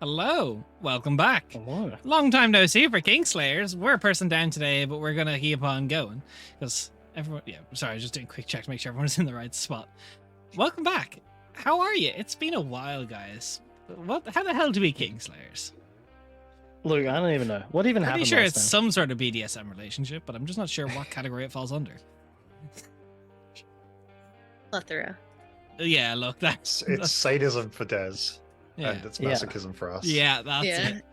Hello, welcome back. Hello. Long time no see for Kingslayers. We're a person down today, but we're gonna keep on going because everyone. Yeah, sorry, I was just doing a quick check to make sure everyone's in the right spot. Welcome back. How are you? It's been a while, guys. What? How the hell do we Kingslayers? Look, I don't even know. What even Pretty happened sure last it's time? some sort of BDSM relationship, but I'm just not sure what category it falls under. Letha'ril. Yeah, look, It's sadism for Des, yeah, and it's Yeah. masochism for us. yeah, that's Yeah. it.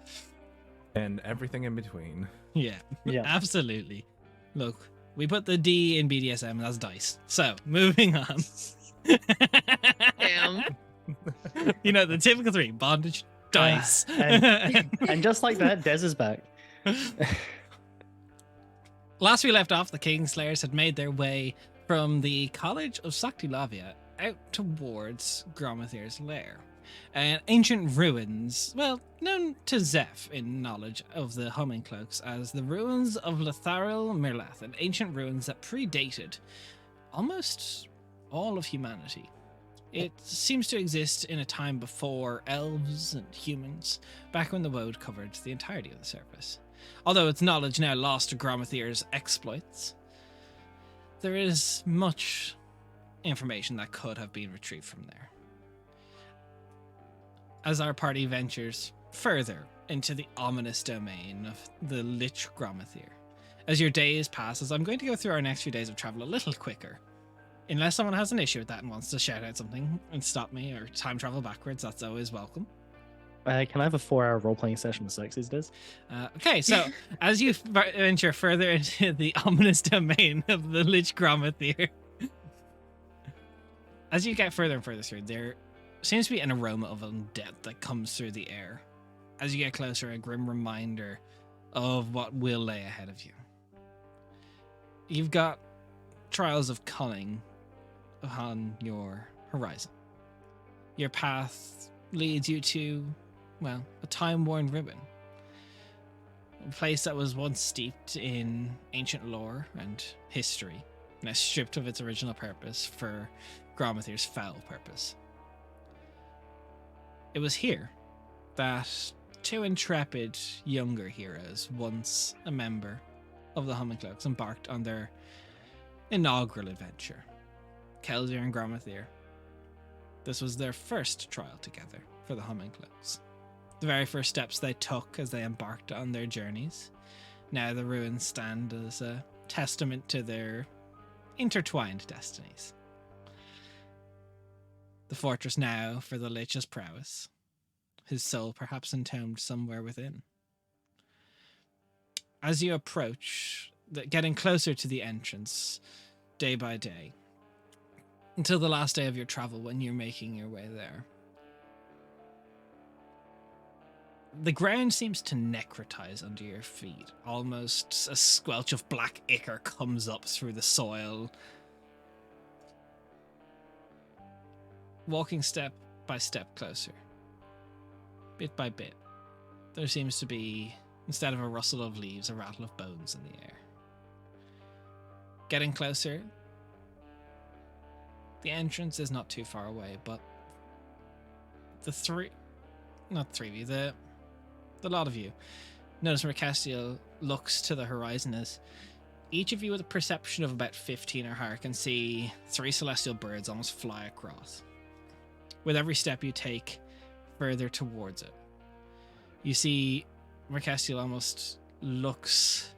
And everything in between. Yeah, Yeah. absolutely. Look, we put the D in BDSM, and that's dice. So, moving on. Damn. You know, the typical three: bondage, dice. And just like that, Des is back. Last we left off, the Kingslayers had made their way from the College of Saktilavia out towards Gromathir's lair. Ancient ruins, well, known to Zeph in knowledge of the Humming Cloaks as the ruins of Letha'ril Mirleth, and ancient ruins that predated almost all of humanity. It seems to exist in a time before elves and humans, back when the woad covered the entirety of the surface. Although its knowledge now lost to Gromathir's exploits, there is much information that could have been retrieved from there. As our party ventures further into the ominous domain of the Lich Gromathir. As your days passes, I'm going to go through our next few days of travel a little quicker. Unless someone has an issue with that and wants to shout out something and stop me or time travel backwards, that's always welcome. Can I have a 4-hour role-playing session with Sex these days? Okay, so as you venture further into the ominous domain of the Lich Gromathir, as you get further and further through, there seems to be an aroma of undeath that comes through the air. As you get closer, a grim reminder of what will lay ahead of you. You've got trials of cunning on your horizon. Your path leads you to, well, a time-worn ruin. A place that was once steeped in ancient lore and history, now stripped of its original purpose for Gromathir's foul purpose. It was here that two intrepid younger heroes, once a member of the Humming Cloaks, embarked on their inaugural adventure. Kelsier and Gromathir. This was their first trial together for the Humming Cloaks. The very first steps they took as they embarked on their journeys. Now the ruins stand as a testament to their intertwined destinies. The fortress now for the Lich's prowess, his soul perhaps entombed somewhere within. As you approach, getting closer to the entrance, day by day, until the last day of your travel when you're making your way there, the ground seems to necrotize under your feet. Almost a squelch of black ichor comes up through the soil. Walking step by step closer, bit by bit, there seems to be, instead of a rustle of leaves, a rattle of bones in the air. Getting closer, the entrance is not too far away, but the lot of you notice Mercastiel looks to the horizon as each of you with a perception of about 15 or higher can see 3 celestial birds almost fly across. With every step you take further towards it, you see Mercastiel almost looks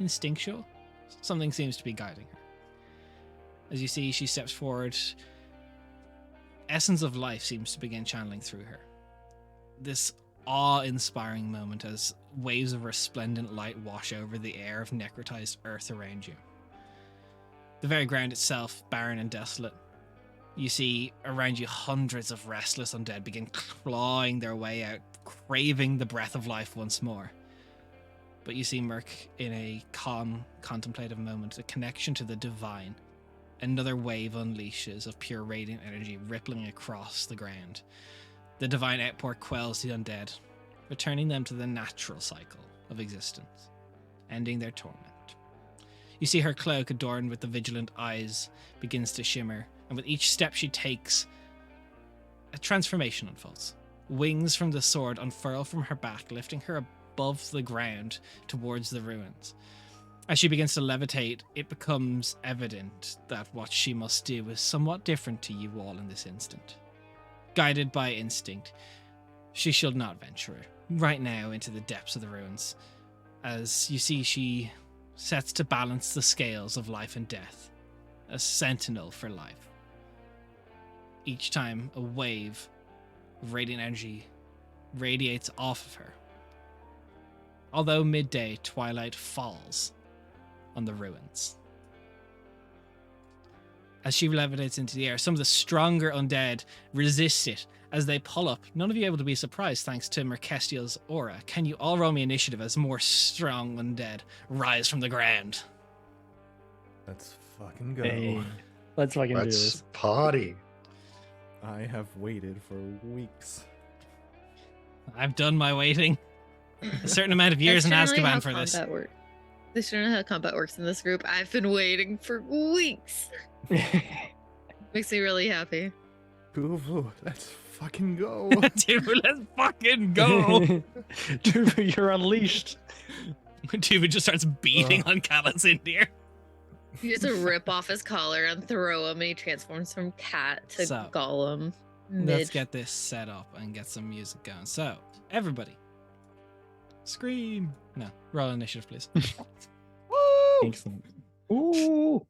instinctual. Something seems to be guiding her. As you see, she steps forward. Essence of life seems to begin channeling through her. This awe-inspiring moment as waves of resplendent light wash over the air of necrotized earth around you. The very ground itself, barren and desolate. You see around you hundreds of restless undead begin clawing their way out, craving the breath of life once more. But you see Merc in a calm, contemplative moment, a connection to the divine. Another wave unleashes of pure radiant energy rippling across the ground. The divine outpour quells the undead, returning them to the natural cycle of existence, ending their torment. You see her cloak adorned with the vigilant eyes begins to shimmer, and with each step she takes, a transformation unfolds. Wings from the sword unfurl from her back, lifting her above the ground towards the ruins. As she begins to levitate, it becomes evident that what she must do is somewhat different to you all in this instant. Guided by instinct, she shall not venture right now into the depths of the ruins. As you see, she sets to balance the scales of life and death, a sentinel for life. Each time a wave of radiant energy radiates off of her. Although midday, twilight falls on the ruins. As she levitates into the air, some of the stronger undead resist it as they pull up. None of you able to be surprised thanks to Merkestiel's aura. Can you all roll me initiative as more strong undead rise from the ground? Let's fucking go. Hey, let's fucking do Let's this. party. I have waited for weeks. I've done my waiting. A certain amount of years in Azkaban for this. That's generally how combat works in this group. I've been waiting for weeks. Makes me really happy. Kuvu, let's fucking go. Dude, let's fucking go. Dude, you're unleashed. Dude just starts beating on Calasindir. You just rip off his collar and throw him, and he transforms from cat to So, golem. Let's get this set up and get some music going. So, everybody, scream. No, roll initiative, please. Woo! Excellent. Ooh.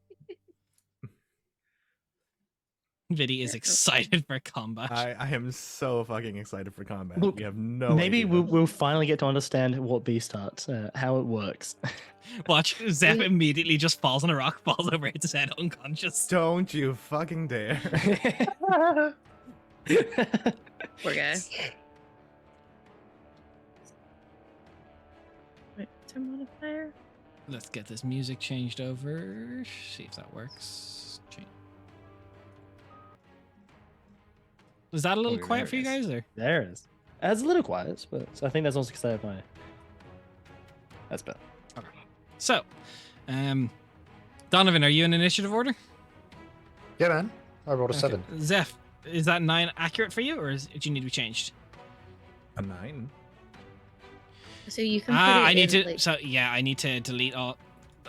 Viddy is excited for combat. I am so fucking excited for combat. Look, We have no Maybe idea. we'll finally get to understand what Beast Heart, how it works. Watch, Zeph immediately just falls on a rock, falls over, hits his head unconscious. Don't you fucking dare. Poor guy. Wait, what's our modifier? Let's get this music changed over. See if that works. Change. Was that a little Oh, quiet there for it you guys? Or? There it is. It's a little quiet, but I think that's also because I have my. That's better. So, Donovan, are you in initiative order? Yeah, man. I rolled a Okay. 7. Zeph, is that 9 accurate for you, or do you need to be changed? A 9? So you can. Put I it need in, to. like- So yeah, I need to delete all.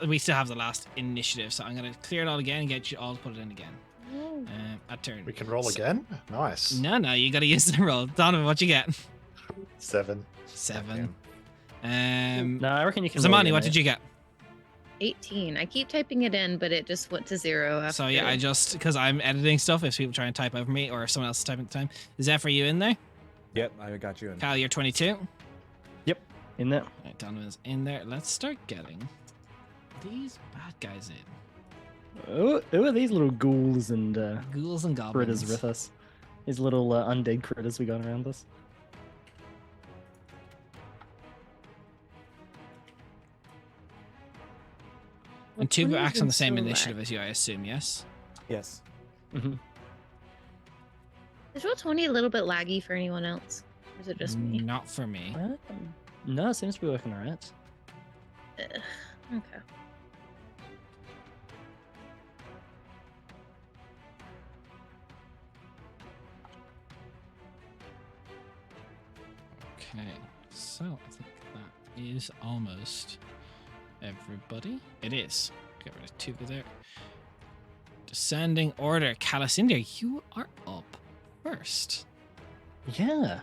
We still have the last initiative, so I'm gonna clear it all again and get you all to put it in again. Oh. A turn. We can roll So- again? Nice. No, you gotta use the roll. Donovan, what you get? 7. 7. No, I reckon you can. roll Zamani, again, what mate. did you get? 18. I keep typing it in, but it just went to 0 after. So yeah, I just because I'm editing stuff. If people try and type over me or if someone else is typing at the time, Zeph, are you in there? Yep, I got you in. Kyle, you're 22. In there. Right, Donovan's in there. Let's start getting these bad guys in. Who are these little ghouls and Ghouls and goblins. critters with us? These little undead critters we got around us. And two Which one acts is on in the same select? initiative as you, I assume. Yes. Yes. Mm-hmm. Is Roll20 a little bit laggy for anyone else? Or is it just me? Not for me. No, it seems to be working alright. Okay. Okay. So I think that is almost everybody. It is. Get rid of Tuva there. Descending order. Calasindir, you are up first. Yeah.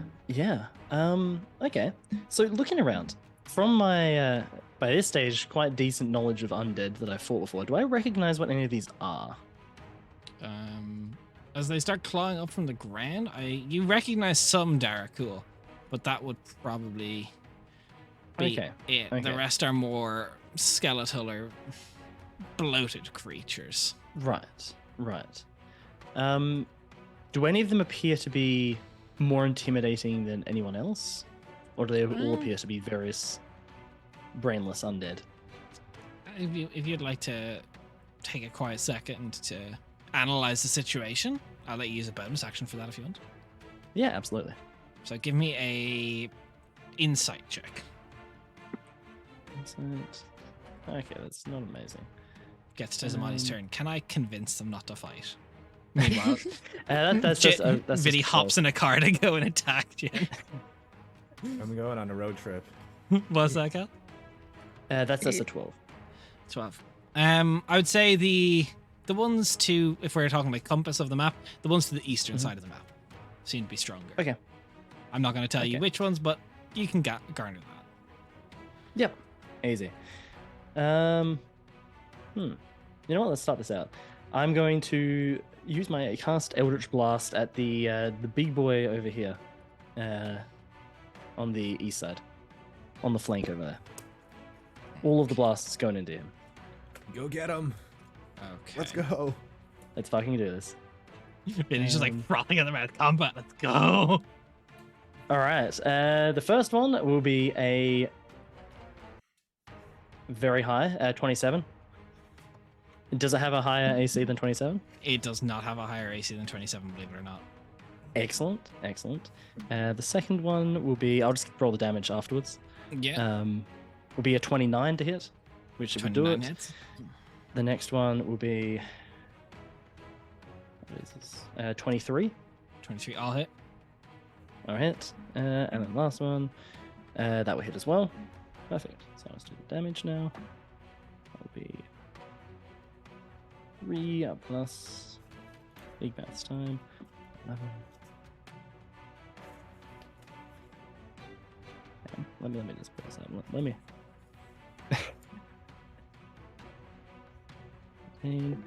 Okay. So looking around, from my by this stage quite decent knowledge of undead that I've fought before, do I recognize what any of these are? As they start clawing up from the ground, you recognize some Darakul, but that would probably be Okay, it. The okay. rest are more skeletal or bloated creatures. Right. Do any of them appear to be more intimidating than anyone else? Or do they all appear to be various brainless undead? If you'd like to take a quiet second to analyze the situation, I'll let you use a bonus action for that if you want. Yeah, absolutely. So give me a insight check. Okay, that's not amazing. Gets to Zamani's turn. Can I convince them not to fight? Meanwhile, That's just that's Vinny just hops in a car to go and attack Jin. I'm going on a road trip. What's that, Cal? That's a 12. 12. I would say the ones to, if we're talking like compass of the map, the ones to the eastern side of the map seem to be stronger. Okay. I'm not going to tell you Okay. which ones, but you can garner that. Yep. Easy. You know what? Let's start this out. I'm going to use my cast Eldritch Blast at the big boy over here, on the east side, on the flank over there. All of the blasts going into him. Go get him. Okay. Let's go. Let's fucking do this. Vinny's just like frothing at the mouth. Combat. Let's go. All right. The first one will be a very high, 27. Does it have a higher AC than 27? It does not have a higher AC than 27, believe it or not. Excellent, excellent. The second one will be, I'll just roll the damage afterwards. Yeah. Will be a 29 to hit, which would do 29 it. hits. The next one will be, what is this? 23. 23. I'll hit. All hit. And then the last one, that will hit as well. Perfect. So let's do the damage now. That will be 3 plus big maths time. 11. Let me just pause that. Let me. 15.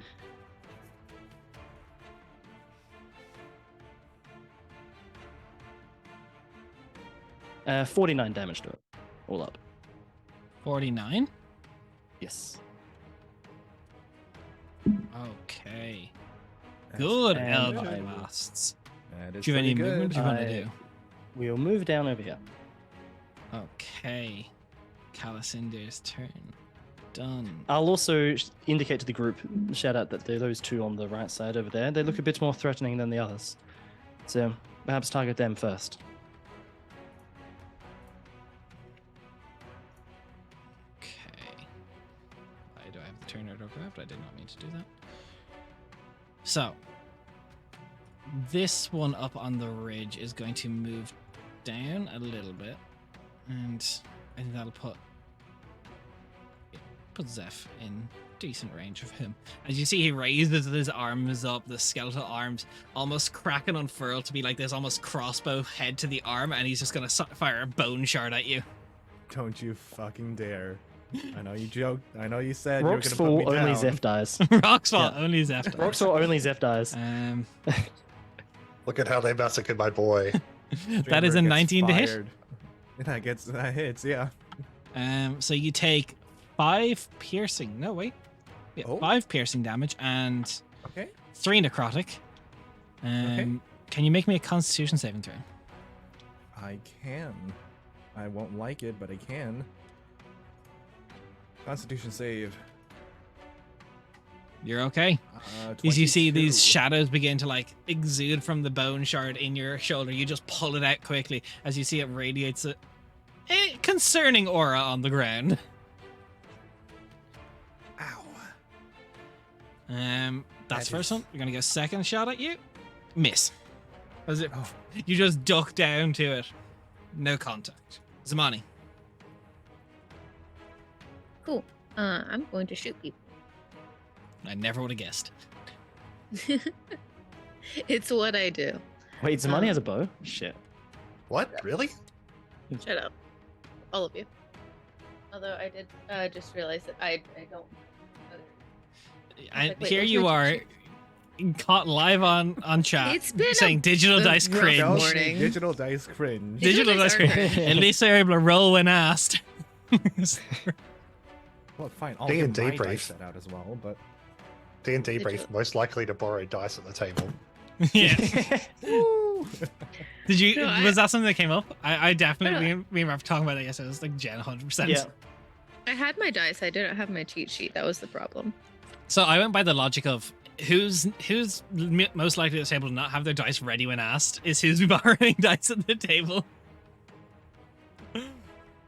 Uh, 49 damage to it, all up. 49. Yes. Okay. That's Good and Eldritch I- Blasts. That is Do you have any pretty movement good. you want to I- do? We'll move down over here. Okay. Calicinder's turn. Done. I'll also indicate to the group, shout out that they're those two on the right side over there. They look a bit more threatening than the others. So perhaps target them first. Okay. Why do I have the turn order grabbed? I did not mean to do that. So, this one up on the ridge is going to move down a little bit, and I think that'll put Zeph in decent range of him. As you see, he raises his arms up, the skeletal arms almost crack and unfurl to be like this almost crossbow head to the arm, and he's just gonna fire a bone shard at you. Don't you fucking dare. I know you joked. I know you said you were Rocks going to put fall, me only down. Zeph dies. Rock's fault, Yeah. only Zeph. dies. Rocks fall, only Zeph dies. Look at how they massacred my boy. That is a Dreamberg gets 19 to hit. fired. That hits, yeah. So you take 5 piercing. No, wait. Yeah, Oh. 5 piercing damage and Okay. 3 necrotic. Can you make me a Constitution saving throw? I can. I won't like it, but I can. Constitution save. You're okay. As you see 22. these shadows begin to like exude from the bone shard in your shoulder, you just pull it out quickly as you see it radiates a concerning aura on the ground. Ow. That's That first is- one. We're gonna go second shot at you. Miss. As it, Oh. you just duck down to it. No contact. Zamani. Cool. I'm going to shoot people. I never would have guessed. It's what I do. Wait, Zamani has a bow? Shit. What? Really? Shut up. All of you. Although I did just realize that I don't. And like, wait, here what's you my are, cheat caught live on chat, It's been saying digital a dice rough cringe. morning. Morning. Digital dice cringe. Digital dice Digital dice cringe. are cringe. At least they're able to roll when asked. Well, fine. I'll D&D get my brief. dice set out as well, but D&D Digital. brief, most likely to borrow dice at the table. Yeah. Did you? No, was that something that came up? I Yeah. definitely. We were talking about that yesterday. It was like Jen, 100%. Yeah. I had my dice. I didn't have my cheat sheet. That was the problem. So I went by the logic of who's most likely to table to not have their dice ready when asked is who's borrowing dice at the table.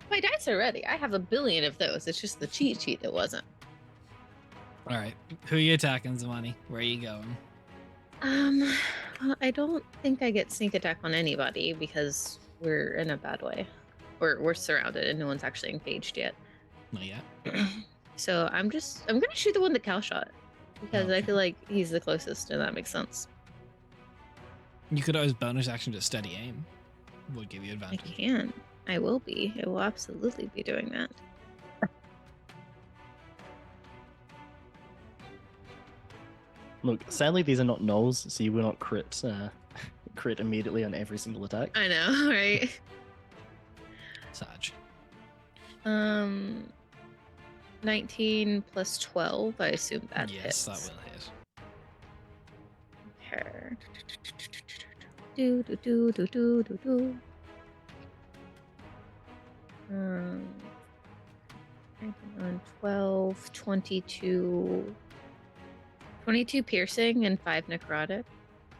My dice are ready. I have a billion of those. It's just the cheat sheet that wasn't. All right, who are you attacking, Zamani? Where are you going? Well, I don't think I get sneak attack on anybody because we're in a bad way. We're surrounded and no one's actually engaged yet. Not yet. So I'm gonna shoot the one that Cal shot because I Okay. feel like he's the closest and that makes sense. You could always bonus action to steady aim. Would give you I advantage. can. I will be. I will absolutely be doing that. Look, sadly these are not nulls, so you will not crit immediately on every single attack. I know, right? Sag. 19 plus 12. I assume that Yes, hits. that will hit. Okay. Do do do do do do do. 12, 22. 22 piercing and 5 necrotic,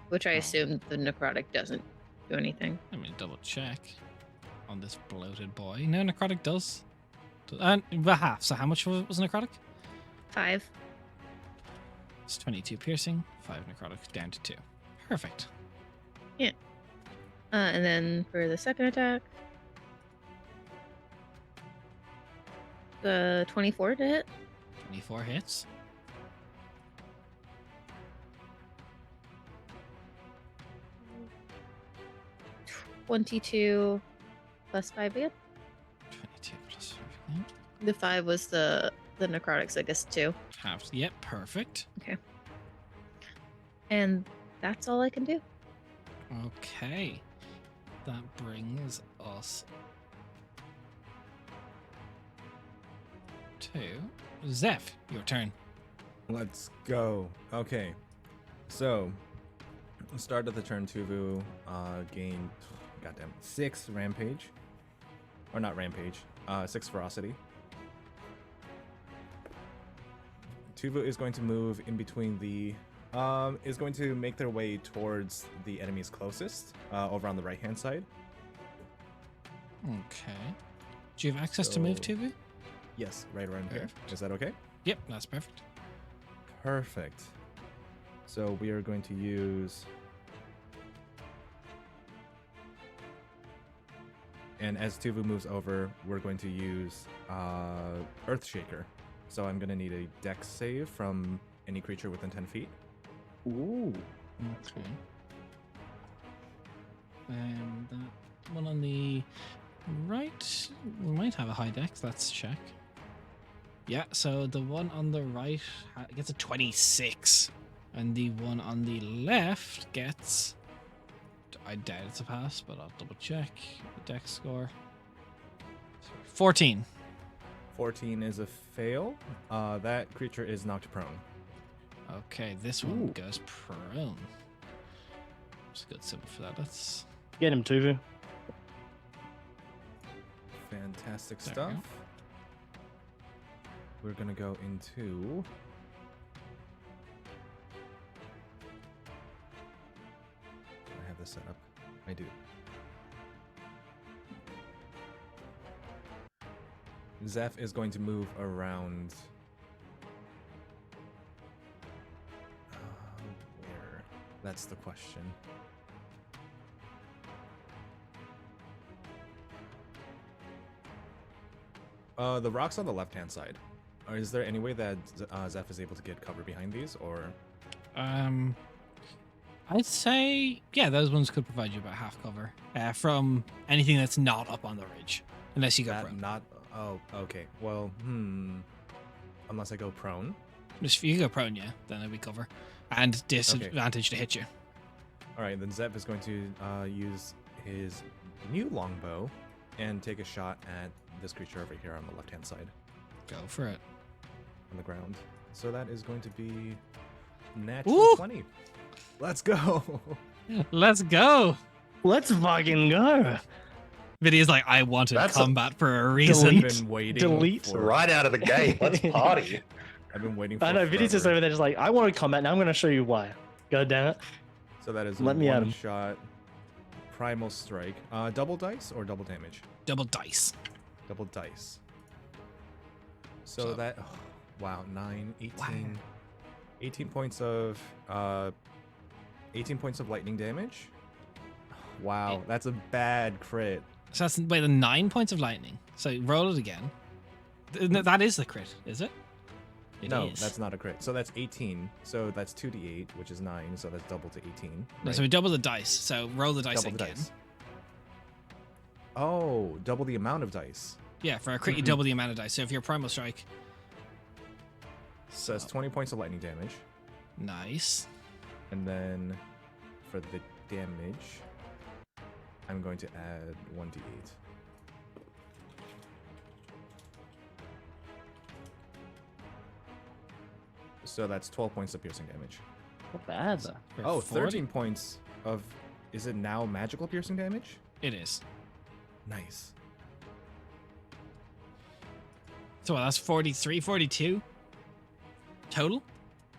which I Oh. assume the necrotic doesn't do anything. Let me double check on this bloated boy. No, necrotic does. Well, half. So how much was necrotic? 5. It's 22 piercing, 5 necrotic, down to 2. Perfect. And then for the second attack, 24 to hit. 24 hits. 22 plus 5 again. 22 plus 5. The 5 was the necrotics, I guess, too. Half. Yep, perfect. And that's all I can do. Okay. That brings us to Zeph. Your turn. Let's go. Okay. So, start of the turn, Tuvu gained, goddamn, 6 rampage. Or not rampage, 6 ferocity. Tuvu is going to move in between the, is going to make their way towards the enemies closest, over on the right-hand side. Okay. Do you have access to move, So- Tubu? Yes, right around here. Perfect. Is that okay? Yep, that's perfect. Perfect. So we are going to use... And as Tuvu moves over, we're going to use Earthshaker. So I'm going to need a dex save from any creature within 10 feet. Ooh. Okay. That one on the right might have a high dex. Let's check. Yeah, so the one on the right gets a 26, and the one on the left gets. I doubt it's a pass, but I'll double check the dex score. 14. 14 is a fail. That creature is knocked prone. Okay, this one Ooh. goes prone. It's a good symbol for that. Let's. Get him, Tuvu. Fantastic There we stuff. go. We're going to go into... Do I have this set up? I do. Zeph is going to move around. Where? That's the question. The rock's on the left-hand side. Is there any way that Zeph is able to get cover behind these, or? I'd say yeah, those ones could provide you about half cover from anything that's not up on the ridge, unless you go That prone. not. Oh, okay. Well, unless I go prone. If you go prone, yeah, then it'll be cover and disadvantage to hit you. All right, then Zeph is going to use his new longbow and take a shot at this creature over here on the left-hand side Go for it. on the ground. So that is going to be natural Ooh! 20. Let's go. Let's go. Let's fucking go. Vidya's like, I wanted That's a- combat for a reason. Delete. I've been waiting. Delete. For, Right out of the gate. Let's party. I've been waiting for I know, Vidya's just forever. over there just like, I wanted combat, now I'm going to show you why. God damn it. So that is Let me at him. one-shot primal strike. Double dice or double damage? Double dice. Double dice. So, So- that, wow, 9, 18. Wow. 18 points of 18 points of lightning damage. Wow, that's a bad crit. So that's the 9 points of lightning. So roll it again. That is the crit, is it? No, is. that's not a crit. So that's 18. So that's 2d8, which is 9. So that's double to 18. No, Right? so we double the dice. So roll the dice Double the again. dice. Oh, double the amount of dice. Yeah, for a crit, you double the amount of dice. So if you're primal strike, So that's 20 points of lightning damage. nice. And then for the damage, I'm going to add 1d8. So that's 12 points of piercing damage. Not bad though. For Oh, 40 13 points of... Is it now magical piercing damage? It is. Nice. So that's 43, 42 total.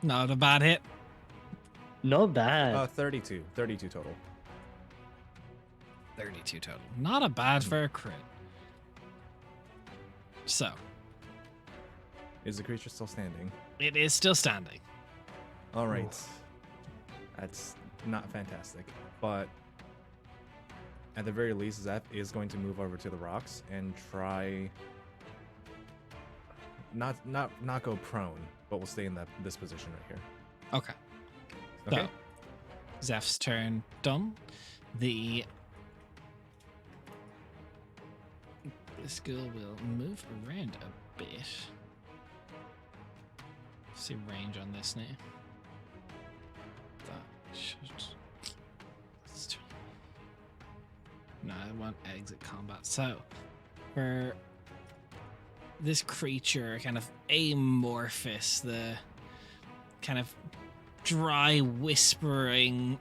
Not a bad hit. Not bad. 32. 32 total. 32 total. Not a bad for a crit. So Is the creature still standing? it is still standing. All right. That's not fantastic. But at the very least, Zeph is going to move over to the rocks and try... Not go prone, but we'll stay in this position right here. Okay. Okay. So Zeph's turn done. This girl will move around a bit. See range on this now. That should. No, I want exit combat. So, for this creature, kind of amorphous, the kind of dry, whispering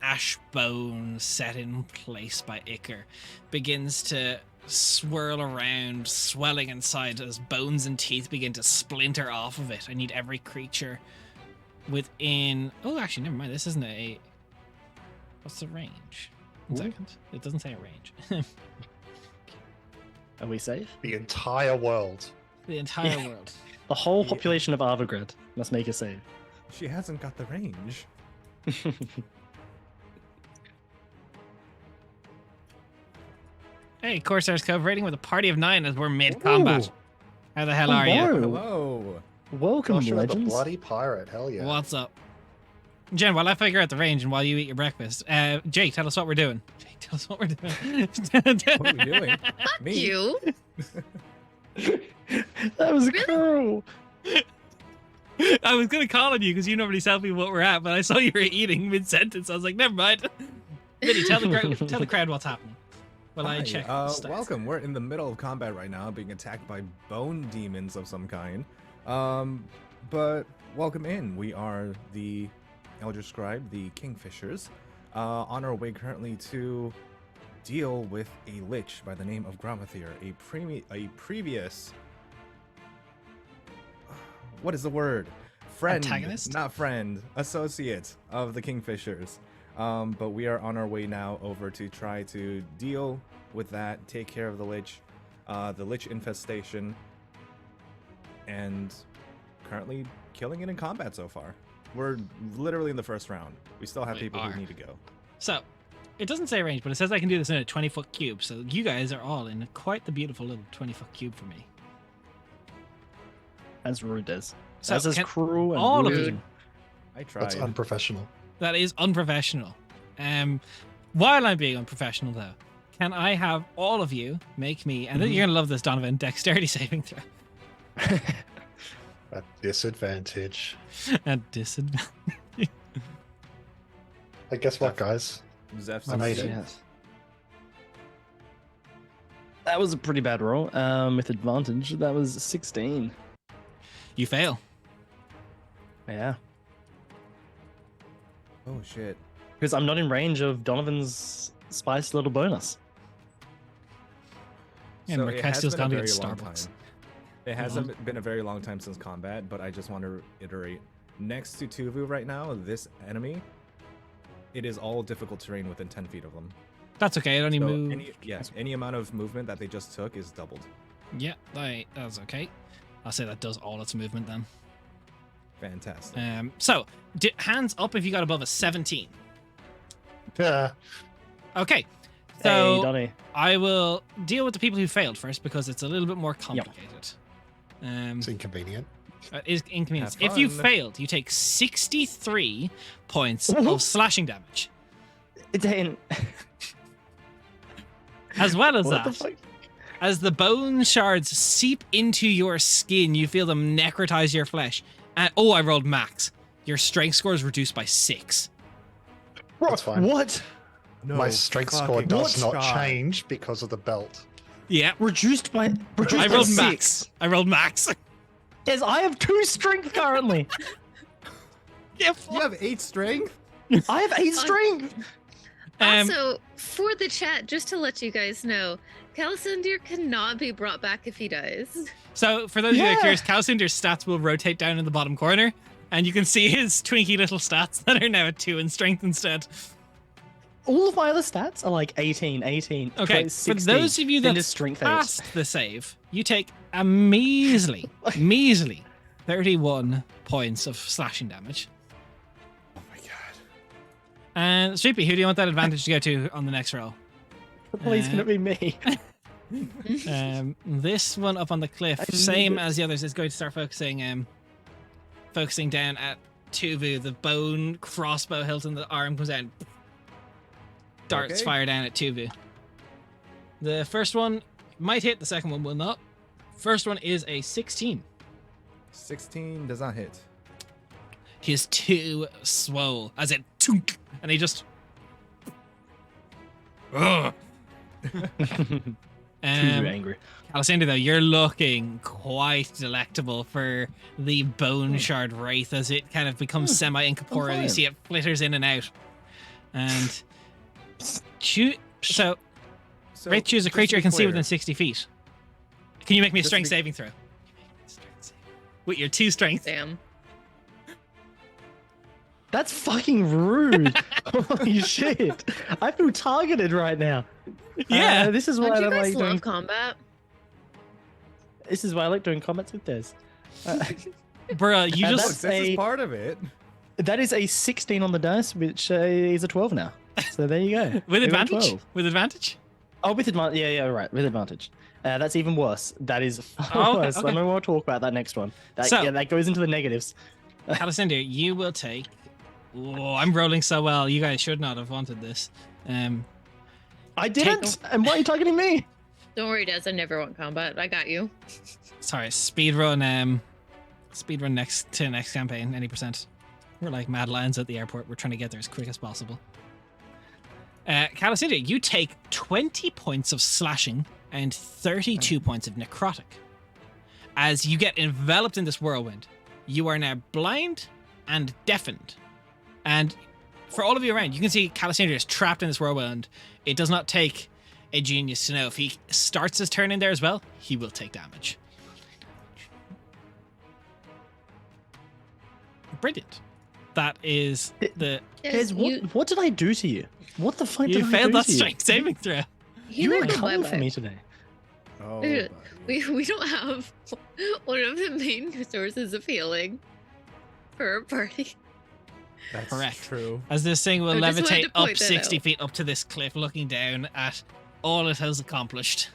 ash bone set in place by Iker begins to swirl around, swelling inside as bones and teeth begin to splinter off of it. I need every creature within... Oh, actually, never mind. This isn't a... What's the range? 1 second. It doesn't say a range. Are we safe? The entire world. The entire world. The whole population of Arvagrad must make a save. She hasn't got the range. Hey, Corsairs cooperating with a party of 9 as we're mid-combat. Ooh. How the hell are you? Hello. Hello. Welcome, Joshua the legends. bloody pirate. Hell yeah. What's up? Jen, while I figure out the range and while you eat your breakfast, Jake, tell us what we're doing. Jake, tell us what we're doing. What are we doing? Fuck Me? you. That was Really? cruel. I was going to call on you because you normally tell me what we're at, but I saw you were eating mid-sentence. I was like, never mind. Vinny, tell the crowd what's happening. Well, I Hi, check. welcome. We're in the middle of combat right now, being attacked by bone demons of some kind. But welcome in. We are the Elder Scribe, the Kingfishers, on our way currently to deal with a lich by the name of Gramathir, a previous... What is the word? Friend, Antagonist? not friend, associate of the Kingfishers. But we are on our way now over to try to deal with that, take care of the lich infestation, and currently killing it in combat so far. We're literally in the first round. We still have We people are. who need to go. So, it doesn't say range, but it says I can do this in a 20-foot cube. So you guys are all in quite the beautiful little 20-foot cube for me. As rude as. So As is can cruel and all of rude. you- I tried. That's unprofessional. That is unprofessional. While I'm being unprofessional, though, can I have all of you make me, and you're gonna love this, Donovan, dexterity saving throw At disadvantage. at disadvantage. Hey, guess what, guys? Zeph's I made it. succeeded. Yes. That was a pretty bad roll. With advantage, that was 16. You fail. Yeah. Oh shit. Because I'm not in range of Donovan's spice little bonus. And So Raquel it has still's been a gone to get very long Starbucks. time. It hasn't been a very long time since combat, but I just want to reiterate. Next to Tuvu right now, this enemy, it is all difficult terrain within 10 feet of them. That's okay. It only So moved. any amount of movement that they just took is doubled. Yeah, that's okay. I'll say that does all its movement then. Fantastic. So, hands up if you got above a 17. Yeah. Okay. Hey, So Donnie. I will deal with the people who failed first because it's a little bit more complicated. It's inconvenient. Is inconvenience. Have If you fun. failed, you take 63 points of slashing damage. Dane. As well as What the that, fuck? as the bone shards seep into your skin, you feel them necrotize your flesh. And I rolled max. Your strength score is reduced by 6. That's fine. What? No My strength score fucking does not shot. change because of the belt. Yeah, Reduced by I rolled six. max. I rolled max. Yes, I have 2 strength currently. Yeah, You have 8 strength? I have 8 strength. Also, for the chat, just to let you guys know, Calisandir cannot be brought back if he dies. So, for those of you that are Yeah. curious, Calisandir's stats will rotate down in the bottom corner, and you can see his twinky little stats that are now at 2 in strength instead. All of my other stats are like 18, 18. Okay, 16, for those of you then that just strength 8. passed the save, you take a measly 31 points of slashing damage. Oh my god. And Streepy, who do you want that advantage to go to on the next roll? Please, can it be me? This one up on the cliff, I same need it. as the others, is going to start focusing down at Tuvu. The bone crossbow hilt in the arm comes out. Darts Okay. fire down at Tuvu. The first one might hit, the second one will not. First one is a 16. 16 does not hit. He is too swole as it tunk, and he just. Ugh. Too angry. Alessandro, though, you're looking quite delectable for the bone shard wraith as it kind of becomes semi-incorporeal. You fine. see it flitters in and out. And so wraith choose a just creature to you be can see clear, within 60 feet. Can you make me a Just to strength be- saving throw? With your 2 strength. Damn. That's fucking rude. Holy shit. I feel targeted right now. Yeah. This is why Don't I you don't guys like doing. love combat? This is why I like doing combats with Des. Bruh, you And just. This a- is part of it. That is a 16 on the dice, which is a 12 now. So there you go. With We got a advantage? 12. With advantage? Oh, with advantage. Yeah, right. With advantage. That's even worse. That is far Oh, okay, worse. okay. I don't want to talk about that next one. That, So- yeah, that goes into the negatives. Alessandro, you will take. Oh, I'm rolling so well. You guys should not have wanted this. I didn't. And why are you targeting me? Don't worry, Des. I never want combat. I got you. Sorry, speedrun next campaign, any percent. We're like mad lions at the airport. We're trying to get there as quick as possible. Calicinda, you take 20 points of slashing and 32 points of necrotic. As you get enveloped in this whirlwind, you are now blind and deafened. And for all of you around, you can see Calicinda is trapped in this whirlwind. It does not take a genius to know if he starts his turn in there as well, he will take damage. Brilliant. That is the. Des, what did I do to you? What the fuck You did I failed do that to you? strength saving throw. You were might go coming bye-bye. for me today. Oh, Dude, buddy. we don't have one of the main sources of healing for a party. That's Correct. true. As this thing will I just wanted levitate to up point that 60 out. feet up to this cliff, looking down at all it has accomplished.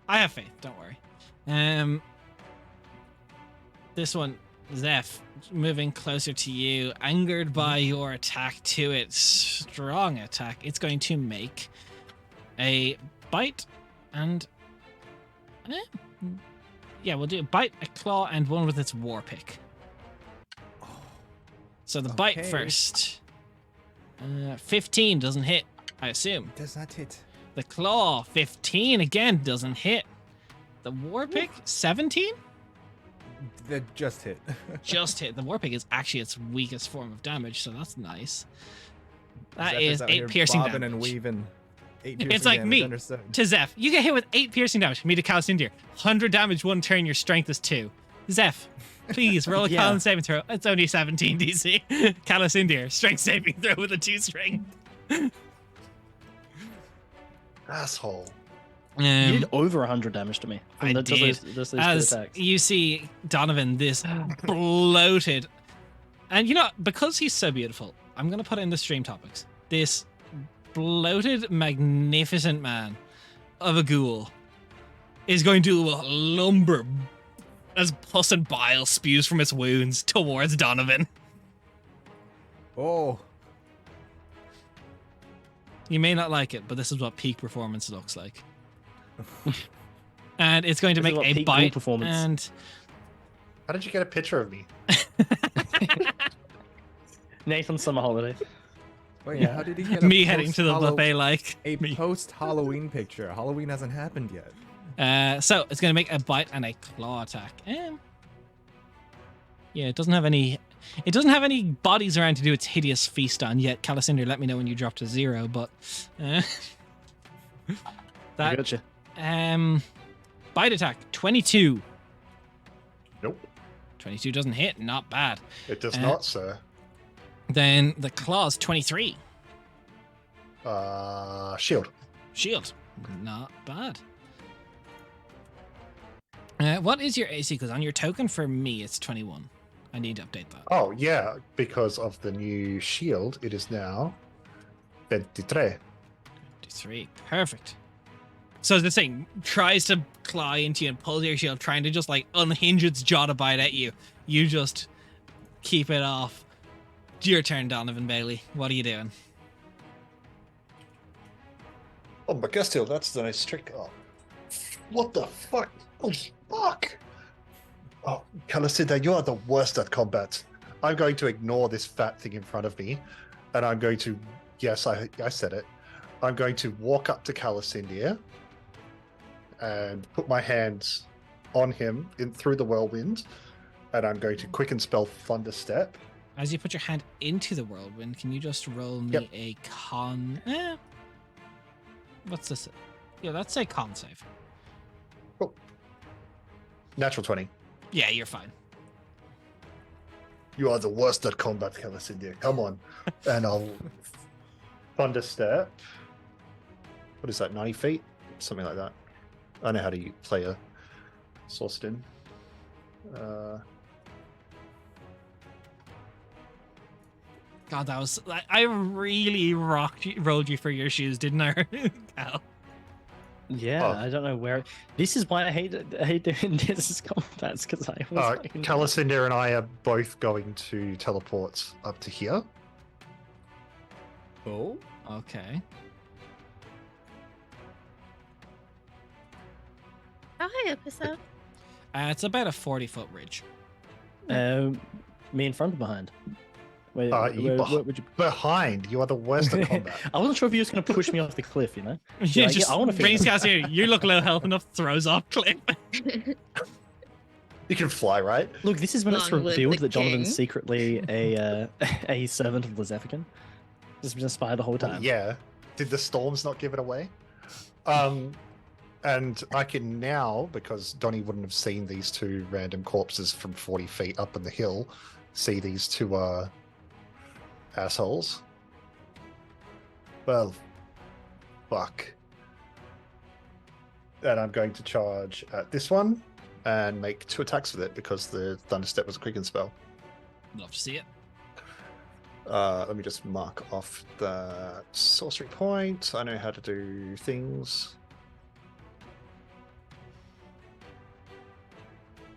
I have faith, don't worry. This one, Zeph, moving closer to you, angered by your attack to it, strong attack, it's going to make a bite and. Yeah, we'll do a bite, a claw, and one with its war pick. So the bite Okay. first. 15 doesn't hit, I assume. Does not hit. The claw, 15 again, doesn't hit. The war pick, 17? That just hit. Just hit. The war pick is actually its weakest form of damage, so that's nice. That Zeph is out 8 here piercing bobbing damage. and weaving. 8 It's piercing like damage, me. understood. To Zeph, you get hit with 8 piercing damage. Me to Calicindir. 100 damage one turn, your strength is 2. Zeph, please roll a Yeah. Callan saving throw. It's only 17 DC. Calicindir, strength saving throw with a 2 strength. Asshole. You did over 100 damage to me. I just did. those two As attacks. you see Donovan, this bloated, And you know, because he's so beautiful, I'm going to put in the stream topics. This bloated, magnificent man of a ghoul is going to lumber as pus and bile spews from its wounds towards Donovan. Oh. You may not like it, but this is what peak performance looks like. And it's going to This is make what a peak ghoul bite. performance. And How did you get a picture of me? Nathan's summer holiday. Wait, Yeah. how did he get me heading to the buffet like a me. post-Halloween picture? Halloween hasn't happened yet. So it's going to make a bite and a claw attack. Yeah, it doesn't have any. It doesn't have any bodies around to do its hideous feast on yet. Calisander, let me know when you drop to 0. But that Gotcha. bite attack 22. Nope. 22 doesn't hit. Not bad. It does not, sir. Then the claws 23. Shield. Shield. Not bad. What is your AC? Because on your token for me, it's 21. I need to update that. Oh, yeah. Because of the new shield, it is now 23. 23. Perfect. So the thing tries to claw into you and pulls your shield, trying to just like unhinge its jaw to bite at you. You just keep it off. Your turn, Donovan Bailey. What are you doing? Oh, my Gustil, that's the nice trick. Oh, what the fuck? Oh, fuck. Oh, Calisida, you are the worst at combat. I'm going to ignore this fat thing in front of me, and I'm going to, yes, I said it. I'm going to walk up to Calicindia and put my hands on him through the whirlwind, and I'm going to quicken spell Thunderstep. As you put your hand into the whirlwind, can you just roll me Yep. a con? What's this? Yeah, that's a con save. Oh. Natural 20. Yeah, you're fine. You are the worst at combat, Calicindia. Come on. And I'll Thunderstep. What is that, 90 feet? Something like that. I know how to play a Sawston. God, that was. I really rolled you for your shoes, didn't I, Cal? Yeah, Oh. I don't know where. This is why I hate doing this combats, because I was like, Calicindia and I are both going to teleport up to here. Oh. Okay. How high up is that? It's about a 40-foot ridge. me in front or behind? Where would you? Behind. You are the worst at combat. I wasn't sure if you were going to push me off the cliff, you know? You Like, just I want to brings cast here. You look low health enough, throws off cliff. You can fly, right? Look, this is when it's Long live revealed the that Donovan's king. secretly a servant of Letha'ril. Just been a spy the whole time. Yeah. Did the storms not give it away? And I can now, because Donnie wouldn't have seen these two random corpses from 40 feet up in the hill, see these two assholes. Well, fuck. And I'm going to charge at this one and make 2 attacks with it because the Thunderstep was a quicken spell. Love to see it. Let me just mark off the sorcery point. I know how to do things.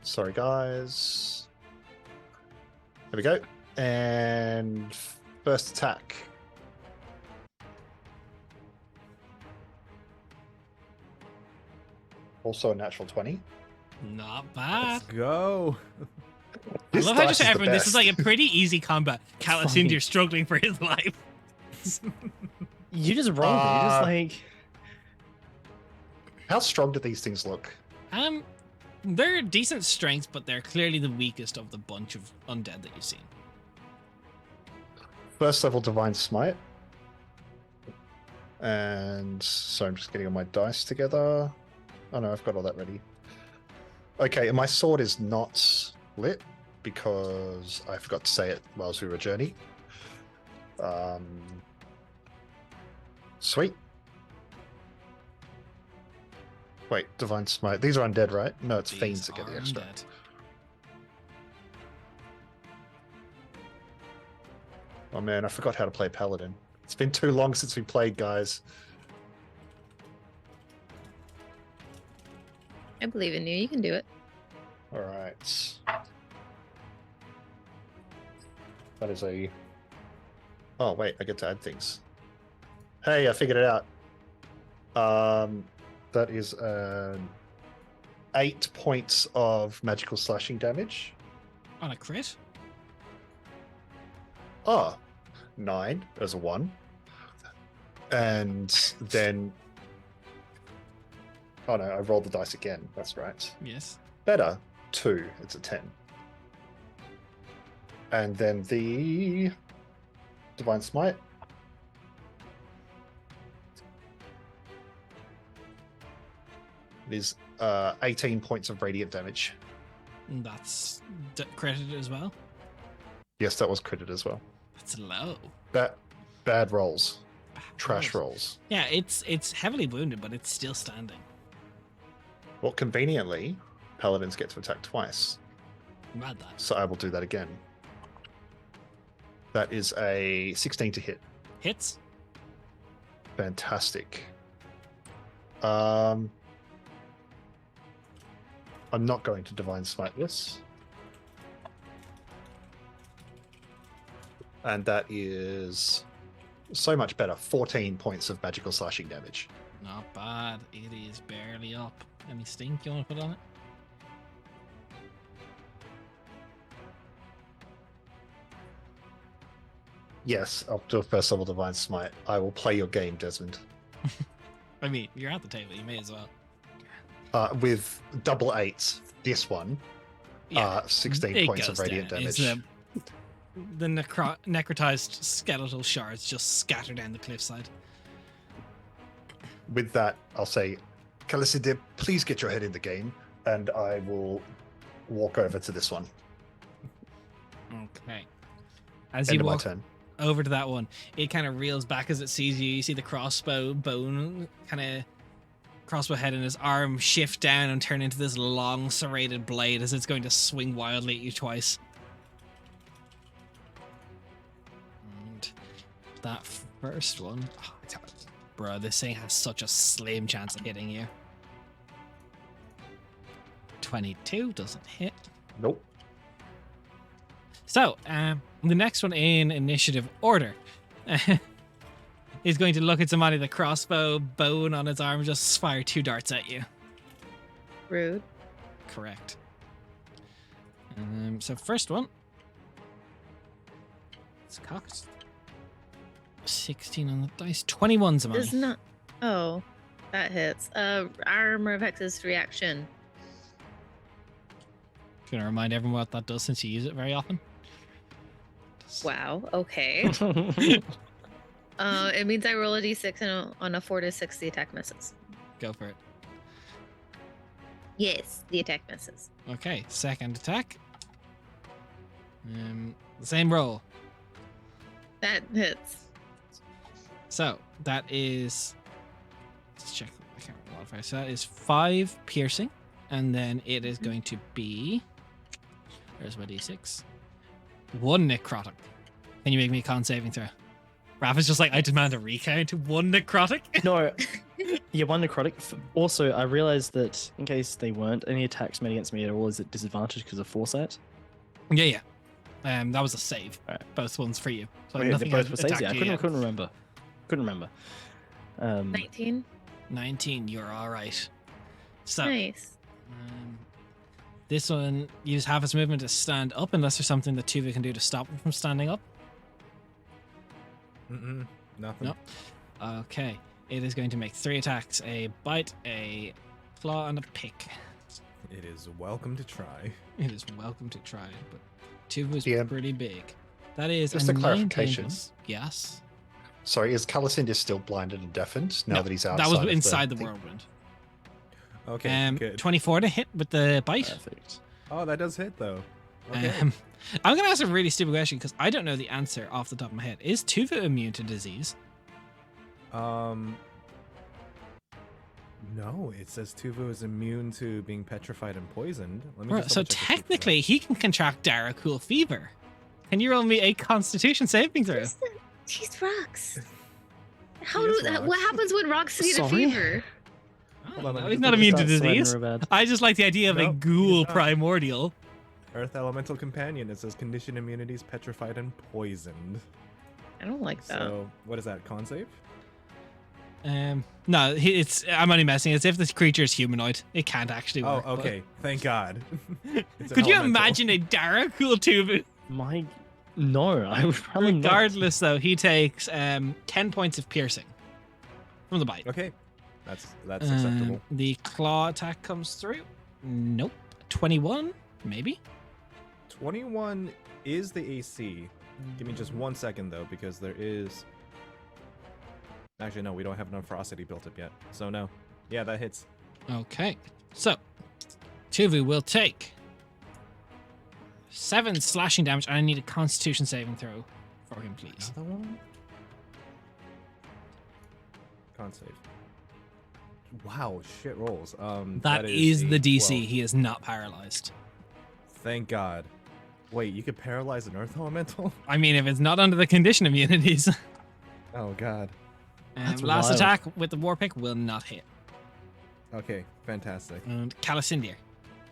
Sorry, guys. There we go. And first attack. Also a natural 20. Not bad. Let's go. I love how dice just is the everyone. This is best. like a pretty easy combat. Calicinder's struggling for his life. You just rolled it. You're just like, How strong do these things look? They're decent strengths, but they're clearly the weakest of the bunch of undead that you've seen. First level Divine Smite. And so I'm just getting all my dice together. Oh no, I've got all that ready. Okay, and my sword is not lit because I forgot to say it whilst we were journeying. Sweet. Wait, Divine Smite. These are undead, right? No, it's These fiends that get are the extra. undead. Oh man, I forgot how to play Paladin. It's been too long since we played, guys. I believe in you. You can do it. All right. That is a... Oh, wait, I get to add things. Hey, I figured it out. That is 8 points of magical slashing damage. On a crit? Oh, 9 as a 1. And then... Oh no, I rolled the dice again. That's right. Yes. Better, 2. It's a 10. And then the Divine Smite. It is 18 points of radiant damage. And that's credited as well. Yes, that was critted as well. That's low. Bad rolls. Bad Trash rolls. rolls. Yeah, it's heavily wounded, but it's still standing. Well, conveniently, paladins get to attack twice. Mad that. So I will do that again. That is a 16 to hit. Hits. Fantastic. I'm not going to Divine Smite this. And that is so much better. 14 points of magical slashing damage. Not bad. It is barely up. Any stink you want to put on it? Yes, I'll do a first level Divine Smite. I will play your game, Desmond. I mean, you're at the table. You may as well. With double eights, this one, 16 it points of goes radiant down. It's damage. the necrotized skeletal shards just scatter down the cliffside. With that, I'll say, Caliside, please get your head in the game, and I will walk over to this one. Okay. As End you of my walk turn. over to that one, it kind of reels back as it sees you. You see the crossbow head and his arm shift down and turn into this long serrated blade as it's going to swing wildly at you twice. And that first one, bro, this thing has such a slim chance of hitting you. 22 doesn't hit. Nope. So, the next one in initiative order is going to look at somebody, the crossbow bone on its arm, just fire 2 darts at you. Rude. Correct. So first one. It's cocked. 16 on the dice. 21's a money. Does not. Oh, that hits. Armor of Hex's reaction. Just gonna remind everyone what that does since you use it very often. Wow. Okay. It means I roll a d6 and on a 4 to 6 the attack misses. Go for it. Yes, the attack misses. Okay, second attack. The same roll. That hits. So that is. Let's check. I can't modify. So that is 5 piercing, and then it is going to be. There's my d6. 1 necrotic. Can you make me a con saving throw? Raph is just like, I demand a recount to 1 necrotic. No. Yeah, 1 necrotic. Also, I realized that in case they weren't any attacks made against me at all, is at disadvantage because of foresight. Yeah. That was a save. Alright. Both ones for you. So Okay, nothing they both had were saves. attacked Yeah, you yet. couldn't remember. Couldn't remember. 19. 19, you're all right. So Nice. this one, use half its movement to stand up, unless there's something that Tuva can do to stop him from standing up. Nothing. Nope. Okay, it is going to make 3 attacks: a bite, a claw, and a pick. It is welcome to try. It is welcome to try, but Tuva is Yeah. pretty big. That is Just a a 19 clarification. plus- Yes. Sorry, is Calisinde still blinded and deafened now No, that he's outside? that was of inside the thing? whirlwind. Okay, good. 24 to hit with the bite. Perfect. Oh, that does hit though. Okay. I'm going to ask a really stupid question because I don't know the answer off the top of my head. Is Tuva immune to disease? No, it says Tuvu is immune to being petrified and poisoned. Let me Right, just so double check the proof of that. technically, he can contract Darakul fever. Can you roll me a Constitution saving throw? She's rocks. How She is do rocks. what happens when rocks get a Sorry? fever? Hold on, let No, me he's just not look immune to Start sweating disease. real bad. I just like the idea of a Nope, ghoul he's not. primordial. Earth Elemental Companion. It says condition immunities, petrified and poisoned. I don't like that. So what is that? Con save? No, it's. I'm only messing. It's if this creature is humanoid. It can't actually Oh, work. but- okay. Thank God. It's an Could you elemental. imagine a Daracool Tubu? No, I would probably not. Regardless, though, he takes 10 points of piercing from the bite. Okay, that's acceptable. The claw attack comes through. Nope. 21, maybe. 21 is the AC. Give me just 1 second though, because there is. Actually, no, we don't have enough ferocity built up yet. So no. Yeah, that hits. Okay. So, Tuvu will take 7 slashing damage, and I need a Constitution saving throw for him, please. Another one. Con save. Wow, shit rolls. that is a the DC. 12. He is not paralyzed. Thank God. Wait, you could paralyze an earth elemental? I mean, if it's not under the condition immunities. Oh God. That's Last wild. attack with the war pick will not hit. Okay, fantastic. And Calicindir,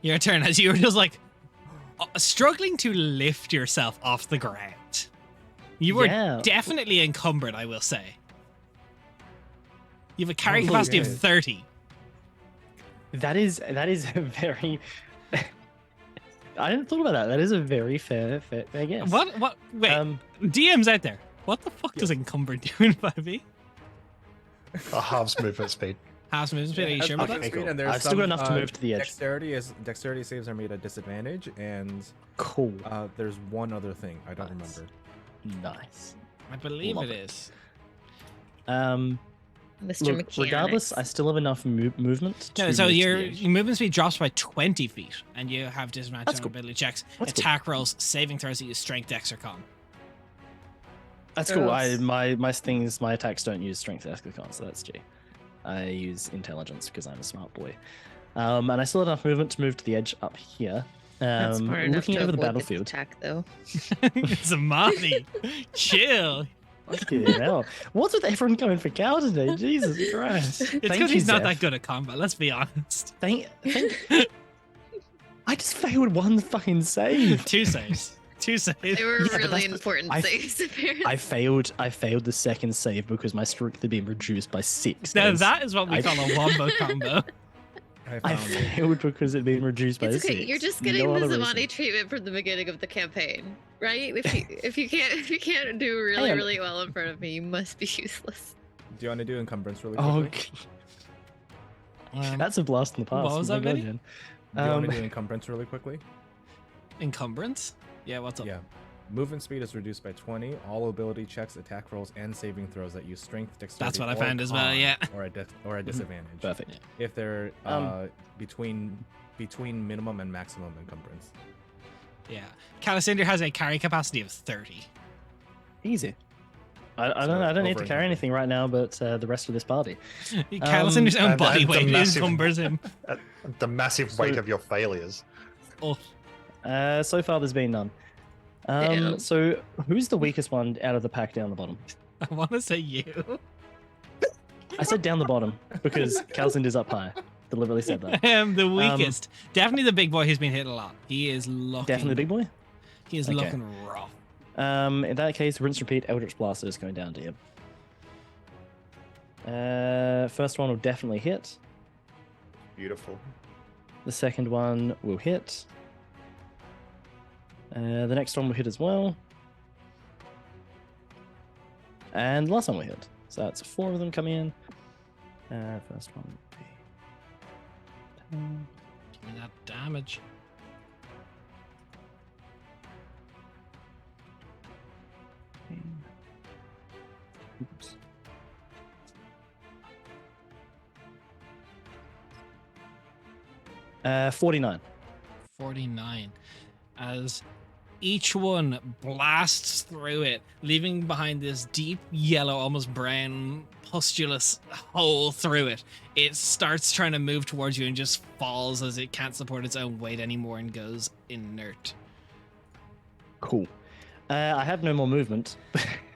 your turn, as you were just like struggling to lift yourself off the ground. You were Yeah. definitely encumbered, I will say. You have a carry Oh, capacity of okay. 30. That is a very. I didn't thought about that. That is a very fair guess. What? Wait, Um, DM's out there. What the fuck does encumber do in 5e? A halves movement speed. Half movement speed, are you sure about okay, that? cool. And there's I've still got enough to move to the edge. Dexterity saves are made at disadvantage, and Cool. there's one other thing I don't Nice. remember. Nice. I believe Love it it. is. Look, Mechanics. regardless, I still have enough movement. No, to so move to your the edge. movement speed drops by 20 feet, and you have disadvantage That's on cool. ability checks, That's cool. attack rolls, saving throws that use strength, dex, or con. That's cool. Gross. My attacks don't use strength con, so that's G. I use intelligence because I'm a smart boy. And I still have enough movement to move to the edge up here. That's smart enough Looking to over the avoid battlefield. attack, though. It's a Marty. Chill. Fucking hell. What's with everyone going for Cal today? Jesus Christ. It's Thank because you, he's not Zeph. that good at combat, let's be honest. Thank. I just failed one fucking save. 2 saves. 2 saves. They were Yeah, but really that's- important I- saves, apparently. I failed the second save because my strength had been reduced by 6. Now guys. that is what we I- call a wombo combo. I found it. failed because it had been reduced by It's 6. okay. You're just getting No the other Zamani reason. treatment from the beginning of the campaign, right? If you can't do really Hang on. really well in front of me, you must be useless. Do you want to do encumbrance really Oh, quickly? that's a blast in the past. What was Oh my that, God, Vinny? Jen. Do you want Um, to do encumbrance really quickly? Encumbrance? Yeah, what's up? Yeah. Movement speed is reduced by 20. All ability checks, attack rolls, and saving throws that use strength, dexterity, That's what I or found as well, con, yeah. or a disadvantage. Perfect. If they're Um, between minimum and maximum encumbrance. Yeah. Calicindir has a carry capacity of 30. Easy. I So, don't need to over carry encumbered. anything right now, but the rest of this party. Calicindir's own and- body and the weight massive- encumbers him. The massive weight of your failures. Oh, So far, there's been none. Damn. So who's the weakest one out of the pack down the bottom? I want to say you. I said down the bottom because Calcinder's up high. Deliberately said that. I am the weakest. Definitely the big boy who's been hit a lot. He is looking. Definitely the big boy. He is Okay. looking rough. In that case, rinse, repeat, Eldritch Blaster is going down to you. First one will definitely hit. Beautiful. The second one will hit. The next one will hit as well. And the last one will hit. So that's 4 of them coming in. First one will be 10. Give me that damage. Oops. Uh, 49. 49. As each one blasts through it, leaving behind this deep yellow, almost brown, pustulous hole through it. It starts trying to move towards you and just falls as it can't support its own weight anymore and goes inert. Cool. I have no more movement.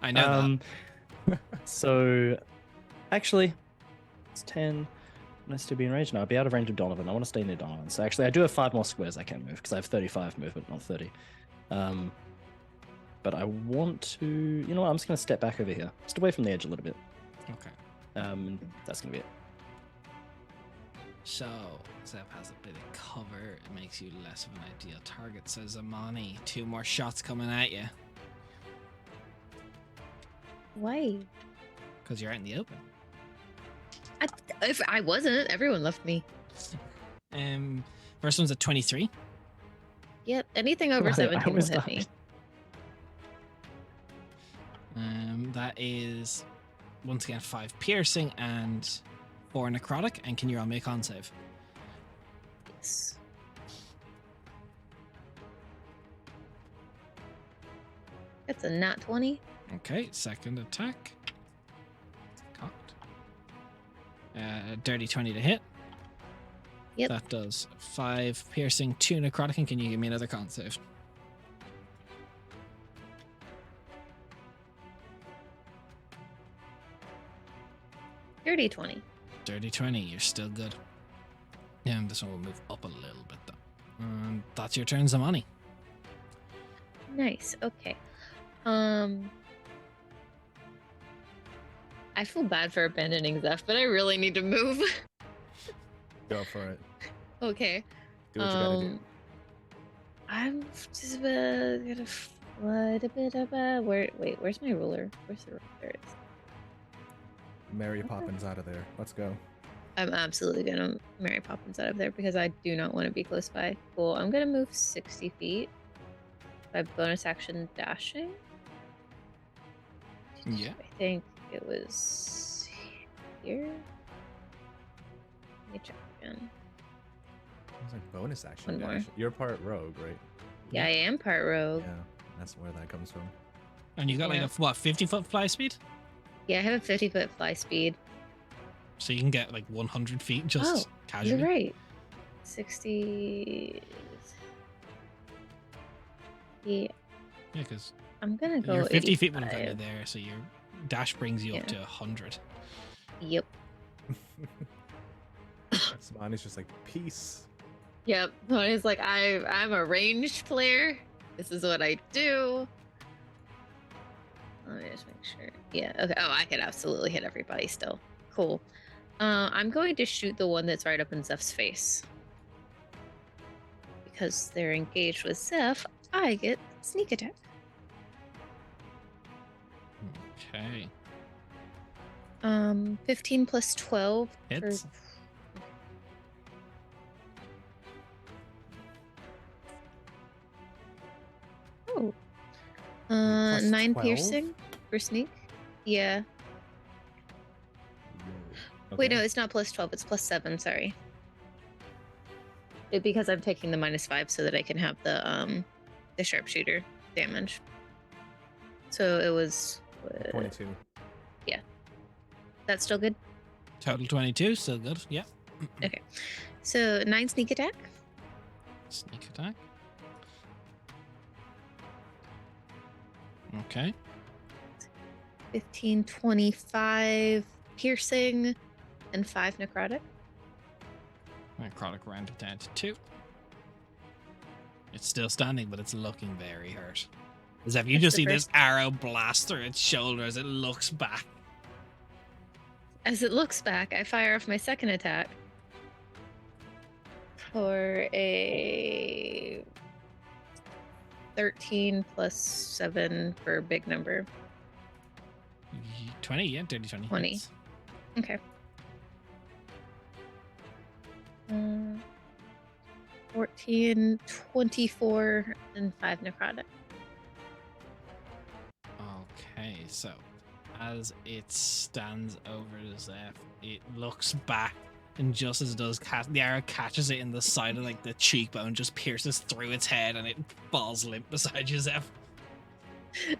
I know So, actually, it's 10. I still be in range? No, I'll be out of range of Donovan. I want to stay near Donovan. So actually, I do have 5 more squares I can move because I have 35 movement, not 30. But I want to... You know what? I'm just going to step back over here. Just away from the edge a little bit. Okay. That's going to be it. So, Zep has a bit of cover. It makes you less of an ideal target, says Amani. 2 more shots coming at you. Why? Because you're out in the open. If I wasn't, everyone left me. First one's at 23. Yep, anything over I 17 will almost hit me. died. That is, once again, 5 piercing and 4 necrotic. And can you all make on save? Yes. That's a nat 20. Okay, second attack. Cocked. Dirty 20 to hit. Yep. That does 5 piercing, 2 necrotic. And can you give me another con save? Dirty 20. Dirty 20, you're still good. Yeah, and this one will move up a little bit though. And that's your turn, Zamani. Nice. Okay. I feel bad for abandoning Zeph, but I really need to move. Go for it. Okay. Do what you gotta do. I'm just gonna flood a bit of wait, where's my ruler? Where's the ruler? There it is. Mary Poppins out of there. Let's go. I'm absolutely gonna Mary Poppins out of there because I do not want to be close by. Cool. I'm gonna move 60 feet by bonus action dashing. Yeah. I think it was here. Let me check again. It's like bonus action. One more. dash. You're part rogue, right? Yeah, I am part rogue. Yeah, that's where that comes from. And you got like Yeah. a, what, 50-foot fly speed? Yeah, I have a 50-foot fly speed. So you can get like 100 feet just casually. You're right. 60. Yeah, Yeah, because I'm gonna go. you're 50 feet when I'm 85. there, so your dash brings you up Yeah. to 100. Yep. Smani's just like, peace. Yep. It's like I'm a ranged player. This is what I do. Let me just make sure. Yeah. Okay. Oh, I could absolutely hit everybody still. Cool. I'm going to shoot the one that's right up in Zeph's face. Because they're engaged with Zeph, I get sneak attack. Okay. 15 plus 12 Hits. for Oh. Plus 9 12? piercing for sneak. Yeah. Wait, no, it's not plus 12. It's plus 7. Sorry. Because I'm taking the -5 so that I can have the sharpshooter damage. So it was 22. that's still good. Total 22, still good. Yeah. Okay. So 9 sneak attack. Sneak attack. Okay. 15, 25 piercing, and 5 necrotic. Necrotic rounded down to 2. It's still standing, but it's looking very hurt. As if you That's just the see this first- arrow blast through its shoulder as it looks back. As it looks back, I fire off my second attack for a 13 plus 7 for a big number. 20, yeah, dirty 20. 20. hits. Okay. 14, 24, and 5 necrotic. Okay, so as it stands over Zeph, it looks back, and just as it does, the arrow catches it in the side of like the cheekbone, just pierces through its head, and it falls limp beside you, Zeph.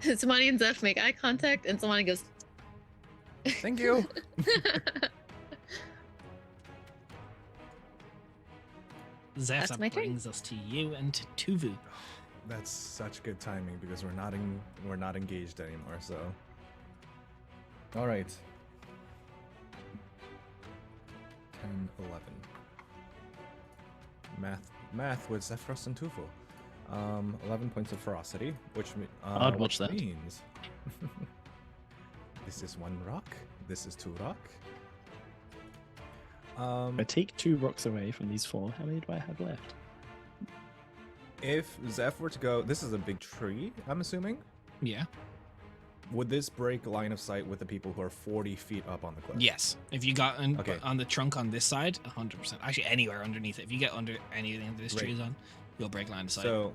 Samani and Zeph make eye contact, and Samani goes, Thank you. Zeph, That's that my turn. brings us to you and to Tuvu. That's such good timing because we're not engaged anymore. So, all right. 10, 11. Math with Zephyros and Tufu. 11 points of ferocity, which I'd watch that. means this is 1 rock. This is 2 rock. I take 2 rocks away from these 4. How many do I have left? If Zeph were to go, this is a big tree, I'm assuming. Yeah. Would this break line of sight with the people who are 40 feet up on the cliff? Yes. If you got Okay. on the trunk on this side, 100%. Actually, anywhere underneath it. If you get under anything that this tree is on, you'll break line of sight. So,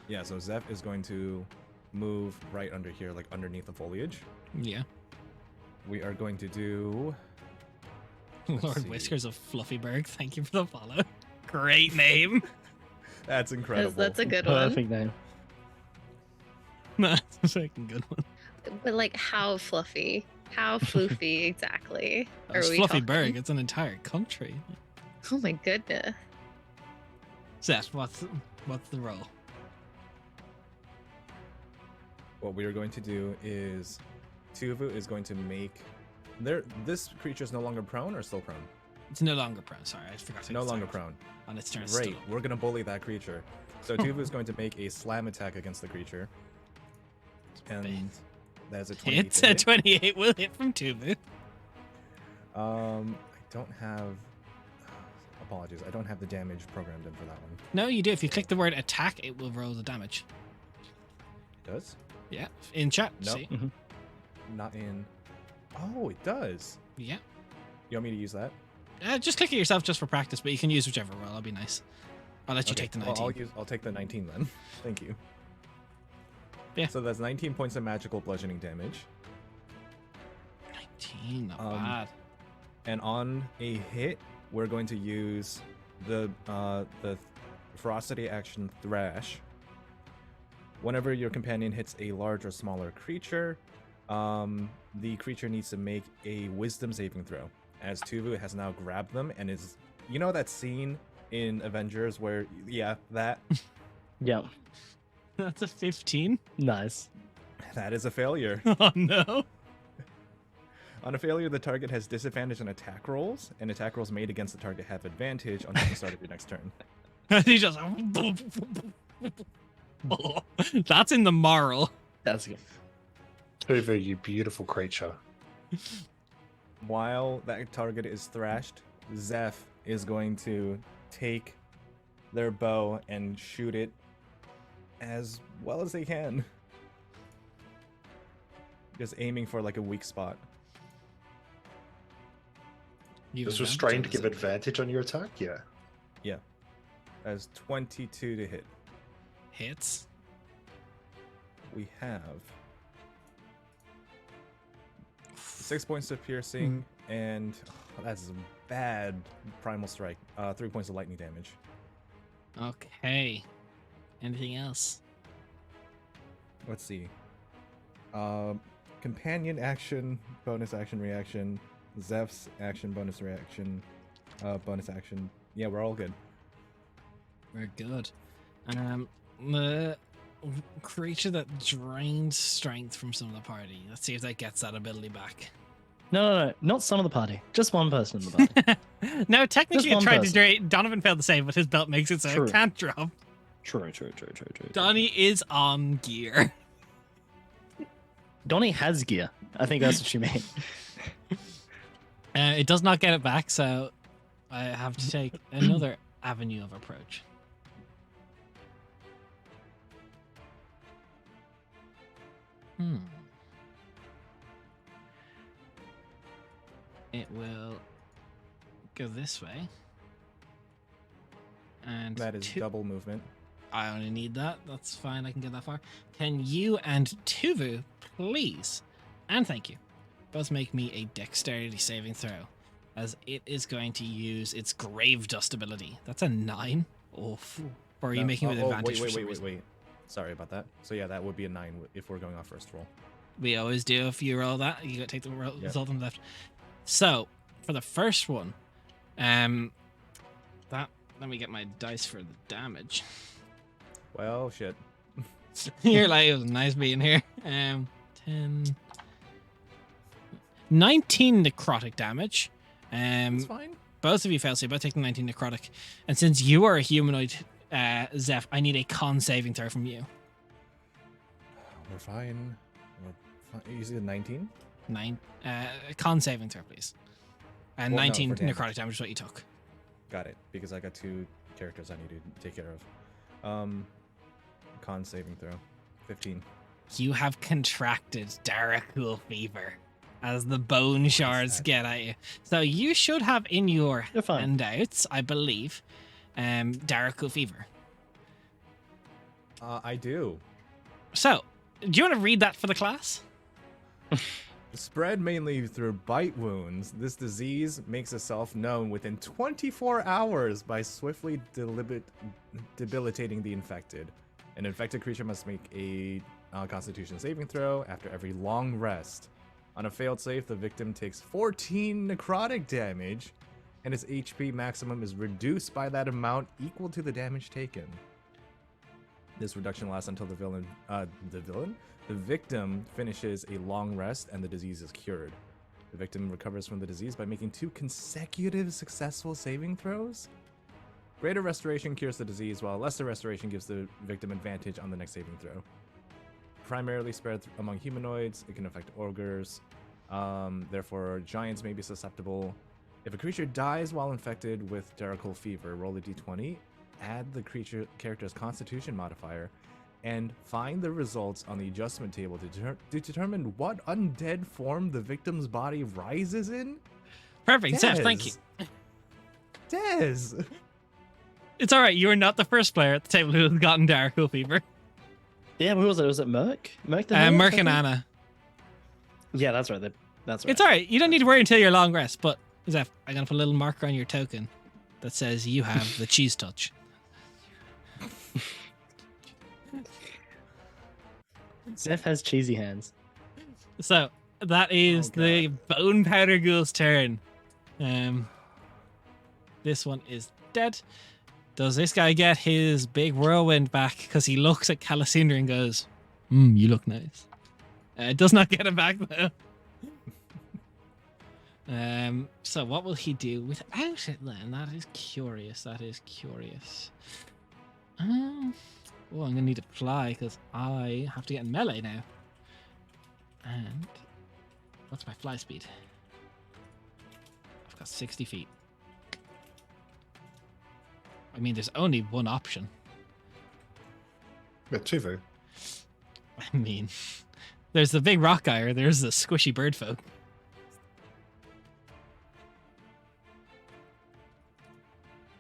yeah, so Zeph is going to move right under here, like underneath the foliage. Yeah. We are going to do... Lord see. Whiskers of Fluffyberg, thank you for the follow. Great name. That's incredible. That's a good one. Perfect name. That's a fucking good one. But like, how fluffy? How floofy exactly? It's we Fluffyberg. talking? It's an entire country. Oh my goodness. Seth, what's the role? What we are going to do is Tuvu is going to make... This creature is no longer prone or still prone? It's no longer prone. Sorry, I forgot to. No longer prone. On its turn. It's Great. still up. We're going to bully that creature. So Tuvu is going to make a slam attack against the creature. And that's a 28. It's a 28 will hit from Tuvu. I don't have... Apologies. I don't have the damage programmed in for that one. No, you do. If you click the word attack, it will roll the damage. It does? Yeah. In chat. Nope. See? Not in... Oh, it does. Yeah. You want me to use that? Just click it yourself just for practice, but you can use whichever roll. I'll be nice. I'll let you Okay, take the well, 19. I'll take the 19 then. Thank you. Yeah. So that's 19 points of magical bludgeoning damage. 19, not bad. And on a hit, we're going to use the ferocity action Thrash. Whenever your companion hits a large or smaller creature, the creature needs to make a wisdom saving throw. As Tuvu has now grabbed them and is... You know that scene in Avengers where... Yeah, that. Yeah. That's a 15. Nice. That is a failure. Oh, no. On a failure, the target has disadvantage on attack rolls, and attack rolls made against the target have advantage until the start of your next turn. He just... That's in the moral. That's good. Tuvu, you beautiful creature. While that target is thrashed, Zeph is going to take their bow and shoot it as well as they can. Just aiming for like a weak spot. Does restraint give advantage on your attack? Yeah. Yeah. As 22 to hit. Hits. We have 6 points of piercing and that's a bad primal strike. 3 points of lightning damage. Okay. Anything else? Let's see. Companion action, bonus action, reaction. Zeph's action, bonus reaction, bonus action. Yeah, we're all good. We're good. The creature that drains strength from some of the party. Let's see if that gets that ability back. No, not some of the party. Just one person in the party. No, technically Just it one tried to person. drain. Donovan failed to save, but his belt makes it so True. it can't drop. True. Donnie is on gear. Donnie has gear. I think that's what you mean. It does not get it back, so I have to take another avenue of approach. It will go this way. And That is double movement. I only need that. That's fine. I can get that far. Can you and Tuvu, please, and thank you, both make me a dexterity saving throw, as it is going to use its grave dust ability. That's a 9. Oof. Or are you making it with advantage? Wait. Sorry about that. So yeah, that would be a 9 if we're going off first roll. We always do. If you roll that, you take the result on the left. So for the first one, let me get my dice for the damage. Well, shit. You're like, it was nice being here. 19 necrotic damage. It's fine. Both of you fail, so you both take the 19 necrotic. And since you are a humanoid, Zeph, I need a con saving throw from you. We're fine. You see the 19? Con saving throw, please. And Well, no, 19 for damage. necrotic damage is what you took. Got it. Because I got 2 characters I need to take care of. Con saving throw. 15. You have contracted Daracool fever as the bone shards that? get at you. So you should have in your You're fine. handouts, I believe, Daracool fever. I do. So, do you want to read that for the class? Spread mainly through bite wounds, this disease makes itself known within 24 hours by swiftly debilitating the infected. An infected creature must make a Constitution saving throw after every long rest. On a failed save, the victim takes 14 necrotic damage, and its HP maximum is reduced by that amount equal to the damage taken. This reduction lasts until the victim finishes a long rest and the disease is cured. The victim recovers from the disease by making 2 consecutive successful saving throws. Greater restoration cures the disease, while lesser restoration gives the victim advantage on the next saving throw. Primarily spread among humanoids, it can affect ogres. Therefore, giants may be susceptible. If a creature dies while infected with Daracool fever, roll a d20, add the character's Constitution modifier, and find the results on the adjustment table to determine what undead form the victim's body rises in. Perfect, Zeph, thank you. Dez! It's all right. You are not the first player at the table who has gotten Daracool fever. Yeah, who was it? Was it Merc? Merc the Hermit, I Merc and think? Anna. Yeah, that's right. That's right. It's all right. You don't need to worry until your long rest. But Zeph, I'm gonna put a little marker on your token that says you have the cheese touch. Zeph has cheesy hands. So that is Oh, the Bone Powder Ghoul's turn. This one is dead. Does this guy get his big whirlwind back? Because he looks at Calisindra and goes, you look nice. Does not get it back though. So what will he do without it then? That is curious. I'm gonna need to fly because I have to get in melee now. And what's my fly speed? I've got 60 feet. I mean, there's only one option. With Tuvu. I mean, there's the big rock guy or there's the squishy bird folk.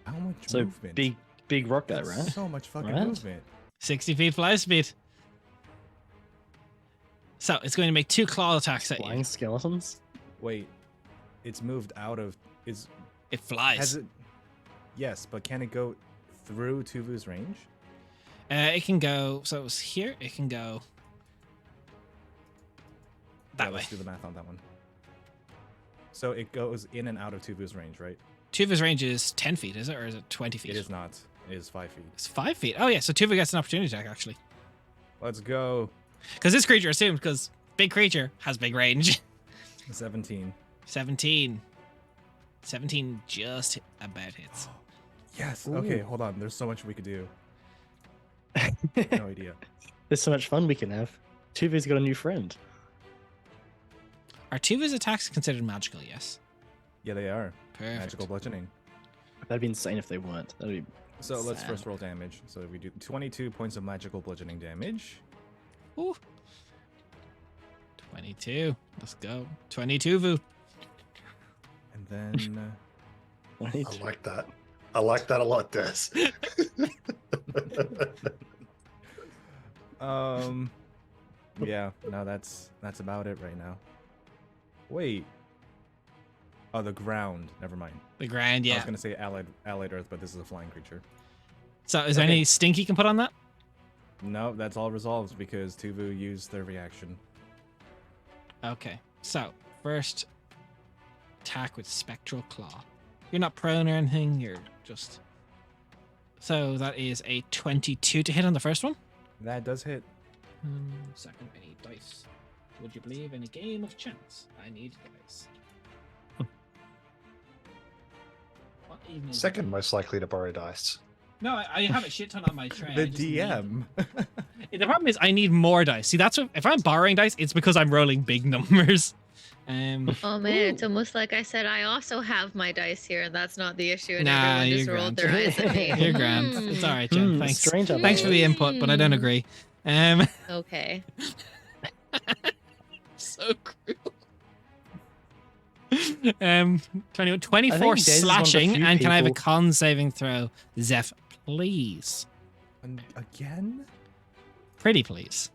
How much So movement? big rock guy, right? So much fucking Right? movement. 60 feet fly speed. So it's going to make 2 claw attacks at Flying you. skeletons. Wait, it's moved out of. It Has flies. it? Yes, but can it go through Tuvu's range? It can go. So it was here. It can go that way. Let's do the math on that one. So it goes in and out of Tuvu's range, right? Tuva's range is 10 feet, is it? Or is it 20 feet? It is not. It is 5 feet. It's 5 feet. Oh, yeah. So Tuva gets an opportunity attack, actually. Let's go. Because this creature assumed, because big creature has big range. 17. 17. 17 just about hits. Yes. Ooh. Okay, hold on. There's so much we could do. No idea. There's so much fun we can have. Tuvu's got a new friend. Are Tuva's attacks considered magical? Yes. Yeah, they are. Perfect. Magical bludgeoning. That'd be insane if they weren't. That'd be So let's sad. first roll damage. So we do 22 points of magical bludgeoning damage. Ooh. 22. Let's go. 22 Vu. And then I like that. I like that a lot, Des. yeah, no, that's about it right now. Wait. Oh, the ground. Never mind. The ground, I yeah. was gonna say allied earth, but this is a flying creature. So is there Okay. any stink you can put on that? No, that's all resolved because Tuvu used their reaction. Okay. So first attack with Spectral Claw. You're not prone or anything. You're just... So that is a 22 to hit on the first one. That does hit. Second, I need dice. Would you believe in a game of chance? I need dice. What even is Second most likely to borrow dice. No, I have a shit ton on my tray. The I just need DM. them. The problem is I need more dice. See, that's what, if I'm borrowing dice, it's because I'm rolling big numbers. Oh man, it's almost like I said I also have my dice here, and that's not the issue, and Nah, everyone just you're rolled grand. their eyes at me. You're grand. It's all right, Jen. Thanks. Strange. Thanks for the input, but I don't agree. Okay. So cruel. 24 Daisy is one of the slashing, few and can I have a people- con saving throw, Zeph, please? And again? Pretty please.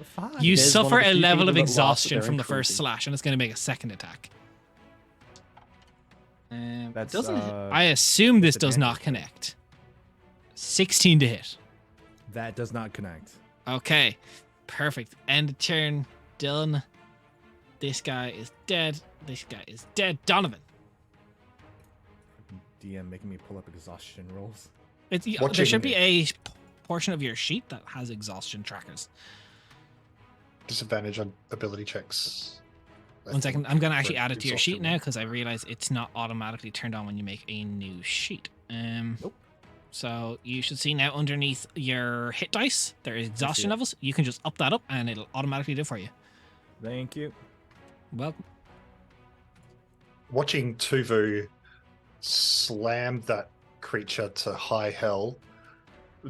Fine. You Daisy is one of suffer the a few level of people that laugh at exhaustion their from the own first cruelty. slash, and it's going to make a second attack. That's Doesn't I assume this does not disadvantage. connect. 16 to hit. That does not connect. Okay, perfect. End of turn. Done. This guy is dead. This guy is dead. Donovan. DM making me pull up exhaustion rolls. There Watching should be a portion of your sheet that has exhaustion trackers. Disadvantage on ability checks. I 1 second. think, I'm going to actually for add it to your sheet exhaustion. now because I realize it's not automatically turned on when you make a new sheet. Nope. So you should see now underneath your hit dice, there is exhaustion it. levels. You can just up that up and it'll automatically do it for you. Thank you. Welcome. Watching Tuvu slam that creature to high hell,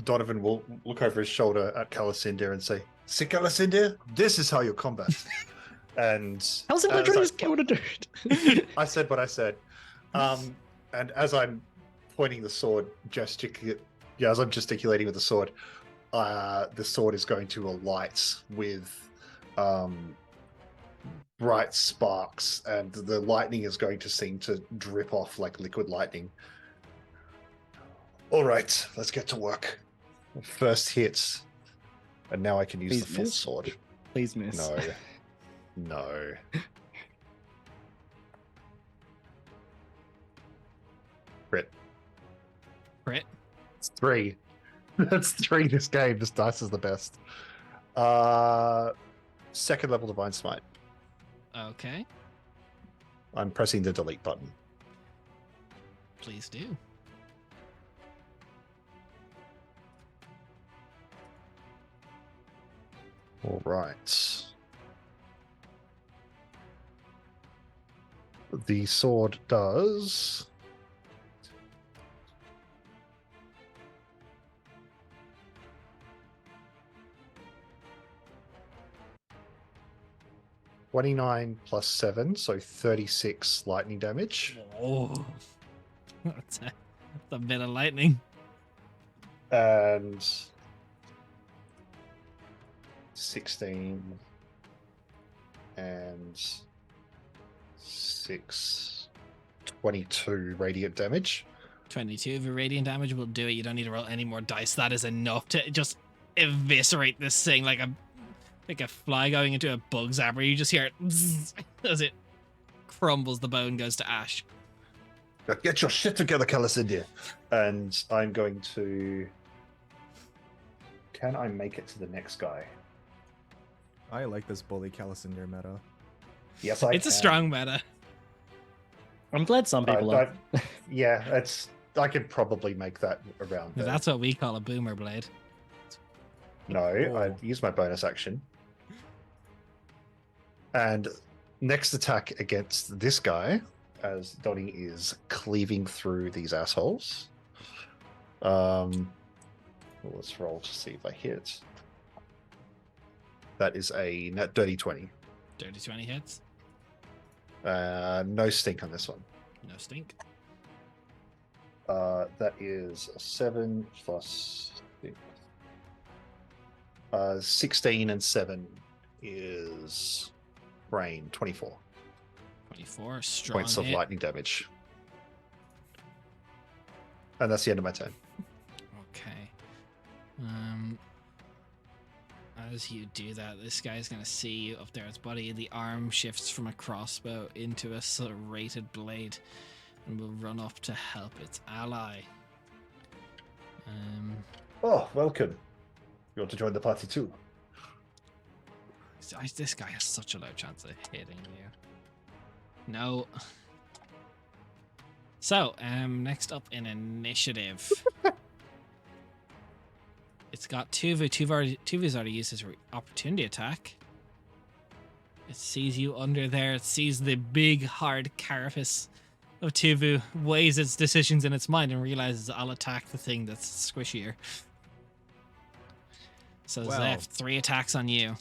Donovan will look over his shoulder at Calasindir and say, "See, Calasindir, this is how you combat." And How's it as literally I- just killed a dude? I said what I said. And as I'm pointing the sword, as I'm gesticulating with the sword is going to alight with bright sparks, and the lightning is going to seem to drip off like liquid lightning. All right, let's get to work. First hit, and now I can use Please the full miss. sword. Please miss. No. No. Crit. Crit. It's 3. That's 3 this game. This dice is the best. Second level Divine Smite. Okay. I'm pressing the delete button. Please do. All right. The sword does 29 plus 7, so 36 lightning damage. Oh. That's a bit of lightning. And 16 and 6, 22 radiant damage. 22 of your radiant damage will do it. You don't need to roll any more dice. That is enough to just eviscerate this thing like a fly going into a bug zapper. You just hear it zzz, as it crumbles. The bone goes to ash. Get your shit together, Calasindia. And I'm going to... Can I make it to the next guy? I like this bully Calasindir meta. Yes, I It's a can. strong meta. I'm glad some people are. Yeah, I could probably make that around there. That's what we call a boomer blade. No, I use my bonus action. And next attack against this guy, as Donnie is cleaving through these assholes. Well, let's roll to see if I hit. That is a net dirty 20. Dirty 20 hits. No stink on this one. No stink. That is a 7 plus 6. 16 and 7 is brain, 24 24. Strong points of hit. lightning damage. And that's the end of my turn. Okay. As you do that, this guy's gonna see you up there. His body, the arm shifts from a crossbow into a sort of rated blade, and will run up to help its ally. Oh, welcome. You want to join the party too? This guy has such a low chance of hitting you. No. So, next up in initiative. It's got Tuvu. Tuvu's already used his opportunity attack. It sees you under there. It sees the big, hard carapace of Tuvu, weighs its decisions in its mind, and realizes I'll attack the thing that's squishier. So, Well. Zeph, 3 attacks on you.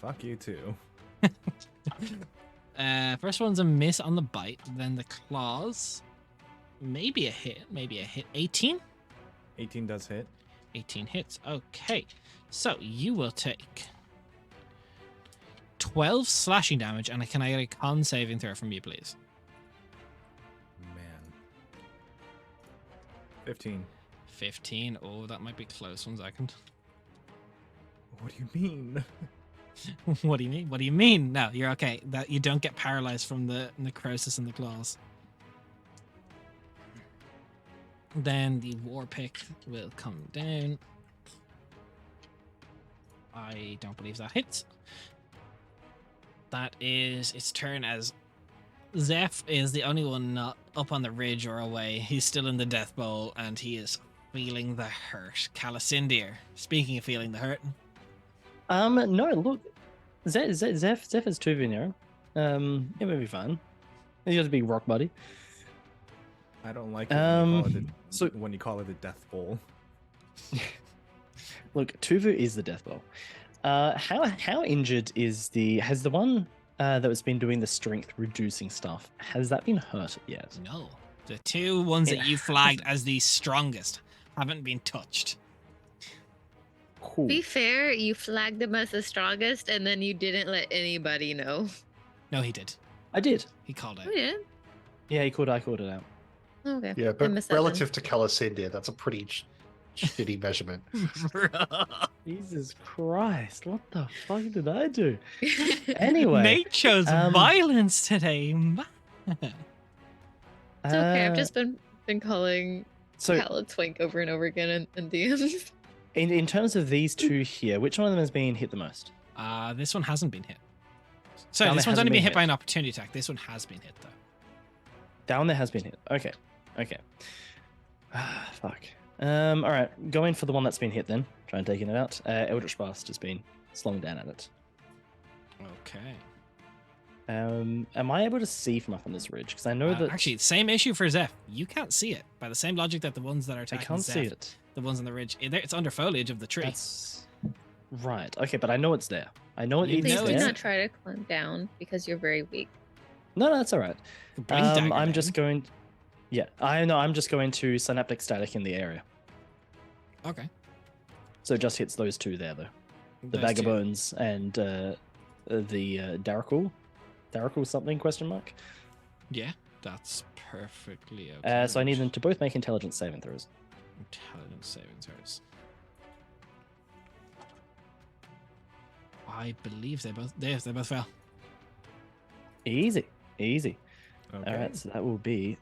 Fuck you too. First one's a miss on the bite, then the claws. Maybe a hit. 18? 18 does hit. 18 hits. Okay. So you will take 12 slashing damage, and can I get a con saving throw from you, please? Man. 15. 15. Oh, that might be close. 1 second. What do you mean? What do you mean? What do you mean? No, you're okay. That you don't get paralyzed from the necrosis in the claws. Then the war pick will come down. I don't believe that hits. That is its turn, as Zeph is the only one not up on the ridge or away. He's still in the death bowl, and he is feeling the hurt. Calacindier, speaking of feeling the hurt. No, look, Zeph is 2 Venera. It may be fine. He's got a big rock buddy. I don't like it when you call it the death bowl. Look, Tuvu is the death bowl. How injured has the one that has been doing the strength reducing stuff, has that been hurt yet? No. The 2 ones that you flagged as the strongest haven't been touched. Cool. Be fair, you flagged them as the strongest, and then you didn't let anybody know. No, he did. I did. He called out. Oh, yeah. Yeah, I called it out. Okay. Yeah, I but missed that then. relative to Calacindia, that's a pretty shitty measurement. Jesus Christ, what the fuck did I do? Anyway. Nate chose violence today. It's okay. I've uh, just been calling so Cal a twink over and over again in DMs. in terms of these 2 here, which one of them has been hit the most? This one hasn't been hit. Sorry, Down this there one's hasn't only been been hit by hit. an opportunity attack. This one has been hit, though. Down there has been hit. Okay. Fuck. All right, going for the one that's been hit then. Try and taking it out. Eldritch Blast has been slowing down at it. Okay. Am I able to see from up on this ridge? Because I know that Actually, same issue for Zeph. You can't see it. By the same logic that the ones that are I attacking can't Zeph, see it. the ones on the ridge, it's under foliage of the tree. That's right. Okay, but I know it's there. I know it You is Please know do there. it's- not try to climb down because you're very weak. No, that's all right. Bring dagger I'm down. just going. Yeah, I know. I'm just going to synaptic static in the area. Okay. So it just hits those 2 there, though. The Those Bag of 2. Bones and the Darrakul. Darrakul something, question mark. Yeah, that's perfectly okay. So I need them to both make intelligence saving throws. Intelligence saving throws. I believe they both fail. Easy. Okay. All right, so that will be.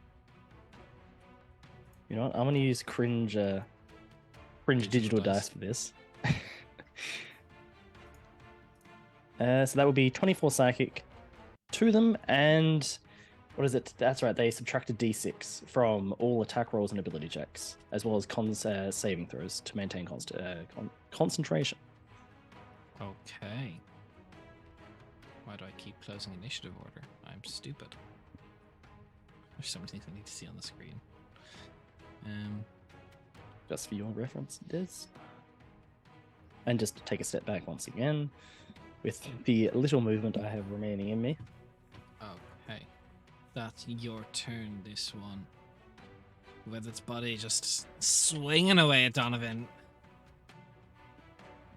You know what? I'm going to use cringe digital dice for this. So that will be 24 psychic to them, and what is it? That's right. They subtracted d6 from all attack rolls and ability checks, as well as saving throws to maintain concentration. Okay. Why do I keep closing initiative order? I'm stupid. There's so many things I need to see on the screen. Just for your reference, Des. And just to take a step back once again, with the little movement I have remaining in me. Okay. That's your turn, this one. With its body just swinging away at Donovan.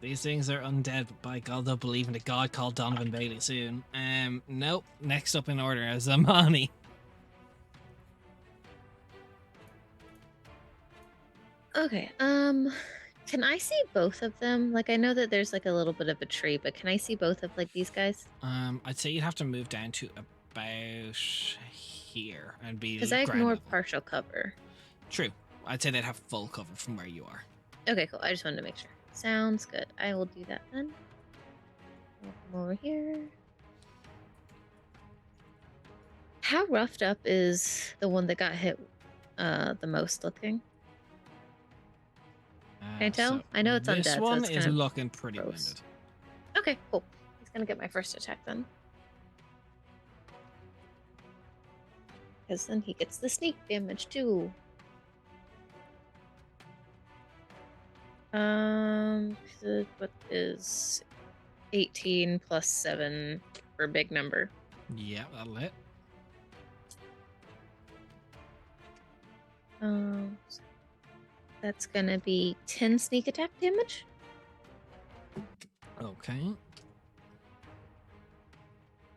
These things are undead, but by God, they'll believe in a god called Donovan Bailey soon. Nope. Next up in order is Amani. Okay. Can I see both of them? Like, I know that there's like a little bit of a tree, but can I see both of like these guys? I'd say you'd have to move down to about here and be Because I ground ignore level. partial cover. True. I'd say they'd have full cover from where you are. Okay, cool. I just wanted to make sure. Sounds good. I will do that then. I'll come over here. How roughed up is the one that got hit the most looking? Can I tell? I know it's this undead, so one it's is kind of looking pretty gross. wounded. Okay, cool. He's gonna get my first attack then. Because then he gets the sneak damage too. So what is 18 plus 7 for a big number? Yeah, that'll hit. So that's gonna be 10 sneak attack damage. Okay.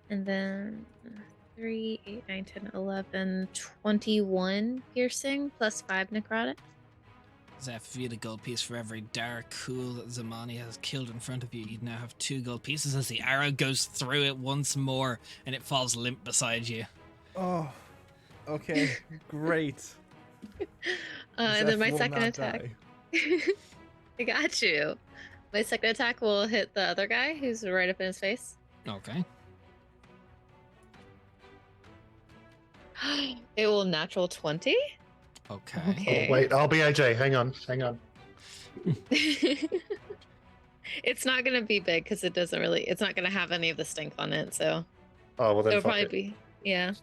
And then 3, 8, 9, 10, 11, 21 piercing plus 5 necrotic. Zeph, if you had a gold piece for every dark cool that Zamani has killed in front of you, you'd now have 2 gold pieces as the arrow goes through it once more and it falls limp beside you. Oh, okay, great. And then my Zeph will second not attack. die. I got you. My second attack will hit the other guy who's right up in his face. Okay. It will natural 20. Okay. Okay. Oh, wait, I'll be AJ. Hang on. It's not gonna be big because it doesn't really. It's not gonna have any of the stink on it, so Oh, well then it'll fuck probably it. be yeah.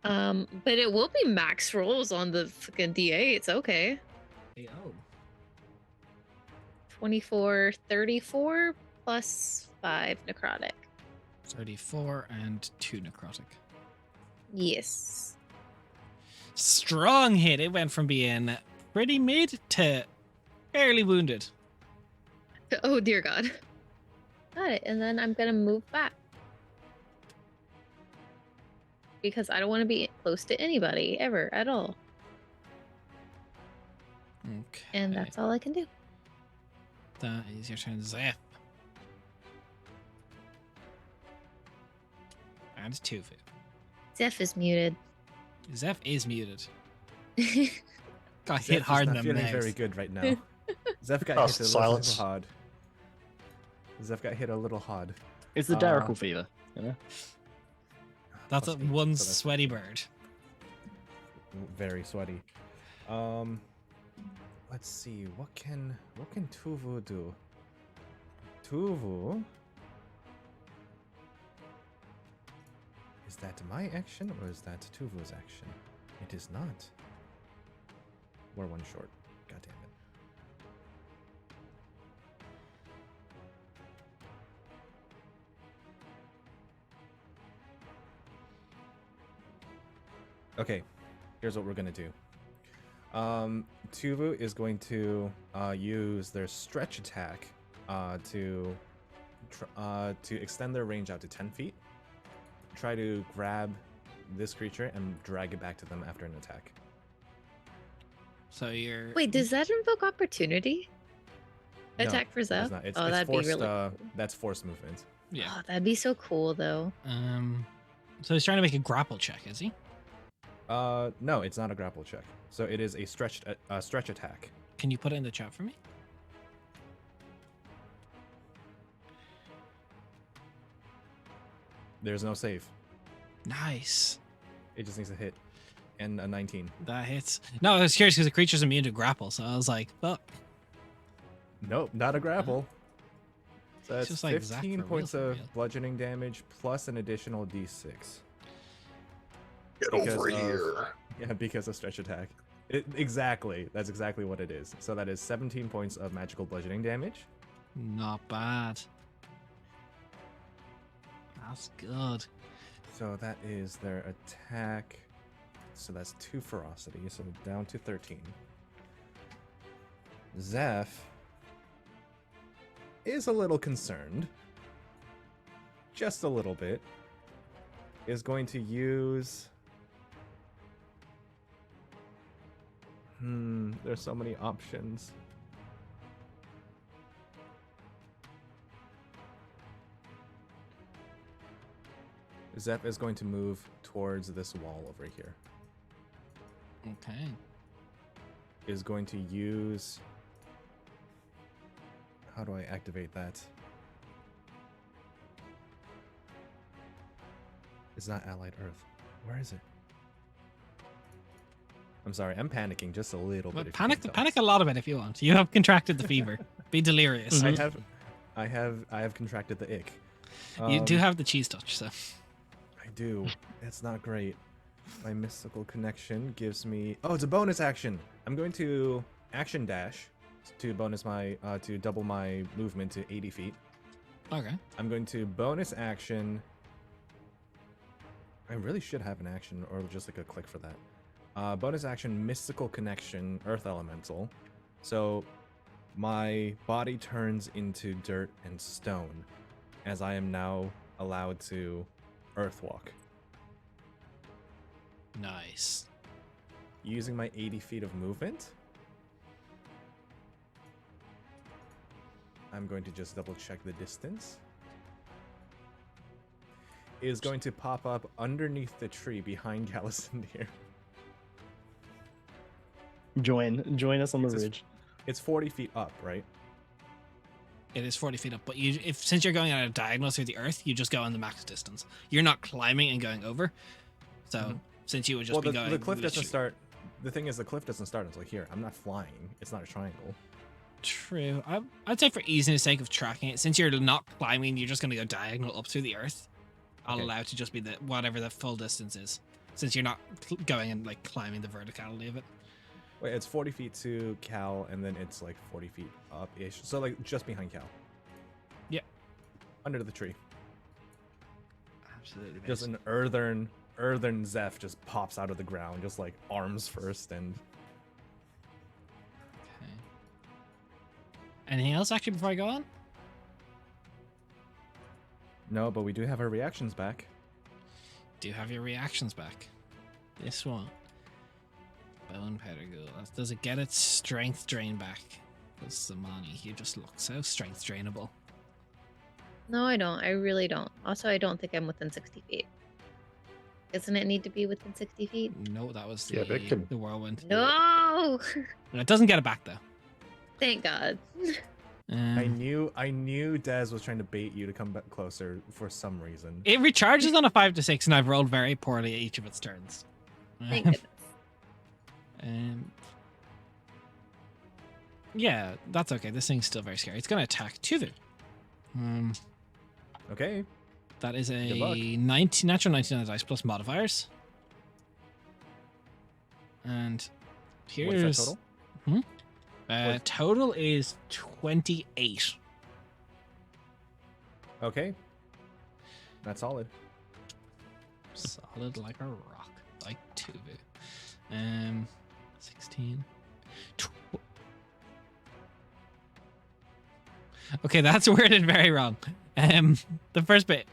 But it will be max rolls on the fucking D8. It's okay. Oh. 24, 34 plus 5 necrotic. 34 and 2 necrotic. Yes. Strong hit. It went from being pretty mid to barely wounded. Oh dear God. Got it. And then I'm gonna move back because I don't want to be close to anybody ever at all. Okay. And that's all I can do. That is your turn, Zeph. And Tuvu. Zeph is muted. Zeph is muted. Got Zeph hit is hard in not the feeling mouth. very good right now. Zeph got Oh, hit a silence. little hard. Zeph got hit a little hard. It's the Daracle fever, you know? That's Plus a 8, one so that's sweaty bird. very sweaty. Let's see. What can Tuvu do? Tuvu. Is that my action or is that Tuvu's action? It is not. We're one short. God damn it. Okay, here's what we're gonna do. Tuvu is going to use their stretch attack to extend their range out to 10 feet. Try to grab this creature and drag it back to them after an attack. So you're. Wait, does that invoke opportunity? No, Attack for it does Zeph? not. It's That'd forced, be really cool. That's forced movement. Yeah. Oh, that'd be so cool though. So he's trying to make a grapple check, is he? No, it's not a grapple check. So it is a stretch attack. Can you put it in the chat for me? There's no save. Nice. It just needs a hit. And a 19. That hits. No, I was curious because the creature's immune to grapple, so I was like, fuck. Nope, not a grapple. So It's that's just like Zach 15 for real, points for of real. bludgeoning damage plus an additional d6. Get Because over of- here. Yeah, because of stretch attack. Exactly. That's exactly what it is. So that is 17 points of magical bludgeoning damage. Not bad. That's good. So that is their attack. So that's 2 ferocity. So down to 13. Zeph is a little concerned. Just a little bit. Is going to use. There's so many options. Zeph is going to move towards this wall over here. Okay. is going to use. How do I activate that? It's not Allied Earth. Where is it? I'm sorry, I'm panicking just a little But bit. panic a lot of it if you want. You have contracted the fever. Be delirious. I have contracted the ick. You do have the cheese touch, so. I do. It's not great. My mystical connection gives me. Oh, it's a bonus action. I'm going to action dash to bonus my to double my movement to 80 feet. Okay. I'm going to bonus action. I really should have an action or just like a click for that. Bonus action, mystical connection, earth elemental. So my body turns into dirt and stone, as I am now allowed to earth walk. Nice. Using my 80 feet of movement, I'm going to just double check the distance. It is going to pop up underneath the tree behind Galisindir. Join us on the It's a- ridge. It's 40 feet up, right? It is 40 feet up, but since you're going at a diagonal through the earth, you just go on the max distance. You're not climbing and going over. So since you would just be going, the cliff doesn't start. The thing is, the cliff doesn't start until here. I'm not flying. It's not a triangle. True. I'd say for easiness sake of tracking it, since you're not climbing, you're just going to go diagonal up through the earth. I'll Okay. allow it to just be whatever the full distance is, since you're not going and like climbing the verticality of it. Wait, it's 40 feet to Cal, and then it's like 40 feet up-ish. So like just behind Cal. Yeah. Under the tree. Absolutely. Just an earthen Zeph just pops out of the ground, just like arms first and. Okay. Anything else actually before I go on? No, but we do have our reactions back. Do you have your reactions back? This one. Bone powder ghoul. Does it get its strength drain back? Because Samani, you just look so strength drainable. No, I don't. I really don't. Also, I don't think I'm within 60 feet. Doesn't it need to be within 60 feet? No, that was Yeah, but it can- the whirlwind. No! And it doesn't get it back though. Thank God. I knew Daz was trying to bait you to come back closer for some reason. It recharges on a 5 to 6, and I've rolled very poorly at each of its turns. Thank goodness. Yeah, that's okay. This thing's still very scary. It's gonna attack Tuvu. Okay. That is Good luck. a 19, natural 19 on the dice plus modifiers. And here's What is that total? What- total is 28. Okay. That's solid. Solid like a rock, like Tuvu. 16. Okay, that's worded very wrong. The first bit.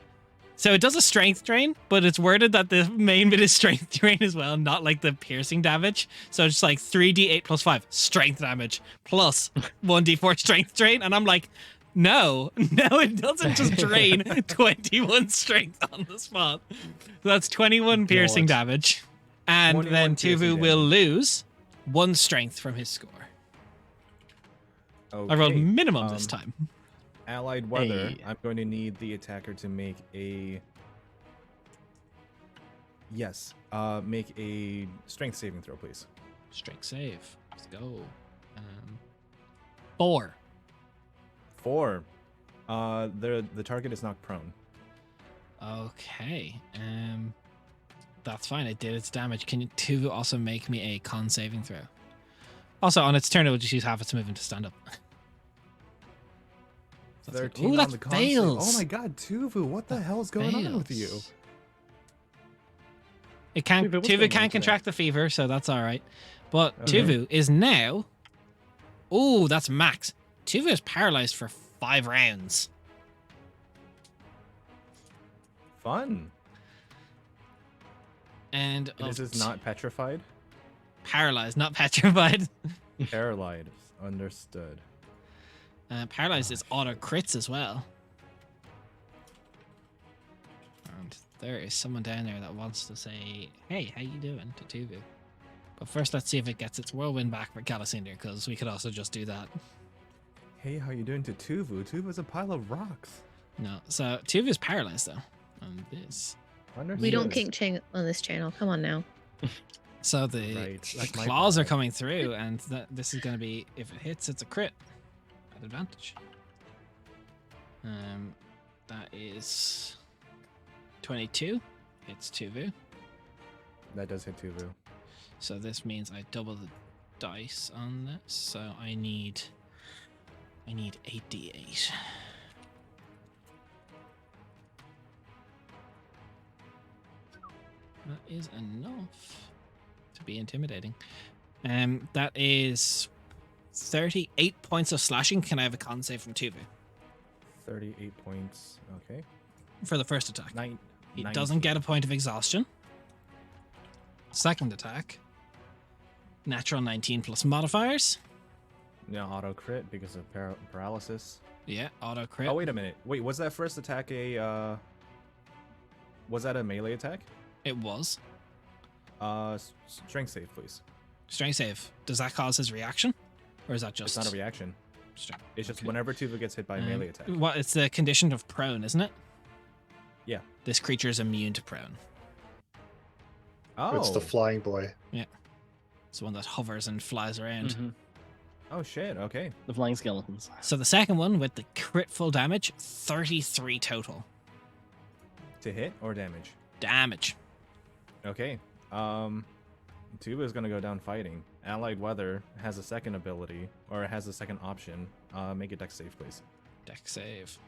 So it does a strength drain, but it's worded that the main bit is strength drain as well, not like the piercing damage. So it's like 3d8 plus 5 strength damage plus 1d4 strength drain. And I'm like, no, it doesn't just drain 21 strength on the spot. So that's 21 piercing God. damage. And 21 then piercing Tuvu will damage. lose 1 strength from his score. Okay. I rolled minimum this time. Allied weather. Hey. I'm going to need the attacker to make a. Yes. Make a strength saving throw, please. Strength save. Let's go. 4. 4. The target is knocked prone. Okay. That's fine. It did its damage. Can you Tuvu also make me a con saving throw? Also, on its turn, it will just use half its movement to stand up. That's good. 13 Ooh, on that the con save. fails. Oh my god, Tuvu, what the hell's going on with you? Fails. It can't. Tuvu, what's going Tuvu on can't today? contract the fever, so that's all right. But Okay. Tuvu is now. Oh, that's max. Tuvu is paralyzed for 5 rounds. Fun. And This is not petrified. paralyzed, not petrified. Paralyzed. Understood. Paralyzed is auto crits as well. And there is someone down there that wants to say, "Hey, how you doing?" to Tuvu. But first, let's see if it gets its whirlwind back for Calisander, because we could also just do that. Hey, how you doing to Tuvu? Tuvu's a pile of rocks. No, so Tuvu is paralyzed though. And this. We don't Understood. kink ching on this channel. Come on now. So the, Right, the that's my claws are bad. coming through, and this is going to be, if it hits, it's a crit at advantage. That is 22. Hits Tuvu. That does hit Tuvu. So this means I double the dice on this. So I need 8d8. That is enough to be intimidating. That is 38 points of slashing. Can I have a con save from Tuvu 38 points. Okay. for the first attack? Nine. He 19. doesn't get a point of exhaustion. Second attack, natural 19 plus modifiers. No, auto crit because of paralysis. Yeah, auto crit. Oh, wait a minute. Wait, was that first attack was that a melee attack? It was. Strength save, please. Strength save. Does that cause his reaction? Or is that just... It's not a reaction. Strength? It's just Okay. whenever Tuva gets hit by a melee attack. Well, it's the condition of prone, isn't it? Yeah. This creature is immune to prone. Oh. It's the flying boy. It's the one that hovers and flies around. Mhm. Oh shit. Okay. The flying skeletons. So the second one with the crit full damage, 33 total To hit or damage. damage. Okay. Tuba is gonna go down fighting. Allied Weather has a second ability, or it has a second option. Make a dex save, please. Dex save.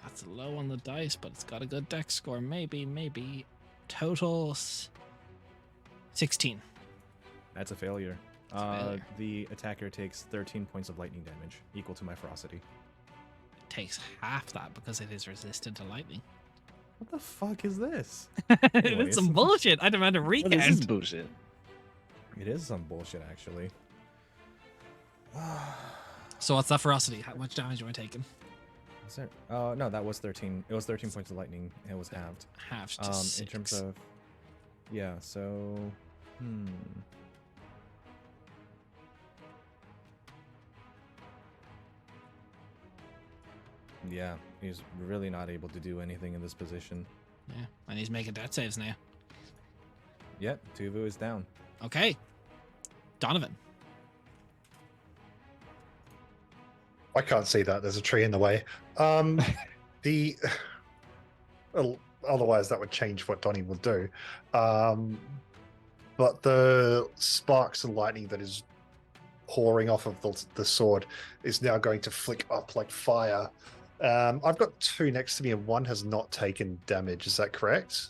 That's low on the dice, but it's got a good dex score. Maybe. Total 16. That's a failure. It's a failure. The attacker takes 13 points of lightning damage, equal to my ferocity. It takes half that because it is resistant to lightning. What the fuck is this? It's Anyways. some bullshit. I demand a Well, this is recount. bullshit. It is some bullshit, actually. So what's that ferocity? How much damage am I taking? Is there? No, that was 13. It was 13 points of lightning. It was halved. Half to 6. In terms of, yeah. So, yeah, he's really not able to do anything in this position. Yeah, and he's making death saves now. Yep, Tuvu is down. Okay. Donovan. I can't see that. There's a tree in the way. The well, otherwise that would change what Donnie will do. But the sparks and lightning that is pouring off of the sword is now going to flick up like fire. I've got two next to me, and one has not taken damage. Is that correct?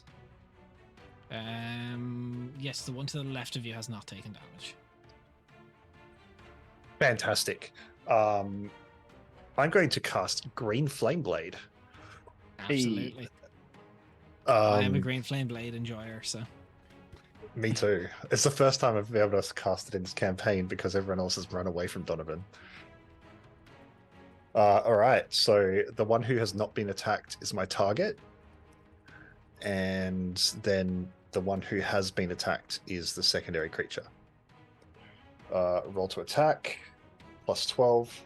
Yes, the one to the left of you has not taken damage. Fantastic. I'm going to cast Green Flame Blade. Absolutely. I am a Um, green flame blade enjoyer, so Me too. It's the first time I've been able to cast it in this campaign because everyone else has run away from Donovan. All right, so the one who has not been attacked is my target, and then the one who has been attacked is the secondary creature. Roll to attack, plus 12.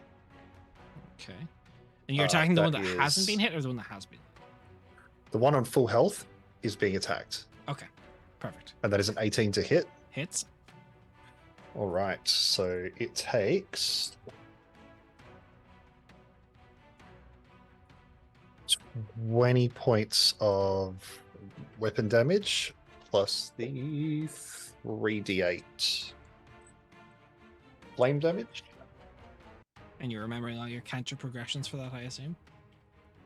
okay. And you're attacking the one that that hasn't is- been hit or the one that has been? The one on full health is being attacked, Okay, perfect. and that is an 18 to hit. Hits. All right, so it takes 20 points of weapon damage plus the 3d8 flame damage. And you're remembering all your cantrip progressions for that, I assume?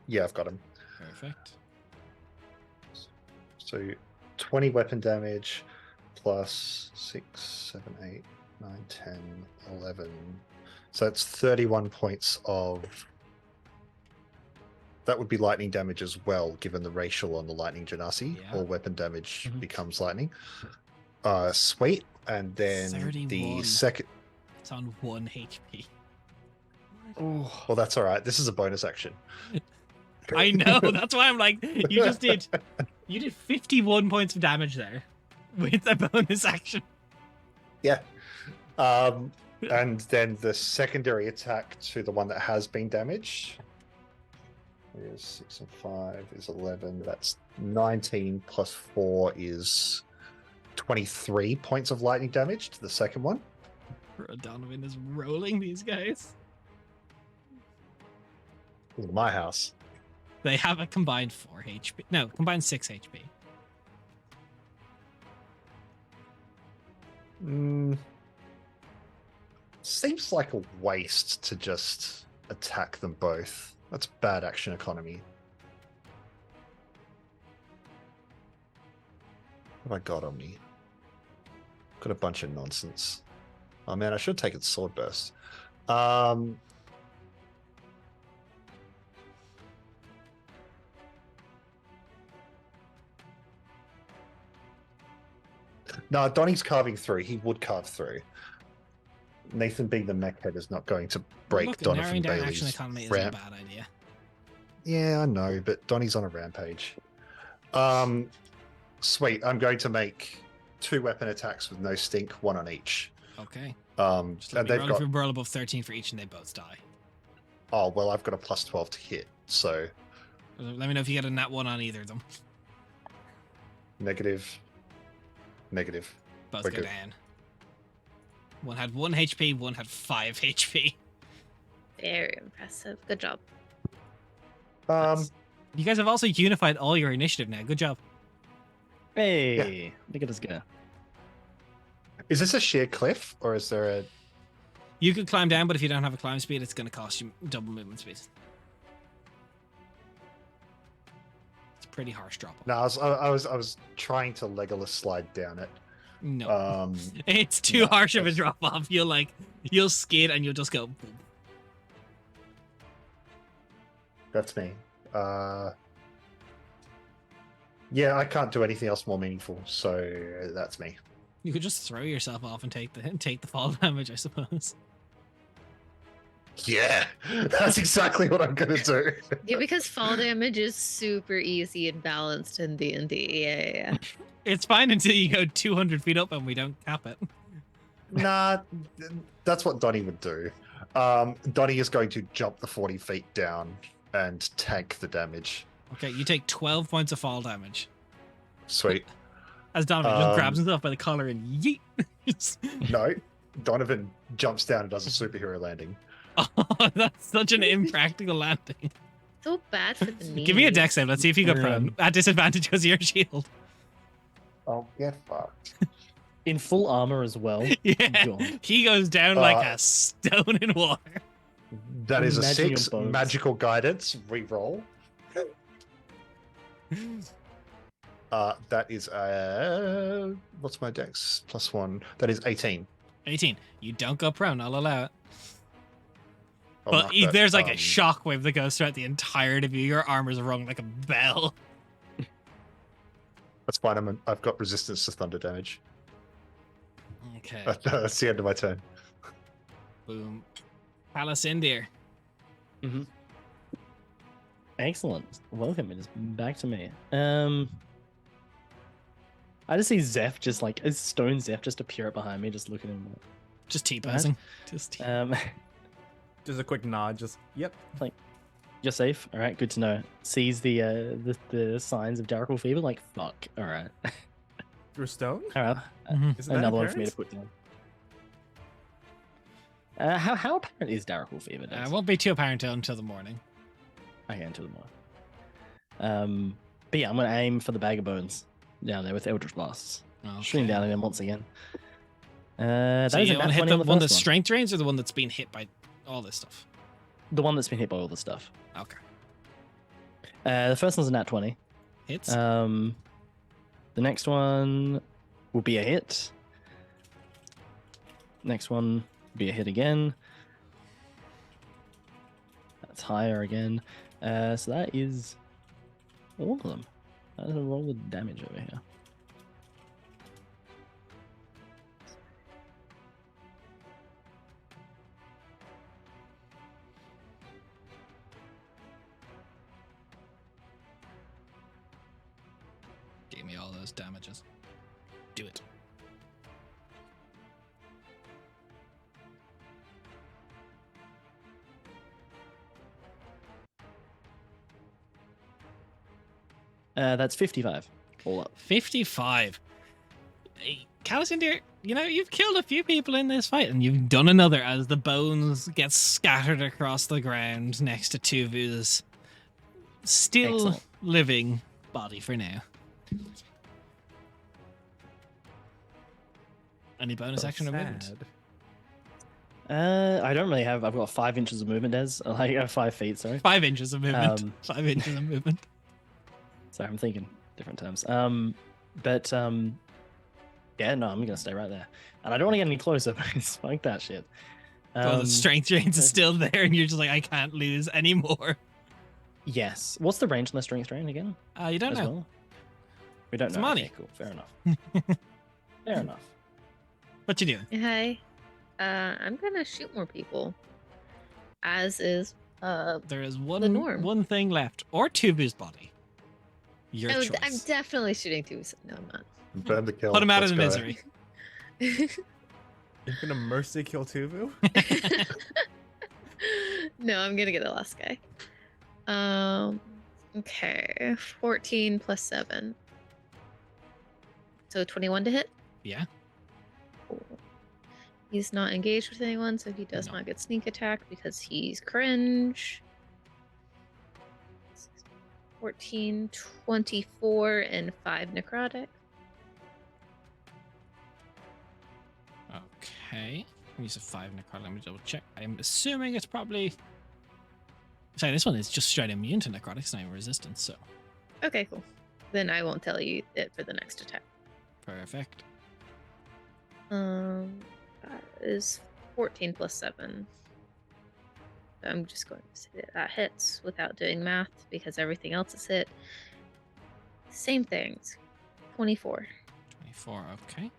Yeah, I've got him. Perfect. So 20 weapon damage plus 6, 7, 8, 9, 10, 11. So it's 31 points of. That would be lightning damage as well, given the racial on the lightning genasi. Yeah. All weapon damage Mhm. becomes lightning. Sweet. And then 31. the second. It's on 1 HP. Oh, Well, that's all right. This is a bonus action. I know, that's why I'm like, you did 51 points of damage there. with a bonus action. Yeah. And then the secondary attack to the one that has been damaged is 6 and 5 is 11. That's 19 plus 4 is 23 points of lightning damage to the second one. Donovan is rolling these guys. This is my house. They have a combined 4 HP. No, combined 6 HP. Seems like a waste to just attack them both. That's bad action economy. What have I got on me? Got a bunch of nonsense. Oh man, I should have taken sword burst. No, Donnie's carving through. He would carve through. Nathan being the mech head is not going to break Look, Donovan narrowing down Bailey's action economy isn't ramp. a bad idea. Yeah, I know, but Donnie's on a rampage. Sweet. I'm going to make 2 weapon attacks with no stink, 1 on each. Okay. And Just let me they've roll. got. If we roll above 13 for each and they both die. Oh well, I've got a plus 12 to hit, so Let me know if you get a nat 1 on either of them. negative. Both We're go good. down. One had 1 HP, one had 5 HP. Very impressive. Good job. You guys have also unified all your initiative now. Good job. Hey, look at us go. Is this a sheer cliff or is there a? You could climb down, but if you don't have a climb speed, it's going to cost you double movement speed. It's a pretty harsh drop. No, I was trying to Legolas slide down it. No, it's too no, harsh of a that's- drop off. You'll skid and you'll just go. Boom. That's me. Yeah, I can't do anything else more meaningful, so that's me. You could just throw yourself off and take the fall damage, I suppose. Yeah, that's exactly what I'm gonna do. Yeah, because fall damage is super easy and balanced in D&D. Yeah. It's fine until you go 200 feet up and we don't cap it. Nah, that's what Donnie would do. Donnie is going to jump the 40 feet down and tank the damage. Okay, you take 12 points of fall damage. Sweet. As Donovan just grabs himself by the collar and yeet. No, Donovan jumps down and does a superhero landing. Oh, that's such an impractical landing. So bad for the knee. Give me a dex save. Let's see if you go Um, prone. At disadvantage because of your shield. Oh, get fucked. In full armor as well. Yeah, God. he goes down like a stone in water. That is a Imagine your 6 bones. magical guidance reroll. That is what's my dex? +1. That is 18. 18. You don't go prone. I'll allow it. I'll But mark that, there's like a shockwave that goes throughout the entirety of you. Your armor's rung like a bell. That's fine. I've got resistance to thunder damage. Okay. That's the end of my turn. Boom. Palace Indir. Excellent. Welcome. It is back to me. I just see Zeph just like a stone Zeph just appear up behind me, just looking at him. Just T-posing. Just T- Just a quick nod. Just yep. You're safe. All right, good to know. Sees the signs of Darkle fever. Like fuck. All right. Through stone. All right. Mhm. Isn't that Another one for me to apparent? put down. How apparent is Darkle fever? It Dex? won't be too apparent until the morning. Okay, until the morning. But yeah, I'm gonna aim for the bag of bones down there with Eldritch blasts. Shooting down at him once again. That So is you a want nat to hit 20 the on the one first that's strength drains or the one that's been hit by all this stuff? The one that's been hit by all the stuff. Okay. The first one's a nat 20. Hits? The next one will be a hit. Next one will be a hit again. That's higher again. So that is all of them. I'm gonna roll the damage over here. Give me all those damages. do it. That's 55 all up. 55. Hey, Calisander, you know, you've killed a few people in this fight, and you've done another as the bones get scattered across the ground next to Tuvu's still Excellent. living body for now. Any bonus So action or movement? sad. I don't really have. I've got 5 inches of movement, Des. Like 5 feet. Sorry. 5 inches of movement. Um, 5 inches of movement. Sorry, I'm thinking different terms. Yeah, no, I'm gonna stay right there, and I don't want to get any closer. Because fuck that shit. Oh, the strength drains is still there, and you're just like, I can't lose anymore. Yes. What's the range on the strength drain again? You don't as know. well? We don't It's know. money. Okay, cool. Fair enough. Fair enough. What you doing? Hi. I'm gonna shoot more people. As is There is the norm. one thing left, or Tubu's body. Your choice. I'm definitely shooting two. No, I'm not. Burn the kill. Put him out of Let's the go. misery. You're gonna mercy kill Tuvu? No, I'm gonna get the last guy. Okay. 14 plus 7. So 21 to hit? Yeah. Cool. He's not engaged with anyone, so he does No. not get sneak attack because he's cringe. 14, 24, and 5 necrotic. Okay. Use a 5 necrotic. Let me double check. I'm assuming it's probably. Sorry, this one is just straight immune to necrotic. It's not even resistance, so Okay, cool. Then I won't tell you it for the next attack. perfect. That is 14 plus 7. I'm just going to say that hits without doing math because everything else is hit. Same things. 24. 24. Okay.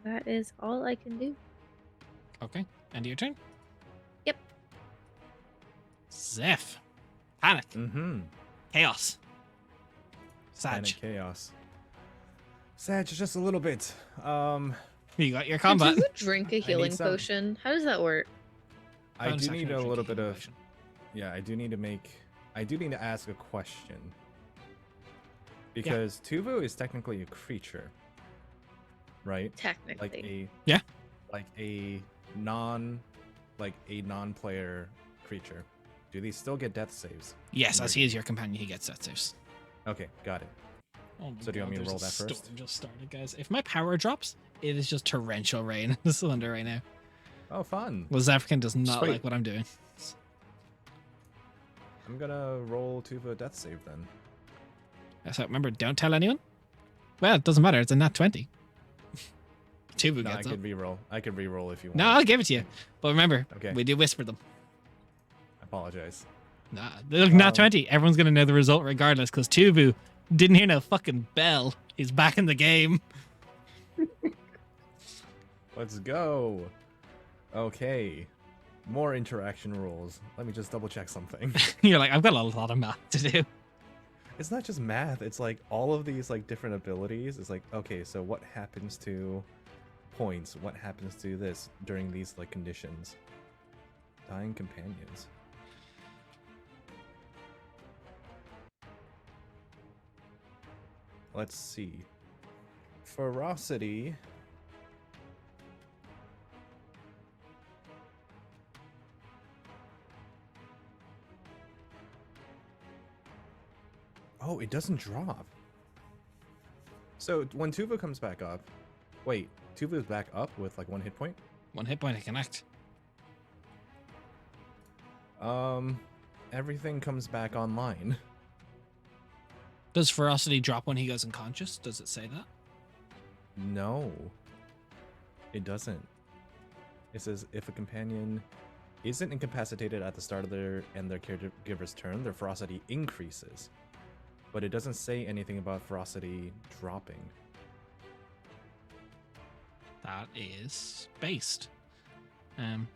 That is all I can do. Okay. End of your turn. Yep. Zeph. Panic. Mm-hmm. Chaos. Sag. Panic chaos. Sag, just a little bit. You got your Do combat. you drink a need healing some. potion? How does that work? I Bonus do action need to a drink little a bit healing of. potion. Yeah, I do need to ask a question. Because Tuvu is technically a creature, right? Technically. Like a non-player creature. Do they still get death saves? Yes, as he is your companion, he gets death saves. Okay, got it. Oh my So do you want me to there's roll a that first? storm just started, guys. If my power drops, it is just torrential rain in the cylinder right now. Oh, fun. Well, Zafrican does not Sweet. like what I'm doing. I'm gonna roll Tuvu a death save then. So remember, don't tell anyone. Well, it doesn't matter. It's a nat 20. Tubu No, I gets up. could re-roll. I could re-roll if you want. No, I'll give it to you. But remember, Okay. we do whisper them. I apologize. Nah, look, nat Um, 20. Everyone's going to know the result regardless because Tubu didn't hear no fucking bell. He's back in the game. Let's go. Okay. More interaction rules. Let me just double check something. You're like, I've got a lot of math to do. It's not just math, it's like all of these like different abilities. It's like, okay, so what happens to points? What happens to this during these like conditions? Dying companions. Let's see. Ferocity. Oh, it doesn't drop. So when Tuva comes back up, wait, Tuva is back up with like 1 hit point? 1 hit point to connect. Everything comes back online. Does ferocity drop when he goes unconscious? Does it say that? No, it doesn't. It says if a companion isn't incapacitated at the start of their caregiver's turn, their ferocity increases. But it doesn't say anything about ferocity dropping. That is based. And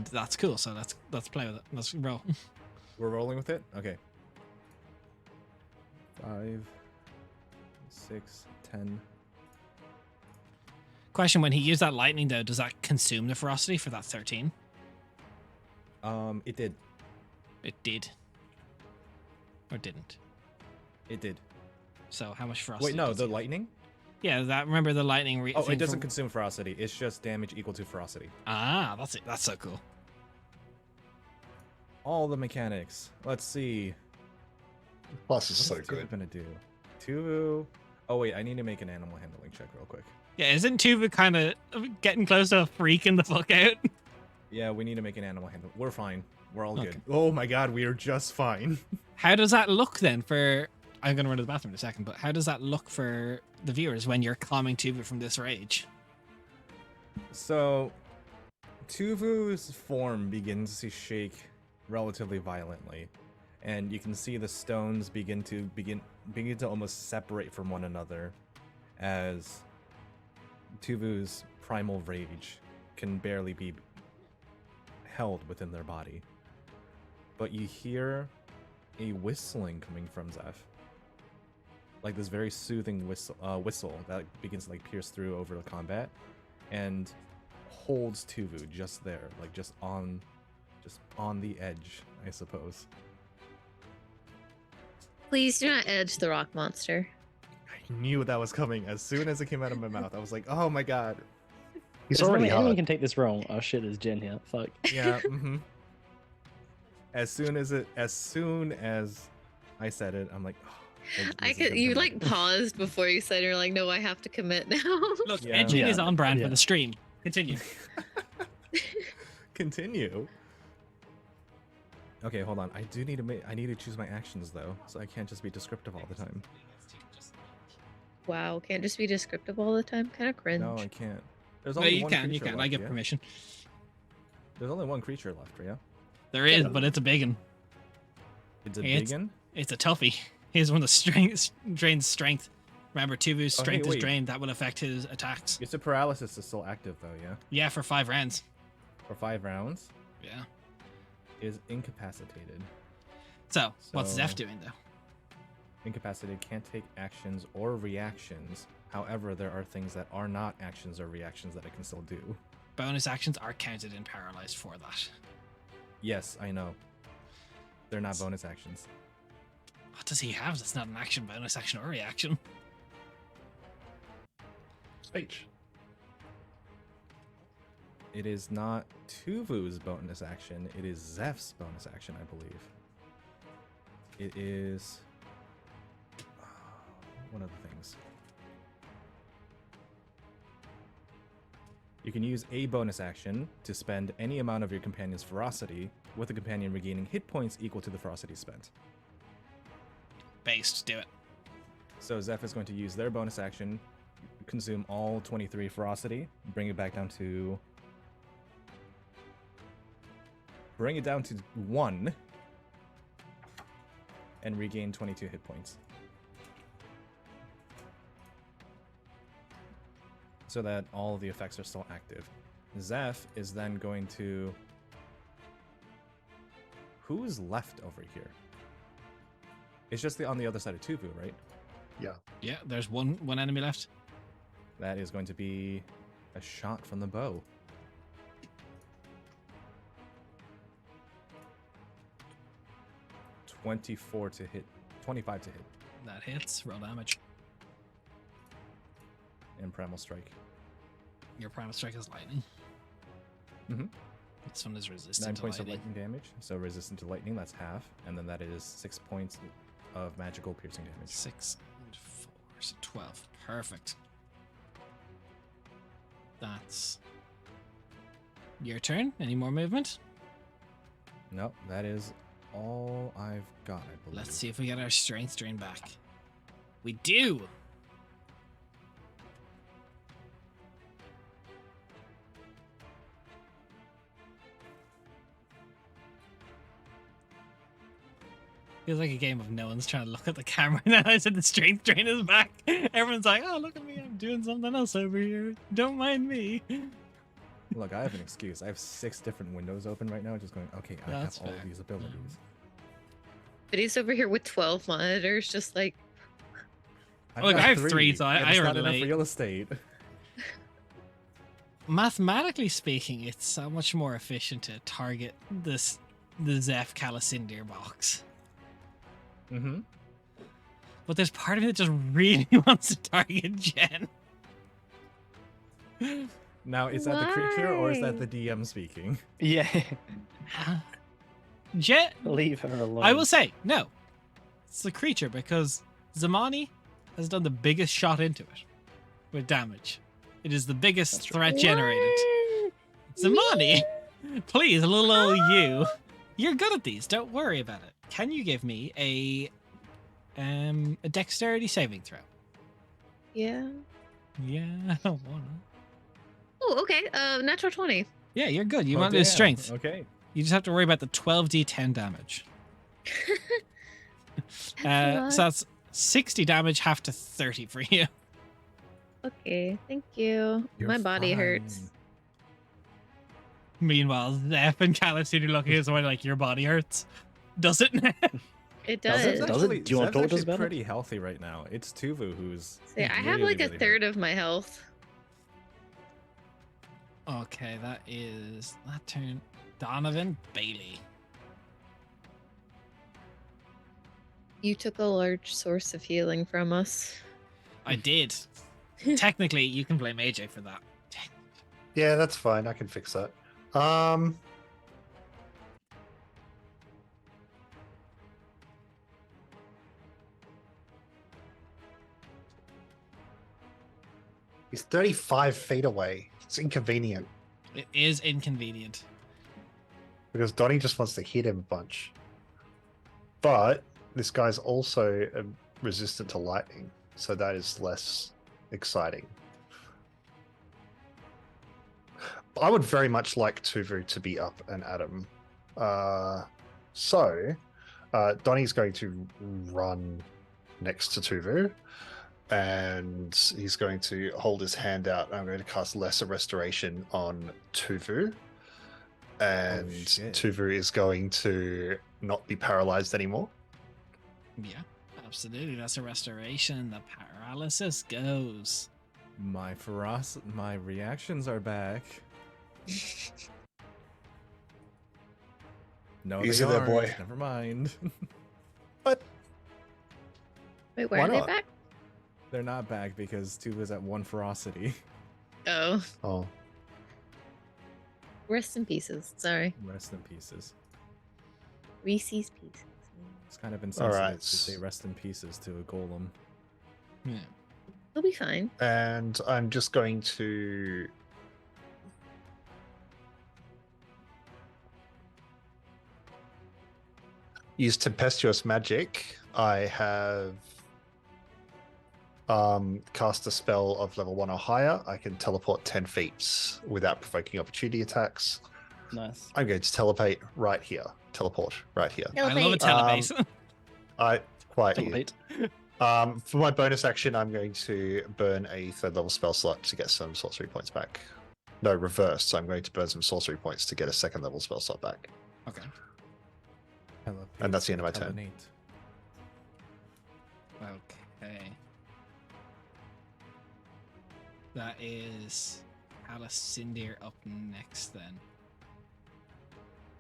that's cool. So let's play with it. Let's roll. We're rolling with it? Okay. 5, 6, 10. Question: when he used that lightning, though, does that consume the ferocity for that 13? It did. It did. Or didn't. It did. So how much ferocity? Wait, no, does the he have? lightning? Yeah, that. Remember the lightning. Oh, thing it doesn't from- consume ferocity. It's just damage equal to ferocity. Ah, that's it. That's so cool. All the mechanics. Let's see. Plus, it's What's so Tuvu good. gonna do? Tuvu. Oh wait, I need to make an animal handling check real quick. Yeah, isn't Tuva kind of getting close to freaking the fuck out? Yeah, we need to make an animal handling. We're fine. We're all Okay. good. Oh my god, we are just fine. How does that look then for... I'm going to run to the bathroom in a second, but how does that look for the viewers when you're calming Tuva from this rage? So, Tuvu's form begins to shake relatively violently, and you can see the stones begin to almost separate from one another, as Tuvu's primal rage can barely be held within their body. But you hear a whistling coming from Zeph, like this very soothing whistle that begins to like pierce through over the combat, and holds Tuvu just there, like just on the edge, I suppose. Please do not edge the rock monster. I knew that was coming as soon as it came out of my mouth. I was like, oh my god. He's Because already anyone hard. can take this wrong. Oh shit, there's Jen here. Fuck. Yeah. As soon as I said it, I'm like, oh, I could. You like paused before you said. You're like, no, I have to commit now. Look, Yeah. edging Yeah. is on brand Yeah. for the stream. Continue. Continue. Okay, hold on. I need to choose my actions though, so I can't just be descriptive all the time. Wow, can't just be descriptive all the time. Kind of cringe. No, I can't. There's No, only you one can. You creature can. I left, give yeah? permission. There's only one creature left, yeah? There is, but it's a big one. It's a Hey, big one? It's a toughie. He's one of the drains strength. Remember, Tuvu's Oh, hey, strength is wait. drained. That will affect his attacks. Your paralysis is still active though, yeah? Yeah, for 5 rounds. For 5 rounds. Yeah. Is incapacitated. So, what's So- Zeph doing though? Incapacitated can't take actions or reactions. However, there are things that are not actions or reactions that it can still do. Bonus actions are counted in paralyzed for that. Yes, I know. They're not bonus actions. What does he have? That's not an action, bonus action, or reaction. Speech. It is not Tuvu's bonus action. It is Zeph's bonus action, I believe. It is one of the things. You can use a bonus action to spend any amount of your companion's ferocity, with the companion regaining hit points equal to the ferocity spent. Based, do it. So Zeph is going to use their bonus action, consume all 23 ferocity, bring it down to 1, and regain 22 hit points. So that all of the effects are still active. Zeph is then going to... Who's left over here? It's just on the other side of Tuvu, right? Yeah. Yeah, there's one enemy left. That is going to be a shot from the bow. .24 to hit, 25 to hit, That hits. Roll damage. and primal strike. Your primal strike is lightning. Mhm. This one is 9 resistant to points of lightning. lightning damage. So resistant to lightning, that's half, and then that is 6 points of magical piercing damage. 6 and 4, so 12. Perfect. That's your turn. Any more movement? Nope, that is all I've got, I believe. Let's see if we get our strength drain back. We do. Feels like a game of no one's trying to look at the camera now. I said the strength drain is back. Everyone's like, oh, look at me. I'm doing something else over here. Don't mind me. Look, I have an excuse. I have 6 different windows open right now, just going, okay, I have That's all fair. of these abilities. But he's over here with 12 monitors, just like, Look, got I have three, so I and it's not enough relate. real estate. Mathematically speaking, it's so much more efficient to target the Zeph Calicindir box. Mm-hmm. But there's part of me that just really wants to target Jen. Now, is that the creature or is that Why? the DM speaking? Yeah, Jen, leave her alone. I will say, no. It's the creature because Zamani has done the biggest shot into it with damage. It is the biggest threat generated. Zamani, please, a little old you. You're good at these. Don't worry about it. Can you give me a dexterity saving throw? yeah. Yeah, I don't wanna. Oh, okay. Natural 20. Yeah, you're good. You Oh, want his damn. strength. Okay. You just have to worry about the 12d10 damage. That's a So lot. that's 60 damage, half to 30 for you. Okay, thank you. You're My body fine. hurts. Meanwhile, Zeph and Calicindir looking at someone like, your body hurts. Does it? It Does does. it? Does it? Do you want to talk to us about it? pretty healthy right now. It's Tuvu who's. See, I have really, like a really third hurt. of my health. Okay, that turn. Donovan Bailey. You took a large source of healing from us. I did. Technically, you can blame AJ for that. Yeah, that's fine. I can fix that. He's 35 feet away. It's inconvenient It is inconvenient. because Donnie just wants to hit him a bunch. But this guy's also resistant to lightning, so that is less exciting. I would very much like Tuvu to be up and at him. So Donnie's going to run next to Tuvu, and he's going to hold his hand out. I'm going to cast Lesser Restoration on Tuvu, and shit. Tuvu is going to not be paralyzed anymore. Yeah, absolutely. That's a restoration. The paralysis goes. My reactions are back. No, Easy they there, aren't. boy. Never mind. But Wait, why Why are they not? back? They're not back because Tuva's at 1 ferocity. Oh, oh, rest in pieces. Sorry. Rest in pieces. Reese's Pieces. It's kind of insensitive Alright. to say rest in pieces to a golem. Yeah. He'll be fine. and I'm just going to use tempestuous magic. I have cast a spell of level 1 or higher. I can teleport 10 feet without provoking opportunity attacks. Nice. I'm going to teleport right here. Teleport right here. I love a Elevate. telebase. I quite you. Wait. For my bonus action, I'm going to burn a 3rd level spell slot to get some sorcery points back. No, reverse. So I'm going to burn some sorcery points to get a 2nd level spell slot back. Okay. And that's the end of my turn. Telenate. Okay. That is Calicindir up next then.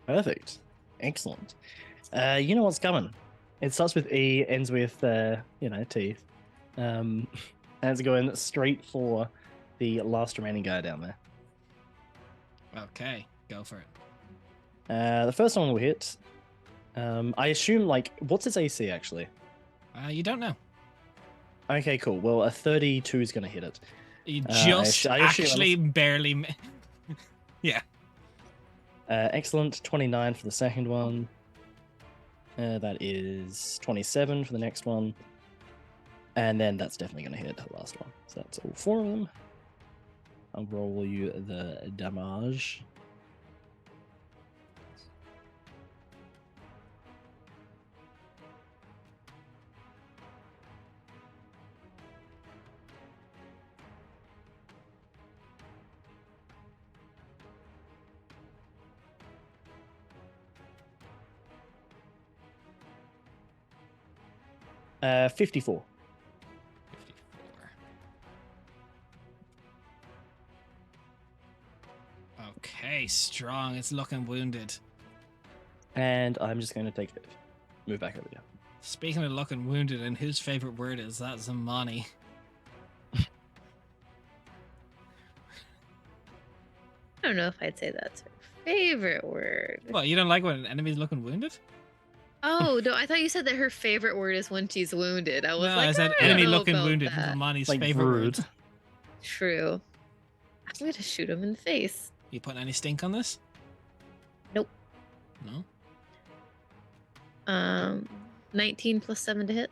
Perfect. Excellent. You know what's coming. It starts with E, ends with, teeth. And it's going straight for the last remaining guy down there. Okay, go for it. The first one will hit. I assume, what's its AC actually? You don't know. Okay, cool. Well, a 32 is going to hit it. You I just assume actually barely. Yeah. Excellent. 29 for the second one. That is 27 for the next one. And then that's definitely going to hit the last one. So that's all 4 of them. I'll roll you the damage. 54. 54. Okay, strong. It's looking wounded. And I'm just going to move back over here. Speaking of looking wounded, and whose favorite word is that? Zamani. I don't know if I'd say that's her favorite word. What, you don't like when an enemy's looking wounded? Oh, no, I thought you said that her favorite word is when she's wounded. I was No, like, I said don't enemy know looking about wounded. that. Zamani's Like favorite rude. word. True. I'm going to shoot him in the face. You putting any stink on this? Nope. No? 19 plus 7 to hit.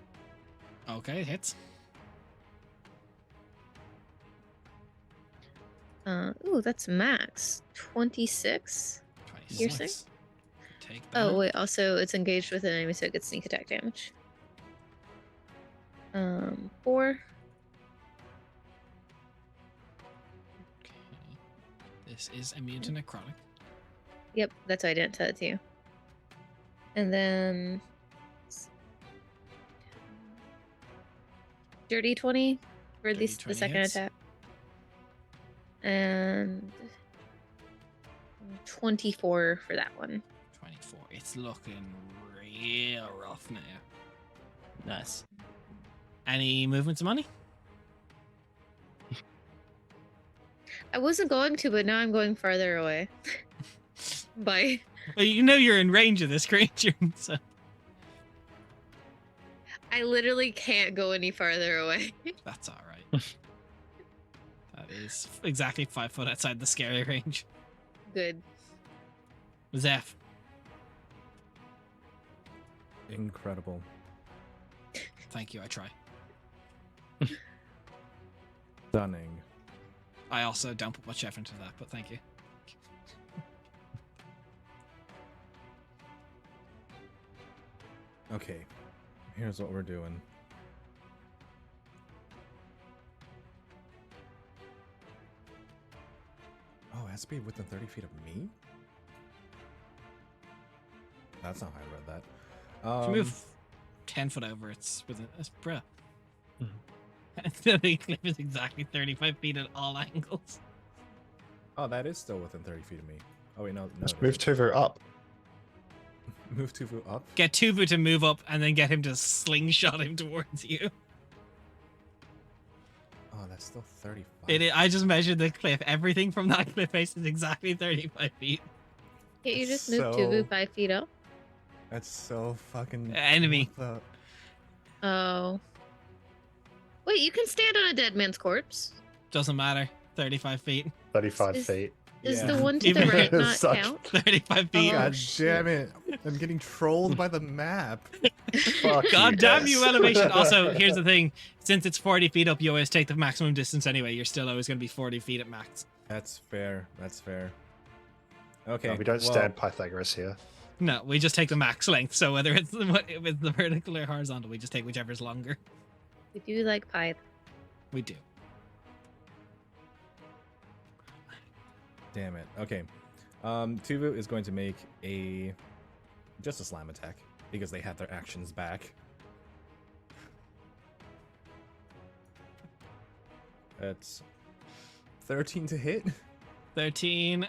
Okay, it hits. Ooh, that's max. 26. 26. Piercing? Take that. Oh, wait, also it's engaged with an enemy, so it gets sneak attack damage. 4. Okay. This is immune to necrotic. Yep, that's why I didn't tell it to you. And then... Dirty 20 for Dirty the 20 second hits. attack. And 24 for that one. 24. It's looking real rough now. Nice. Any movements of money? I wasn't going to, but now I'm going farther away. Bye. Well, you know you're in range of this creature, so I literally can't go any farther away. that's all right. That is exactly 5 foot outside the scary range. Good. Zeph. Incredible. Thank you, I try. Stunning. I also don't put much effort into that, but thank you. Okay, here's what we're doing. Oh, it has to be within 30 feet of me? That's not how I read that. If you move 10 foot over, it's within. That's bruh. Mhm. The cliff is exactly 35 feet at all angles. Oh, that is still within 30 feet of me. Oh, wait, no. Let's it move isn't. Tuvu up. Move Tuvu up? Get Tuvu to move up and then get him to slingshot him towards you. Oh, that's still 35. I just measured the cliff. Everything from that cliff face is exactly 35 feet. Can't you just move So- Tuvu 5 feet up? That's so fucking... Enemy. what Oh. Wait, you can stand on a dead man's corpse. Doesn't matter. 35 feet. 35 Is- feet. Does Yeah. the one to the Even- right not Suck. count? 35 feet. Oh, God shit. damn it. I'm getting trolled by the map. Fuck God damn you, yes. elevation. Also, here's the thing. Since it's 40 feet up, you always take the maximum distance anyway. You're still always going to be 40 feet at max. That's fair. That's fair. Okay. No, we don't well, stand Pythagoras here. No, we just take the max length. So whether it's with the vertical or horizontal, we just take whichever's longer. We do like pie. We do. Damn it. Okay. Tuvu is going to make just a slam attack because they have their actions back. That's 13 to hit. 13.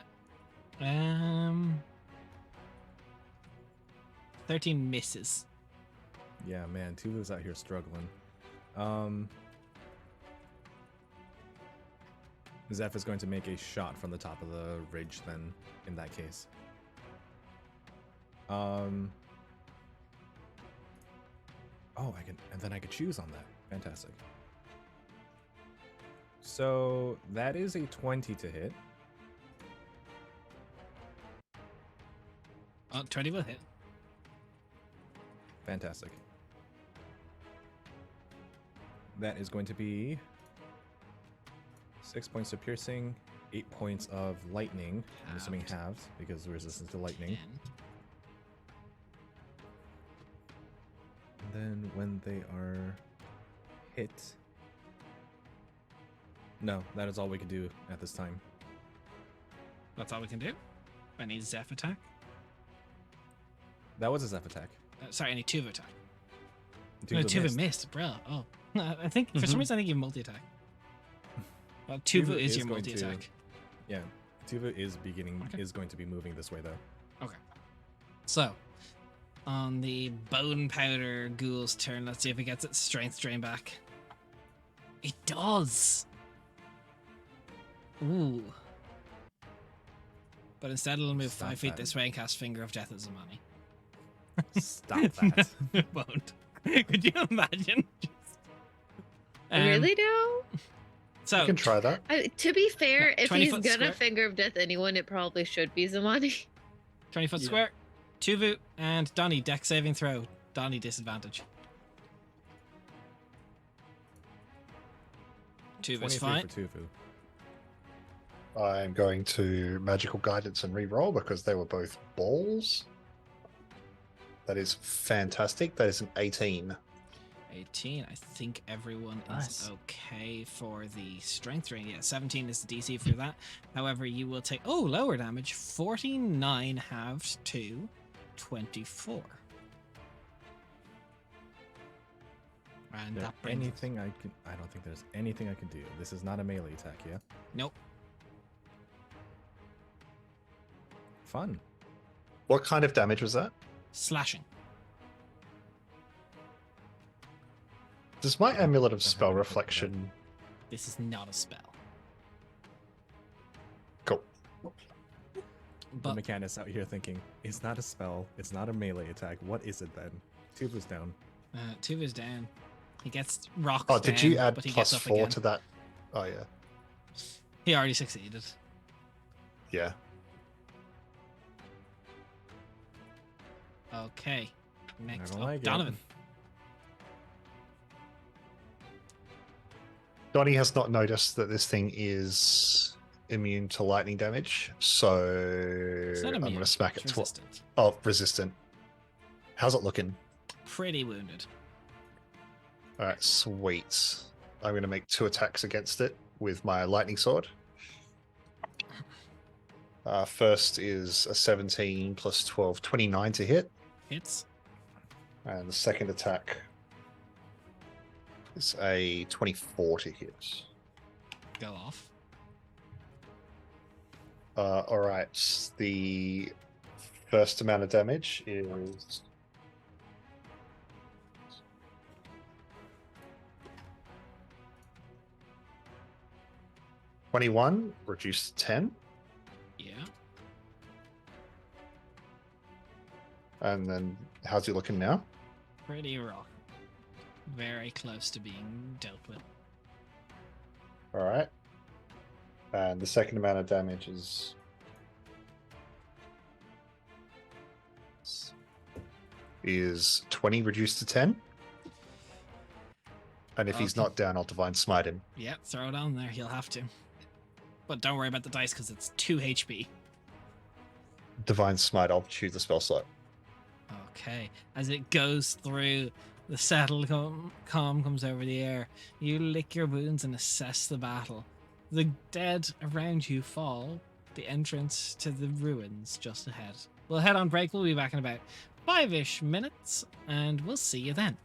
13 misses. Yeah, man, Tuvu's out here struggling. Zeph is going to make a shot from the top of the ridge then, in that case. Oh, I could choose on that. Fantastic. So that is a 20 to hit. 20 will hit. Fantastic. That is going to be 6 points of piercing, 8 points of lightning. I'm assuming Halved. halved because resistance to lightning. 10. And then when they are hit. No, that is all we can do at this time. That's all we can do. I need Zeph attack. That was a Zeph attack. Sorry, I need Tuva attack. No, Tuvu Tuvu missed, bro. Oh, I think for some reason I think you have multi attack. Well, Tuvu is your going multi attack. Yeah, Tuvu is going to be moving this way though. Okay. So, on the bone powder ghoul's turn, let's see if it gets its strength drain back. It does. Ooh. But instead it'll move Stop 5 feet that. this way and cast Finger of Death as a money. Stop that. It won't. Could you imagine? Really now? So You can try that. To be fair, if 20 he's foot gonna square. finger of death anyone, it probably should be Zamani. 20 foot Yeah. square. Tuvu and Donnie, deck saving throw. Donnie disadvantage. Tuvu's 23 fine. for Tuvu. I'm going to magical guidance and re-roll because they were both balls. That is fantastic. That is an 18. 18. I think everyone Nice. is okay for the strength drain. Yeah, 17 is the DC for that. However, you will take lower damage. 49 halved to 24. And There that brings anything I can? I don't think there's anything I can do. This is not a melee attack, yeah. Nope. Fun. What kind of damage was that? Slashing. Does my amulet of Don't have spell anything for that. reflection? This is not a spell. Cool. The But mechanist out here thinking, it's not a spell, it's not a melee attack. What is it then? Tuvu's down. Tuva's down. He gets rocked Oh, did down, you add but he gets plus up 4 again. to that? Oh yeah, He already succeeded. yeah. Okay. Next don't up, like it. Donovan. Donnie has not noticed that this thing is immune to lightning damage, so It's not I'm immune. going to smack it It's twice. resistant. Oh, resistant. How's it looking? Pretty wounded. All right, sweet. I'm going to make 2 attacks against it with my lightning sword. First is a 17 plus 12, 29 to hit. Hits. And the second attack is a 24 to hit. Go off. All right. The first amount of damage is 21, reduced to 10. Yeah. And then how's he looking now? Pretty rock. Very close to being dealt with. All right. And the second amount of damage is 20 reduced to 10. And if he's Okay. not down, I'll divine smite him. Yeah, throw it on there. He'll have to. But don't worry about the dice because it's 2 HP. Divine smite, I'll choose the spell slot. Okay. As it goes through, the settled calm comes over the air. You lick your wounds and assess the battle. The dead around you fall. The entrance to the ruins just ahead. We'll head on break. We'll be back in about 5-ish minutes, and we'll see you then.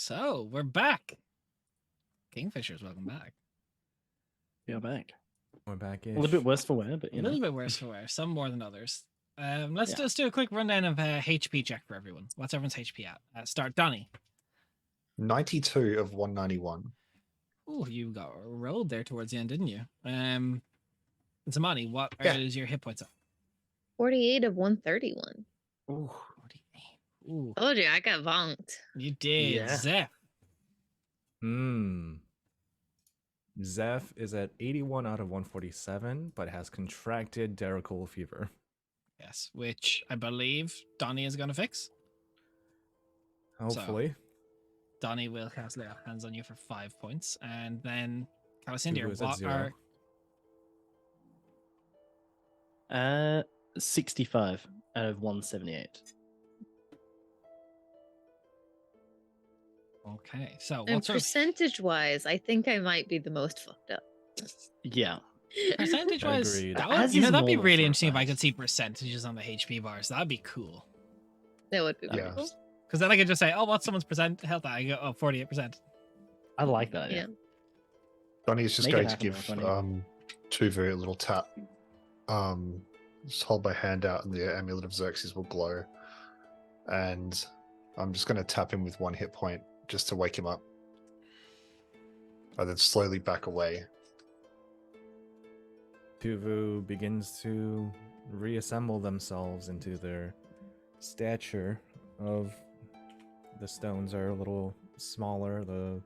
So we're back. Kingfishers, welcome back. We are back. We're back. A little bit worse for wear, but A you little know. bit worse for wear, some more than others. Let's Yeah. just do a quick rundown of HP check for everyone. What's everyone's HP at? Start Donnie. 92 of 191. Oh, you got rolled there towards the end, didn't you? Zamani, what Yeah. is your hit points at? 48 of 131. Ooh. 48. Ooh, Told you, I got vonked. you did. Yeah. Zeph. Zeph is at 81 out of 147, but has contracted Letha'ril fever. Yes, which I believe Donnie is going to fix. Hopefully. Donnie will cast lay hands on you for 5 points, and then Tuvu Calicindia, is at what 0. are 65 out of 178. okay? So And what sort of percentage-wise, I think I might be the most fucked up. Yeah. percentage-wise? Agreed. As You know, is that'd be normal really for a interesting if I fact. could see percentages on the HP bars. That'd be cool. That would be pretty Yeah. cool. Because then I could just say, "Oh, what's someone's health at?" I go, "Oh, 48%." I like that. Yeah. Yeah. Donnie is just Make it going to happen, give Donnie. Tuvu a little tap. Just hold my hand out, and the amulet of Xerxes will glow. And I'm just going to tap him with 1 hit point just to wake him up. And then slowly back away. Tuvu begins to reassemble themselves into their stature of the stones are a little smaller, the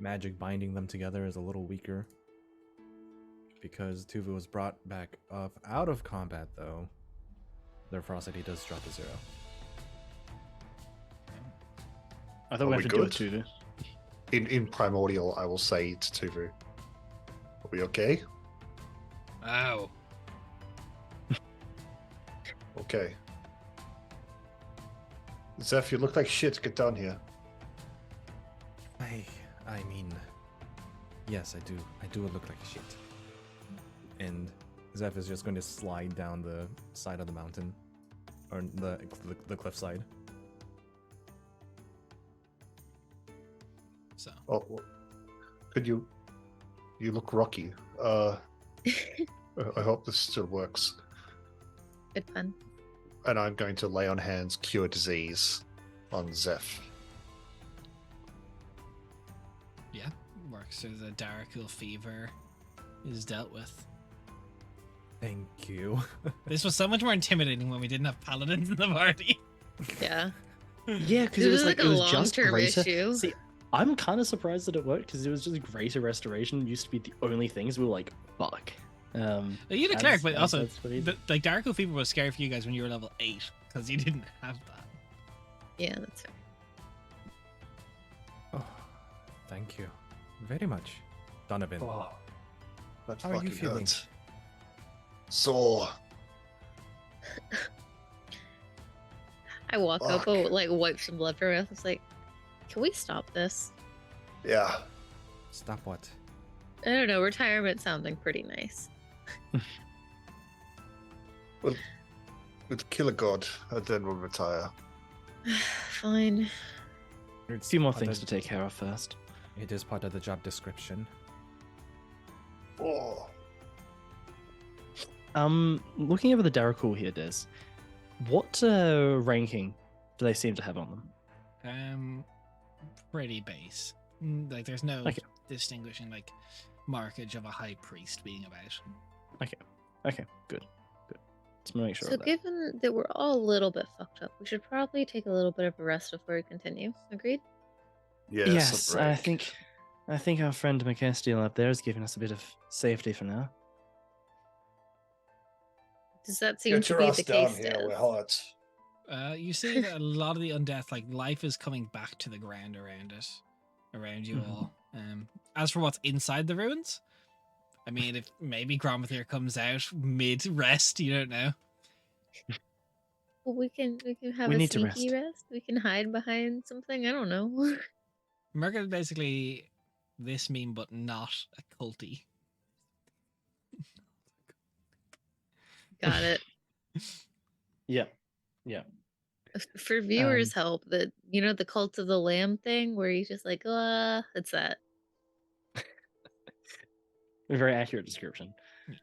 magic binding them together is a little weaker. Because Tuvu was brought back up out of combat though, their ferocity does drop to 0. I thought Are we we had to do good? it too. In Primordial, I will say to Tuvu, "Are we okay?" Oh, Okay. Zeph, you look like shit. Get down here. I mean, yes, I do. I do look like shit. And Zeph is just going to slide down the side of the mountain, or the cliffside. so Oh, could you? You look rocky. I hope this still works. Good fun. And I'm going to lay on hands, cure disease on Zeph. yeah, works. So the Letha'ril fever is dealt with. Thank you. This was so much more intimidating when we didn't have paladins in the party. Yeah. Yeah, because This it was is like like it a was just long-term greater. issue. See, I'm kind of surprised that it worked because it was just greater restoration used to be the only things we were like, fuck. You the cleric, but as- also that's what he did. like Letha'ril fever was scary for you guys when you were level 8 because you didn't have that. Yeah, that's fair. Oh, thank you very much, Donovan. Oh, that How are you fucking feeling? hurts. Sore. I walk up, Fuck. like wipe some blood from it. It's like, can we stop this? Yeah. Stop what? I don't know. Retirement sounding pretty nice. We'll kill a god, and then we'll retire. Fine. A few more things to take care of first. It is part of the job description. Oh. Looking over the Letha'ril here, Des, what ranking do they seem to have on them? Pretty base. Like there's no Okay. distinguishing like markage of a high priest being about. Okay, good. Let's make sure So of that. given that we're all a little bit fucked up, we should probably take a little bit of a rest before we continue. Agreed? Yes, Yes, a I break. think our friend McCastiel up there is giving us a bit of safety for now. Does that seem Get to your be ass the down case, here. Dev? We're hot. You see that a lot of the undeath, like life is coming back to the ground around it, around you Mhm. all. As for what's inside the ruins, I mean, if maybe Gromathir comes out mid rest, you don't know. Well, we can have We a need to sneaky rest. We can hide behind something. I don't know. Merca is basically this meme, but not a culty. Got it. Yeah. For viewers' help, the the cult of the lamb thing, where he's just like, it's that. A very accurate description.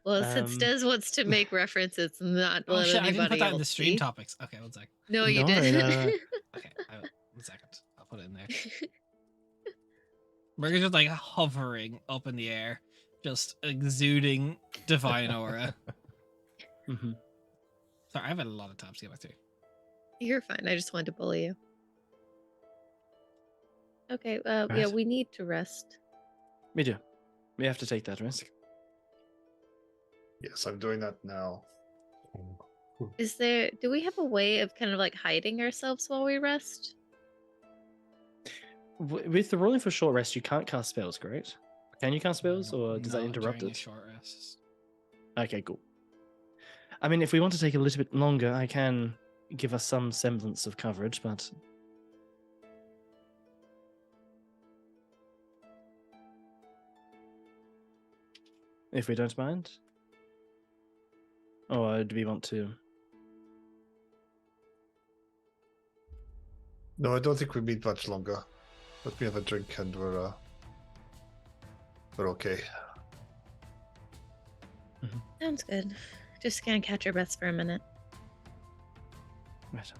Well, since Des wants to make references, not Oh let shit! I anybody didn't put that in else the stream see. topics. Okay, one sec. No, you No, didn't. Okay, 1 second. I'll put it in there. We're just like hovering up in the air, just exuding divine aura. Mm-hmm. Sorry, I've had a lot of tabs to get back to. You're fine. I just wanted to bully you. Okay. Yeah, Right. we need to rest. We do. We have to take that risk. Yes, I'm doing that now. Do we have a way of kind of like hiding ourselves while we rest? With the rolling for short rest, you can't cast spells, correct? Can you cast spells, or does that Not interrupt during a it? short rest. Okay, cool. I mean, if we want to take a little bit longer, I can give us some semblance of coverage, but if we don't mind, or do we want to? No, I don't think we need much longer. Let me have a drink and we're okay. Sounds good. Just gonna catch our breaths for a minute. Right.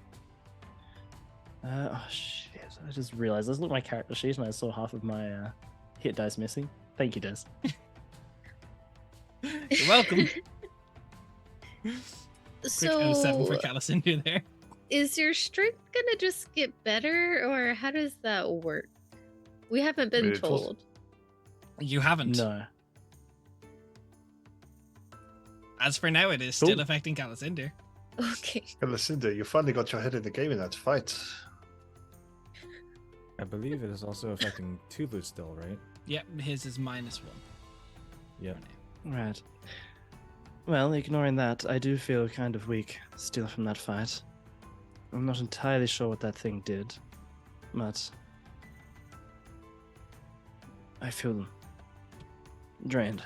Oh shit! I just realized I was looking at my character sheet and I saw half of my hit dice missing. Thank you, Des. You're welcome. Quick 07 for So, Calicindia there. is your strength gonna just get better, or how does that work? We haven't been It was- told. You haven't. No. As for now, it is Cool. still affecting Calicindia. Okay. Lucinda, you finally got your head in the game in that fight. I believe it is also affecting Tulu still, right? Yep, his is -1. Yep. Right. Well, ignoring that, I do feel kind of weak still from that fight. I'm not entirely sure what that thing did, but I feel drained.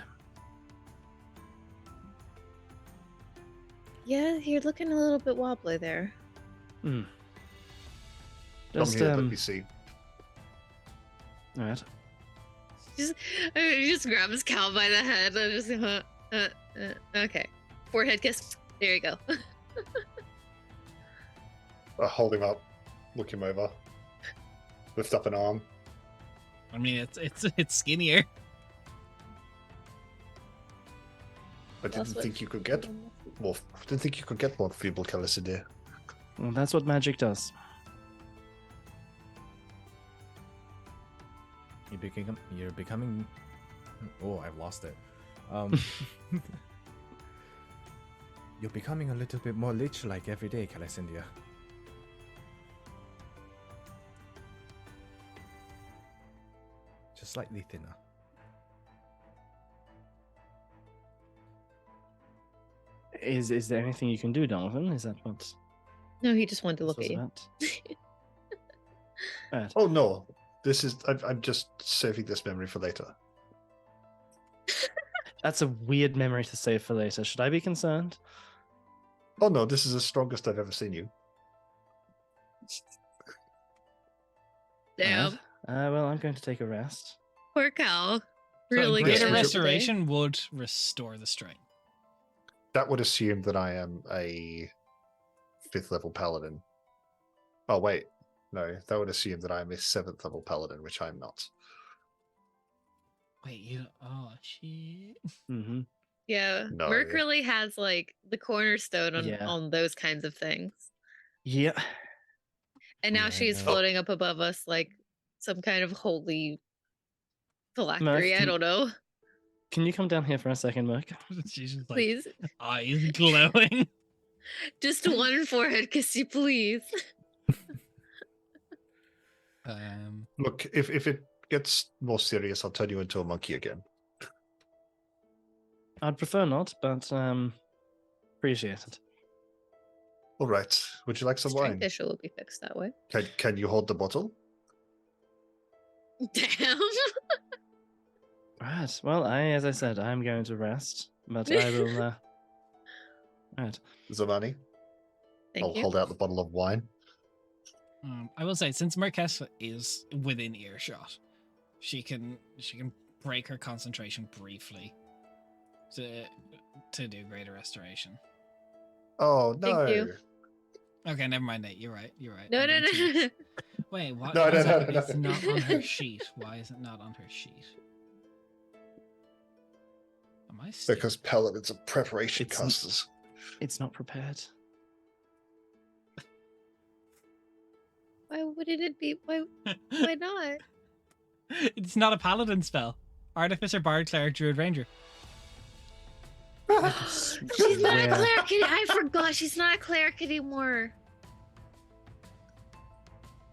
Yeah, you're looking a little bit wobbly there. Hmm. Come Just here, let me see. all right. Just grab his cow by the head and just okay. Forehead kiss. There you go. Hold him up, look him over, lift up an arm. I mean, it's skinnier. I didn't think you could get more. Didn't think you could get more feeble, Calicidea. Well, that's what magic does. You're becoming. Oh, I've lost it. You're becoming a little bit more lich-like every day, Calicindia. Just slightly thinner. Is there anything you can do, Donovan? Is that what No, he just wanted to this look was at you. about? Right. Oh no, this is. I'm just saving this memory for later. That's a weird memory to save for later. Should I be concerned? Oh no, this is the strongest I've ever seen you. Damn. Right. Well, I'm going to take a rest. Poor cow. So Really greater greater good restoration would restore the strength. That would assume that I am a 5th level paladin. Oh wait, no, that would assume that I'm a 7th level paladin, which I'm not. Wait, you? Oh shit! Mm-hmm. Yeah. No, Merc yeah. really has like the cornerstone Yeah. on those kinds of things. Yeah. And now Yeah, I she's know. floating up above us like some kind of holy phylactery. I can- don't know. Can you come down here for a second, Merc? She's just like Please. eyes glowing. Just one forehead kissy, please. Look, if it gets more serious, I'll turn you into a monkey again. I'd prefer not, but appreciate it. All right. Would you like some Strength wine? issue will be fixed that way. Can you hold the bottle? Damn. Right. Well, as I said, I'm going to rest, but I will. Right. Thank Zamani? I'll you. hold out the bottle of wine. I will say, since Marquesa is within earshot, she can break her concentration briefly to do greater restoration. Oh no! Thank you. Okay, never mind, Nate. You're right. No, I'm no, being no, too- no. Wait, what? No, why no, is no, that? no, It's no. not on her sheet. Why is it not on her sheet? Am I stupid? Because paladins are preparation It's- casters. It's not prepared. Why wouldn't it be? Why not? It's not a paladin spell. Artificer, Bard, Cleric, Druid, Ranger. She's not a Yeah. cleric. I forgot she's not a cleric anymore.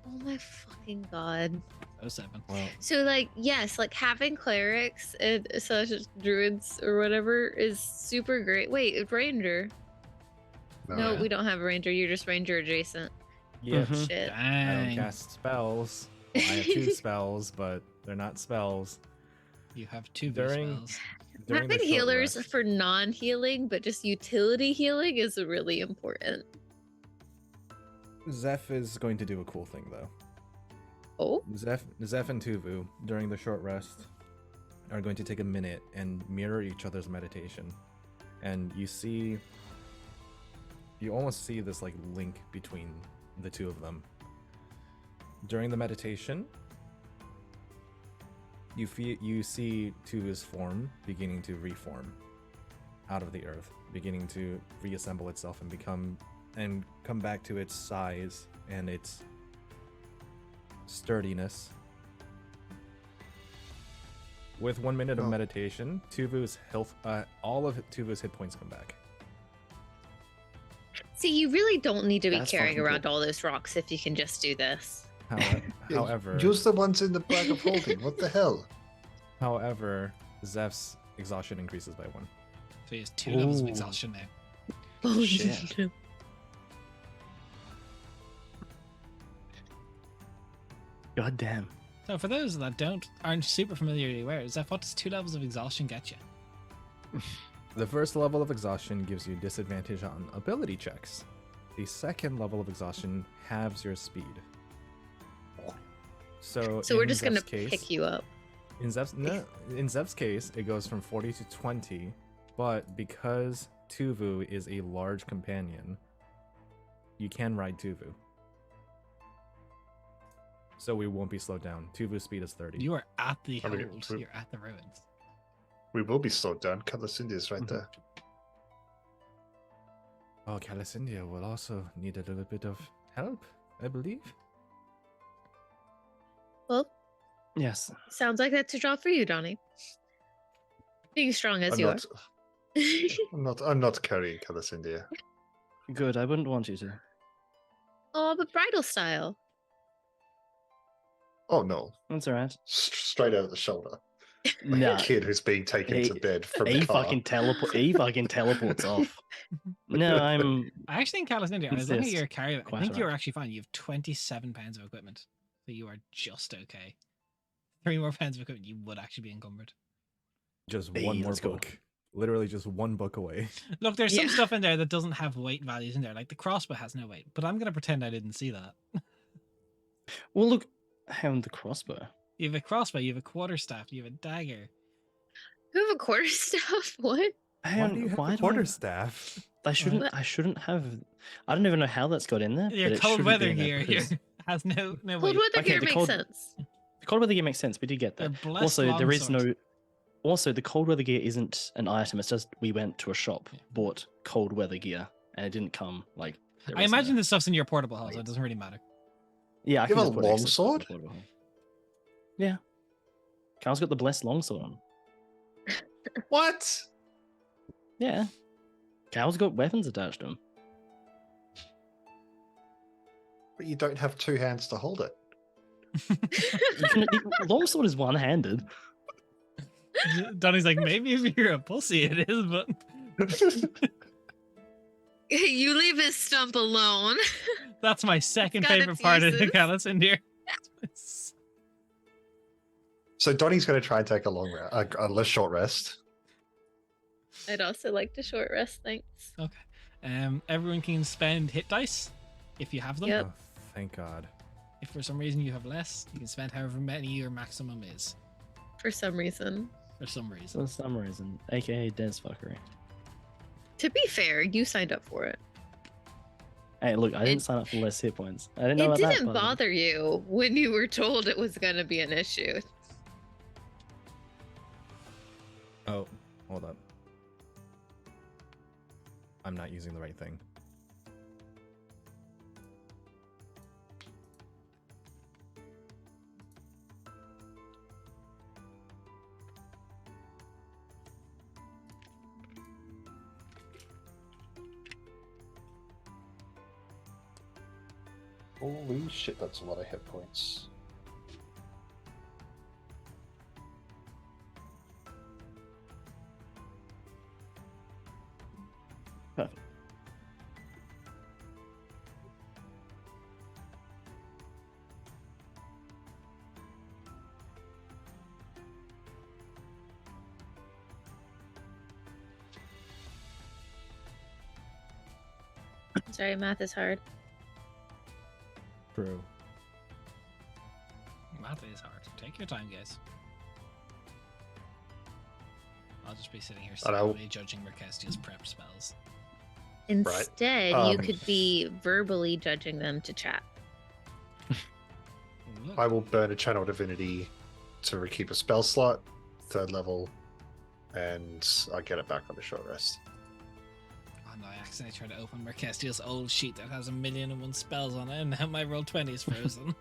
Oh my fucking god. 07. Well, So like yes, like having clerics and such as druids or whatever is super great. Wait, ranger? No, yeah. we don't have a ranger. You're just ranger adjacent. yeah, Mhm. Shit. I don't Dang. cast spells. Well, I have 2 spells, but they're not spells. You have 2 During- spells. During the Having short healers rest- for non-healing, but just utility healing is really important. Zeph is going to do a cool thing though. Oh, Zeph and Tuvu, during the short rest, are going to take a minute and mirror each other's meditation. And you almost see this like link between the two of them. During the meditation, you see Tuvu's form beginning to reform out of the earth, beginning to reassemble itself and come back to its size and its sturdiness. With 1 minute of Oh. meditation, Tuvu's health, all of Tuvu's hit points come back. see, you really don't need to be That's carrying fucking around cool. all those rocks if you can just do this. Yeah, However, use the ones in the bag of holding. What the hell? however, Zeph's exhaustion increases by 1. So he has 2 levels of Ooh. exhaustion now. Oh Shit. no. God damn. So for those that aren't super familiarly aware, Zeph, what does 2 levels of exhaustion get you? The first level of exhaustion gives you disadvantage on ability checks. The second level of exhaustion halves your speed. So So we're in just gonna Zeph's case- pick you up. In Zev's case, it goes from 40 to 20, but because Tuvu is a large companion, you can ride Tuvu. So we won't be slowed down. Tuvu's speed is 30. You are at the I mean, hold. we- You're at the ruins. We will be slowed down. Calacindia is right Mhm. there. Oh, Calacindia will also need a little bit of help, I believe. Well, Yes. sounds like that's a job for you, Donnie. Being strong as I'm you not, are. I'm not carrying Calacindia. Good. I wouldn't want you to. Oh, but bridal style. Oh no, That's alright. straight over the shoulder. Like Nah. a kid who's being taken to He- bed from He a car. fucking teleports off. No, I'm I actually think Calisyndia, I was looking at Insist. your carry. I Quite think you're alright. actually fine. You have 27 pounds of equipment. So you are just okay. 3 more pounds of equipment, you would actually be encumbered. Just Hey, one more let's go. book. Literally just one book away. Look, there's some Yeah. stuff in there that doesn't have weight values in there. Like the crossbow has no weight, but I'm going to pretend I didn't see that. Well, look, hang on, the crossbow. You have a crossbow, you have a quarterstaff, you have a dagger. You have a quarterstaff? What? Hang Why on, do you have why a do I- quarterstaff? I shouldn't. I shouldn't have. I don't even know how that's got in there. Your but it cold shouldn't weather be in there gear because here has no Cold weight. weather Okay, gear the makes cold- sense. The cold weather gear makes sense. We did get The that. blessed Also, there is longsword. no. Also, the cold weather gear isn't an item. It's just we went to a shop, Yeah. bought cold weather gear, and it didn't come like. there I is imagine no- this stuff's in your portable hull, so it doesn't really matter. Yeah, I You can have just a put extra stuff in longsword? the portable hull. Yeah, Carl's got the blessed longsword on. What? Yeah, Carl's got weapons attached to him. But you don't have 2 hands to hold it. Longsword is one-handed. Donnie's like, maybe if you're a pussy, it is, but You leave his stump alone. that's my second got favorite its part of the uses. Calisyndia. So Donnie's going to try and take a less short rest. I'd also like to short rest, thanks. Everyone can spend hit dice if you have them. Yep. Oh, thank God. If for some reason you have less, you can spend however many your maximum is. For some reason. For some reason. For some reason, aka Des fuckery. To be fair, you signed up for it. Hey, look, I didn't It- sign up for less hit points. I didn't know It about didn't that. By the way. bother you when you were told it was going to be an issue. Oh, hold up. I'm not using the right thing. Holy shit, that's a lot of hit points. Perfect. Sorry, math is hard. True. Math is hard. Take your time, guys. I'll just be sitting here And I'll- slowly judging Merkestia's prep spells. Instead, you Um, could be verbally judging them to chat. Look, I will burn a Channel Divinity to keep a spell slot, 3rd level, and I get it back on the short rest. oh no, I accidentally tried to open Merkestia's old sheet that has 1,000,001 spells on it, and now my roll 20 is frozen.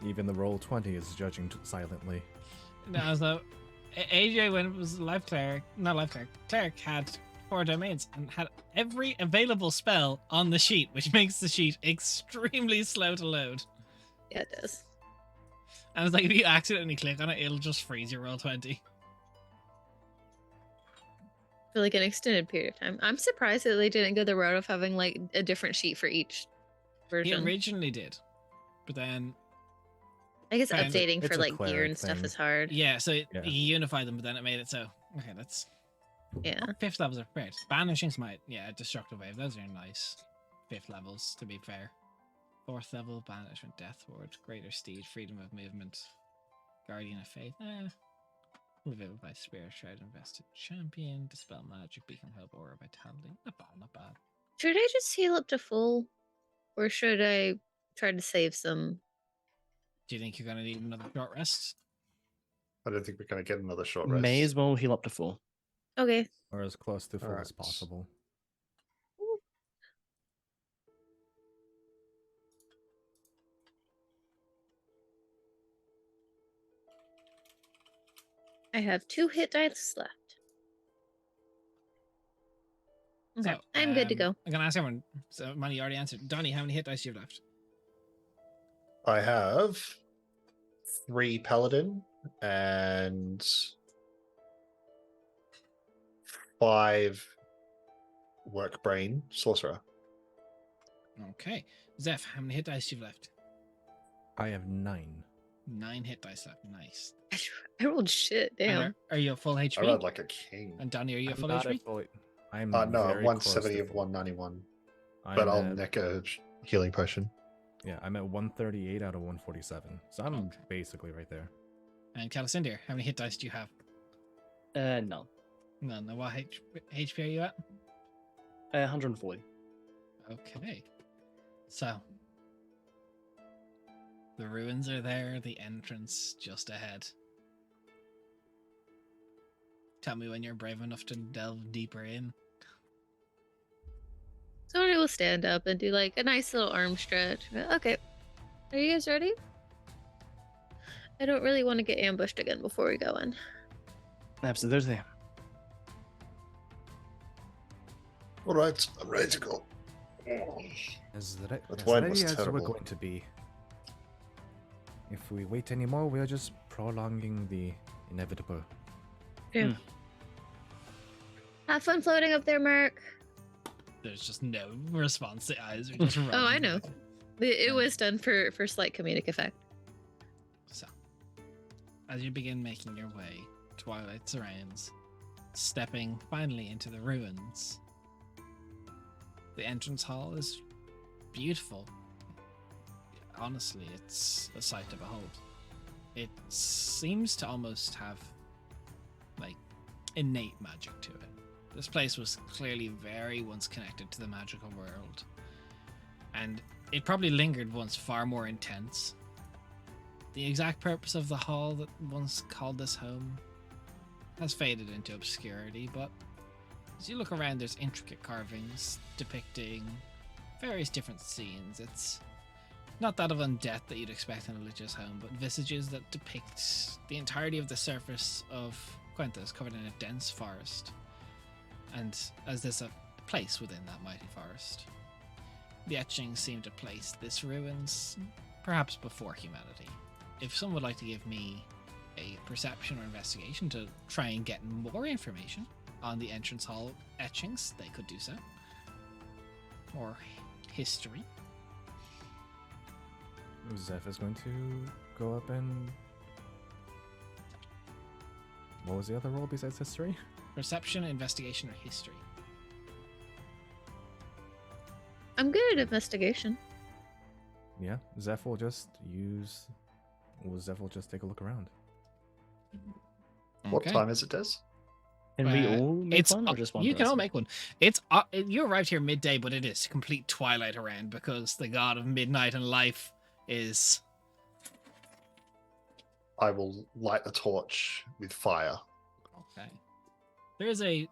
Even the roll 20 is judging silently. No, so AJ, when it was life cleric, not life cleric, cleric had 4 domains and had every available spell on the sheet, which makes the sheet extremely slow to load. Yeah, it does. And it's like if you accidentally click on it, it'll just freeze your roll 20. For like an extended period of time. I'm surprised that they didn't go the route of having like a different sheet for each He version. originally did, but then I guess Found it. updating for It's a like gear cleric and stuff thing. is hard. yeah, so Yeah. he unified them, but then it made it so okay. That's Yeah. 5th levels are great. Banishing's might, yeah, destructive wave. Those are nice 5th levels, to be fair. 4th level, banishment, death ward, greater steed, freedom of movement, guardian of faith. Revivify spirit, shroud, invested champion, dispel magic, beacon hope, aura vitality. Not bad, not bad. Should I just heal up to full? Or should I try to save some? Do you think you're gonna need another short rest? I don't think we're going to get another short rest. May as well heal up to 4. Okay. Or as close to full as Alright. possible. I have 2 hit dice left. Okay. So, I'm good to go. I'm gonna ask everyone. So, Manny, you already answered. Donnie, how many hit dice do you have left? I have 3 Paladin and 5 Work Brain Sorcerer. Okay. Zeph, how many hit dice do you have left? I have 9. 9 hit dice left. Nice. I rolled shit. And Damn. Are you at full HP? I rode like a king. And Donnie, are you at I'm full not HP? at full. I'm No, very close 170 to of full. 191. I'm But I'll at- neck a healing potion. Yeah, I'm at 138 out of 147. So I'm Okay. basically right there. And Calicindir, how many hit dice do you have? No. None. Now, what HP are you at? 140. Okay. So, the ruins are there, the entrance just ahead. Tell me when you're brave enough to delve deeper in. So I will stand up and do like a nice little arm stretch. Okay. Are you guys ready? I don't really want to get ambushed again before we go in. Absolutely. All right, I'm ready to go. As That's why it ready was as we're terrible. going to be. If we wait anymore, we are just prolonging the inevitable. Yeah. Have fun floating up there, Mark. There's just no response. The eyes are just Oh, I rolling. know. It was done for slight comedic effect. So, as you begin making your way, twilight surrounds, stepping finally into the ruins. The entrance hall is beautiful. Honestly, it's a sight to behold. It seems to almost have like innate magic to it. This place was clearly very once connected to the magical world, and it probably lingered once far more intense. The exact purpose of the hall that once called this home has faded into obscurity, but as you look around, there's intricate carvings depicting various different scenes. It's not that of undeath that you'd expect in a lich's home, but visages that depict the entirety of the surface of Quenthos covered in a dense forest, and as there's a place within that mighty forest. The etchings seem to place this ruins perhaps before humanity. If someone would like to give me a perception or investigation to try and get more information on the entrance hall etchings, they could do so. Or history. Zeph is going to go up and... What was the other roll besides history? Perception, investigation, or history. I'm good at investigation. Yeah, Zeph will just use... Well, Zeph will just take a look around. What Okay. time is it, Des? Can we all make It's one or just one you can all person? make one. It's you arrived here midday, but it is complete twilight around because the god of midnight and life is. I will light a torch with fire. Okay. There is a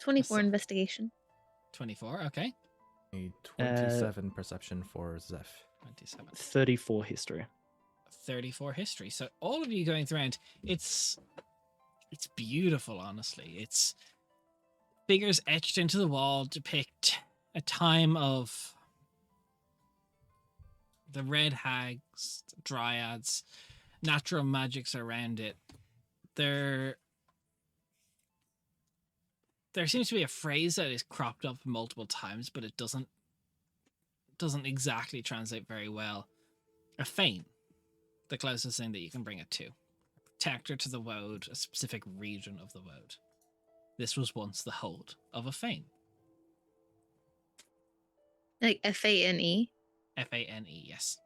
24 Yes. investigation. 24. Okay. A 27 perception for Zeph. 27. 34 history. 34 history. So all of you going around, it's beautiful, honestly. It's figures etched into the wall depict a time of the red hags, the dryads, natural magics around it. There seems to be a phrase that is cropped up multiple times, but it doesn't exactly translate very well. A fane, the closest thing that you can bring it to. A protector to the woad, a specific region of the woad. This was once the hold of a fane. Like Fane. Fane, yes.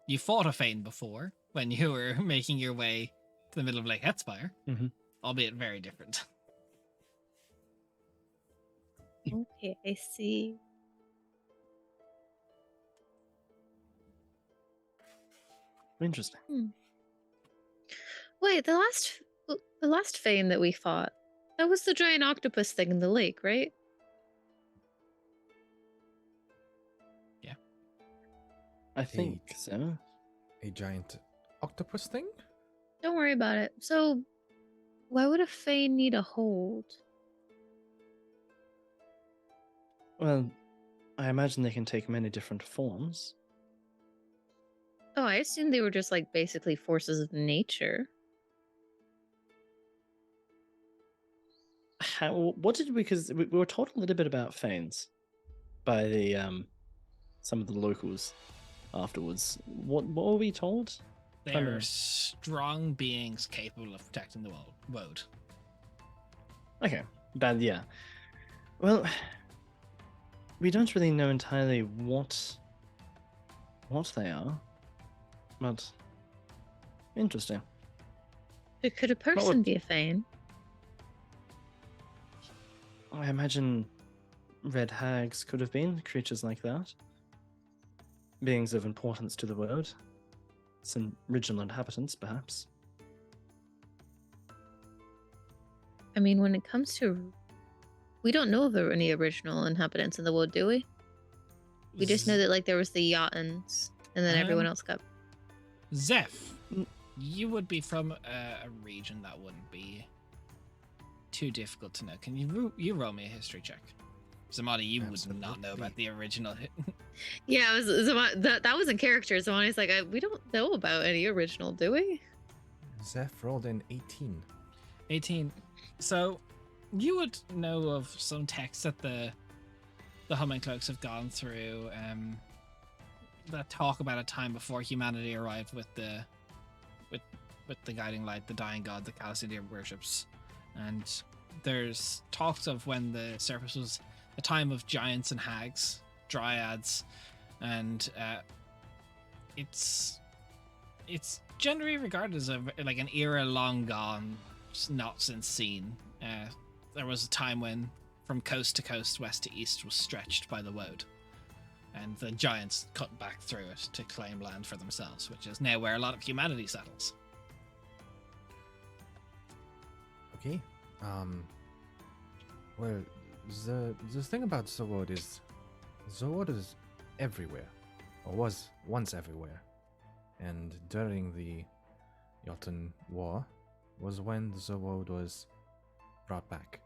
You fought a fane before when you were making your way to the middle of Lake Hetzspire, albeit very different. Okay, I see. Interesting. Wait, the last Fane that we fought, that was the giant octopus thing in the lake, right? I think so. A giant octopus thing? Don't worry about it. So, why would a Fane need a hold? Well, I imagine they can take many different forms. Oh, I assumed they were just like basically forces of nature. What did we? Because we were told a little bit about Fanes by the some of the locals afterwards. What were we told? They're strong beings capable of protecting the woad. Okay, but yeah. Well, we don't really know entirely what they are, but interesting. Could a person be a Fane? I imagine red hags could have been creatures like that. Beings of importance to the world. Some original inhabitants, perhaps. I mean, when it comes to... We don't know if there were any original inhabitants in the world, do we? We just know that like there was the Jotuns, and then everyone else got... Zeph, you would be from a region that wouldn't be too difficult to know. Can you roll me a history check? Zamani, you would not know about the original. Yeah, that was in character. Zamani's like, we don't know about any original, do we? Zeph rolled an 18. 18. So, you would know of some texts that the Humming Cloaks have gone through that talk about a time before humanity arrived with the guiding light, the dying god, the Chalcidia worships, and there's talks of when the surface was a time of giants and hags, dryads, and it's generally regarded as like an era long gone, not since seen. There was a time when from coast to coast, west to east, was stretched by the Woad, and the giants cut back through it to claim land for themselves, which is now where a lot of humanity settles. Okay. Well, the thing about Zerwood is everywhere, or was once everywhere, and during the Jotun War was when Zerwood was brought back.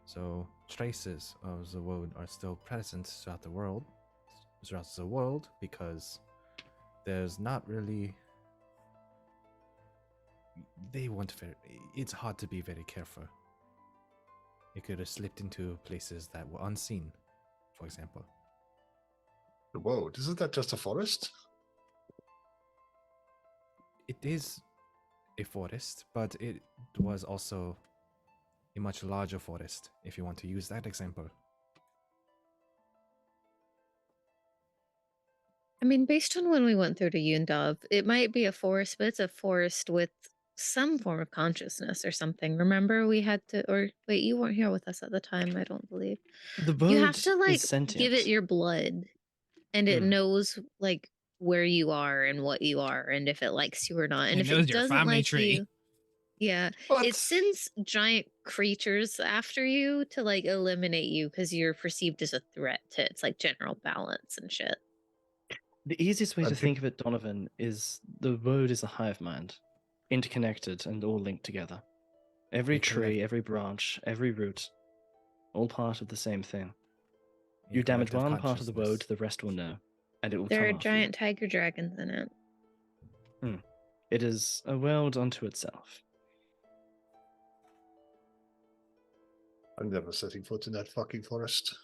So traces of Zerwood are still present throughout the world, because there's not really. It's hard to be very careful. It could have slipped into places that were unseen, for example. Whoa, isn't that just a forest? It is a forest, but it was also a much larger forest, if you want to use that example. I mean, based on when we went through to Yundav, it might be a forest, but it's a forest with some form of consciousness or something. Remember, we had to, or wait, you weren't here with us at the time, I don't believe. The You have Woad to like is sentient. give it your blood, and it Hmm. knows like where you are and what you are, and if it likes you or not. And It if knows it your doesn't family like tree. you, yeah, What? it sends giant creatures after you to like eliminate you because you're perceived as a threat to its like general balance and shit. The easiest way I to think- think of it, Donovan, is the Woad is a hive mind, interconnected and all linked together. Every They collect- tree, every branch, every root, all part of the same thing. A You damage collective one part of the Woad, consciousness. the rest will know, and it will There come are after giant tiger dragons in it. you. It is a world unto itself. I'm never setting foot in that fucking forest.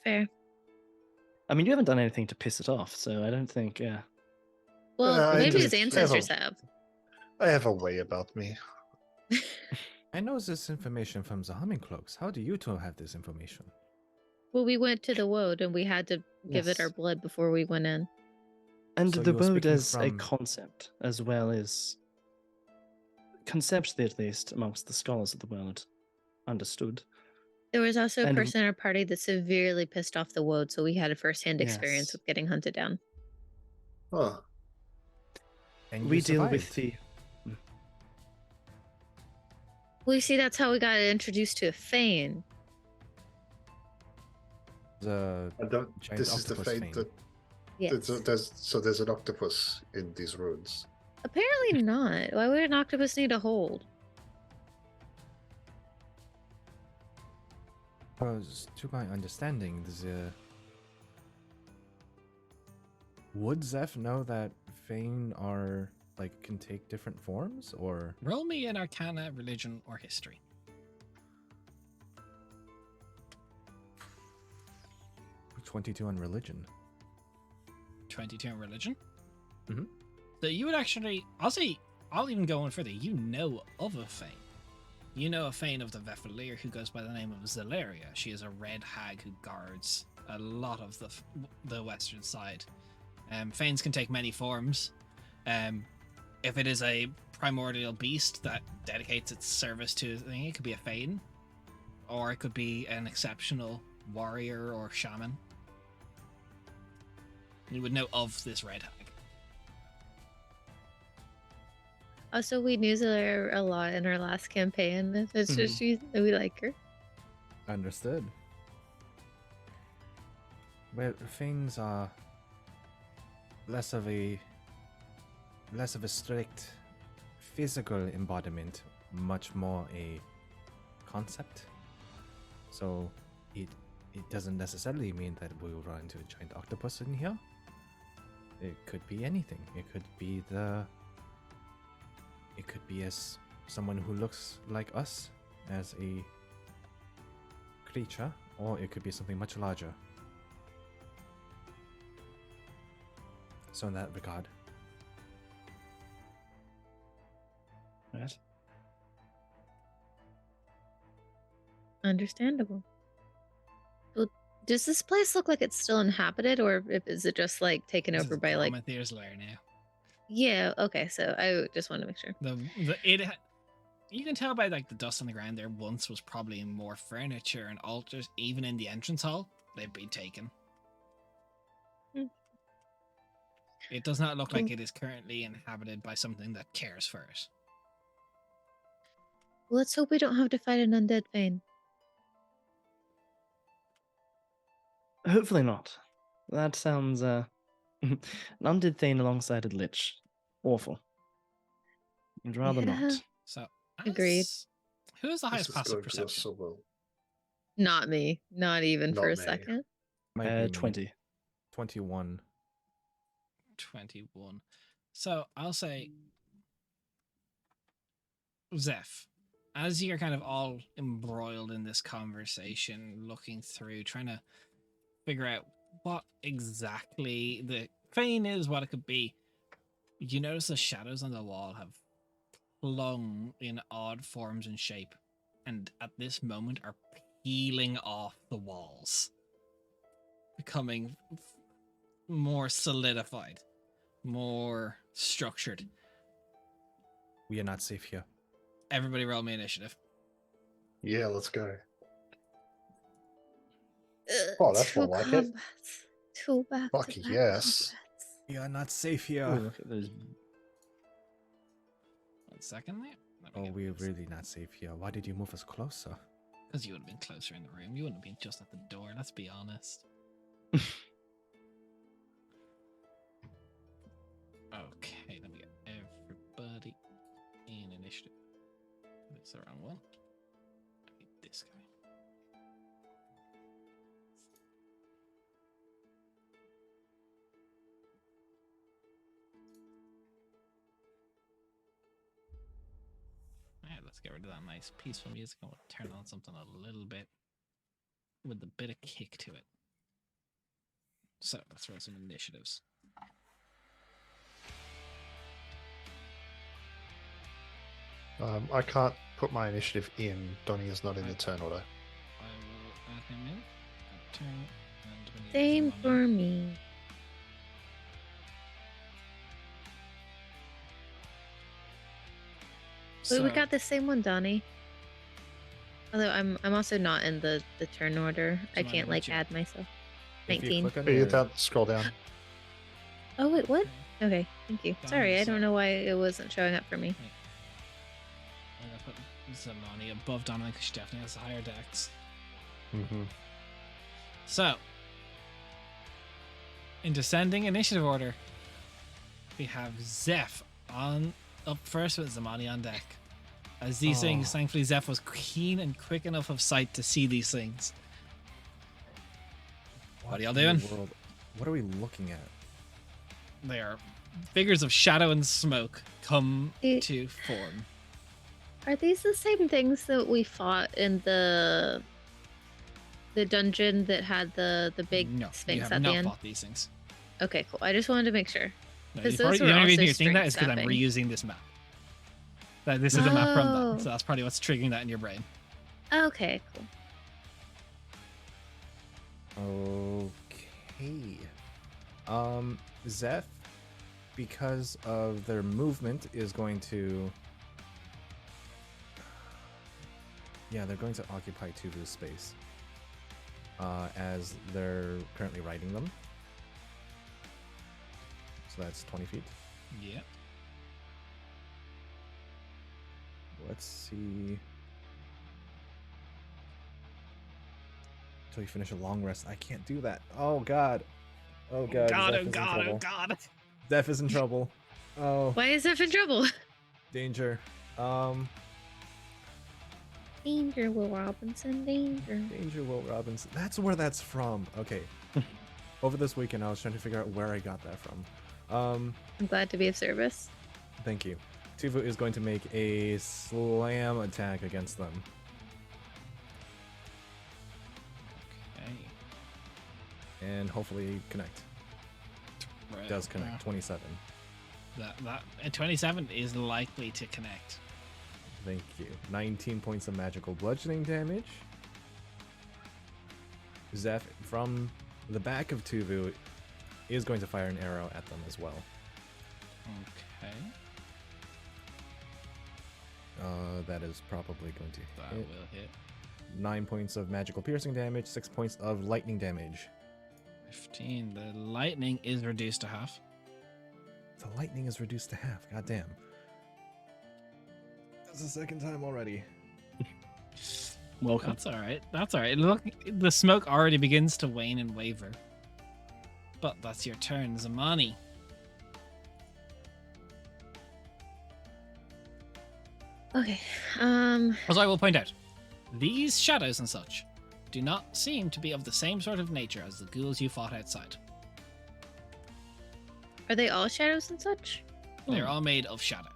Fair. I mean, you haven't done anything to piss it off, so I don't think. Well, I maybe just his ancestors have. I have a way about me. I know this information from the Humming Cloaks. How do you two have this information? Well, we went to the Woad and we had to give it our Yes. blood before we went in. And So the you're Woad speaking as a from- concept, as well as conceptually, at least amongst the scholars of the world, understood. There was also a And- person in our party that severely pissed off the Woad, so we had a first-hand experience Yes. with getting hunted down. Huh. And We you deal with survived. the. Well, you see, that's how we got introduced to a Fane. the I don't. giant This is the octopus fate thing. that Yes. there's an octopus in these ruins. Apparently not. Why would an octopus need a hold? Because, to my understanding, would Zeph know that Fane are can take different forms, or Roll me an Arcana, Religion, or History. 22 on religion? 22 in Religion. Mhm. So you would actually, I'll even go on further. You know of a Fane. You know a Fane of the Letha'ril who goes by the name of Zelaria. She is a red hag who guards a lot of the western side. Fanes can take many forms. If it is a primordial beast that dedicates its service to a thing, it could be a Fane, or it could be an exceptional warrior or shaman. You would know of this red hag. Also, we knew Zelaire a lot in our last campaign. It's just we like her. Understood. Well, Fanes are less of a strict physical embodiment, much more a concept. So it doesn't necessarily mean that we will run into a giant octopus in here. It could be anything. It could be as someone who looks like us as a creature, or it could be something much larger. So in that regard, Right. Understandable. Well, does this place look like it's still inhabited, or is it just like taken This over is by like? Prometheus lair now. Yeah. Okay. So I just want to make sure. You can tell by like the dust on the ground. There once was probably more furniture and altars, even in the entrance hall. They've been taken. Hmm. It does not look like it is currently inhabited by something that cares for it. Let's hope we don't have to fight an undead Fane. Hopefully not. That sounds an undead thing alongside a lich. Awful. I'd rather Yeah. not. So Agreed. Who has the highest This is passive going to go perception? so well. Not me. Not even for Not a me. second. Might be me. 20. 21. 21. So I'll say, Zeph, as you're kind of all embroiled in this conversation, looking through, trying to figure out what exactly the Fane is, what it could be, you notice the shadows on the wall have flung in odd forms and shape, and at this moment are peeling off the walls, becoming more solidified, more structured. We are not safe here. Everybody roll me initiative. Yeah, let's go. Oh, that's more like it. Two back Fuck to back yes. combats. We are not safe here. Ooh, look at those. 1 second there. Oh, we're really not safe here. Why did you move us closer? Because you would have been closer in the room. You wouldn't have been just at the door, let's be honest. Okay, let me get everybody in initiative. That's the wrong one. I need this guy. Alright, let's get rid of that nice peaceful music and we'll turn on something a little bit with a bit of kick to it. So let's roll some initiatives. I can't put my initiative in. Donnie is not in the turn order. I will add him in. Turn, and we need Same someone for in. me. Wait, we So- got the same one, Donnie. Although I'm also not in the turn order. I So can't I like want you- add myself. If you 19. click on Hey, your- down, scroll down. Oh wait, what? Okay, thank you. Donnie, Sorry, I so- don't know why it wasn't showing up for me. I'm gonna put Zamani above Dominic because she definitely has the higher dex. Mm-hmm. So, in descending initiative order, we have Zeph on up first with Zamani on deck. As these things, thankfully, Zeph was keen and quick enough of sight to see these things. What are y'all in the doing? world? What are we looking at? They are figures of shadow and smoke come It- to form. Are these the same things that we fought in the dungeon that had the big No, you sphinx have at not the end? fought these things. Okay, cool. I just wanted to make sure. No, 'Cause you those probably, the were only reason also you're thinking that is string because I'm snapping. reusing this map. This is a map from Oh. that, so that's probably what's triggering that in your brain. Okay, cool. Okay. Zeph, because of their movement, is going to. Yeah, they're going to occupy Tuvu's space. As they're currently riding them. So that's 20 feet. Yeah. Let's see. Until you finish a long rest. I can't do that. Oh god. Oh god. God, Zeph oh is in God, trouble. oh God. Zeph is in trouble. Oh, Why is Zeph in trouble? danger. Danger, Will Robinson, danger. Danger, Will Robinson. That's where that's from. Okay. Over this weekend, I was trying to figure out where I got that from. I'm glad to be of service. Thank you. Tuvu is going to make a slam attack against them. Okay. And hopefully connect. Right. Does connect. 27. That 27 is likely to connect. Thank you. 19 points of magical bludgeoning damage. Zeph from the back of Tuvu is going to fire an arrow at them as well. Okay. That is probably going to That hit. will hit. 9 points of magical piercing damage, 6 points of lightning damage. 15. The lightning is reduced to half. The lightning is reduced to half. God damn. That's the second time already. Welcome. That's all right. That's all right. Look, the smoke already begins to wane and waver. But that's your turn, Zamani. Okay. As I will point out, these shadows and such do not seem to be of the same sort of nature as the ghouls you fought outside. Are they all shadows and such? They're all made of shadow.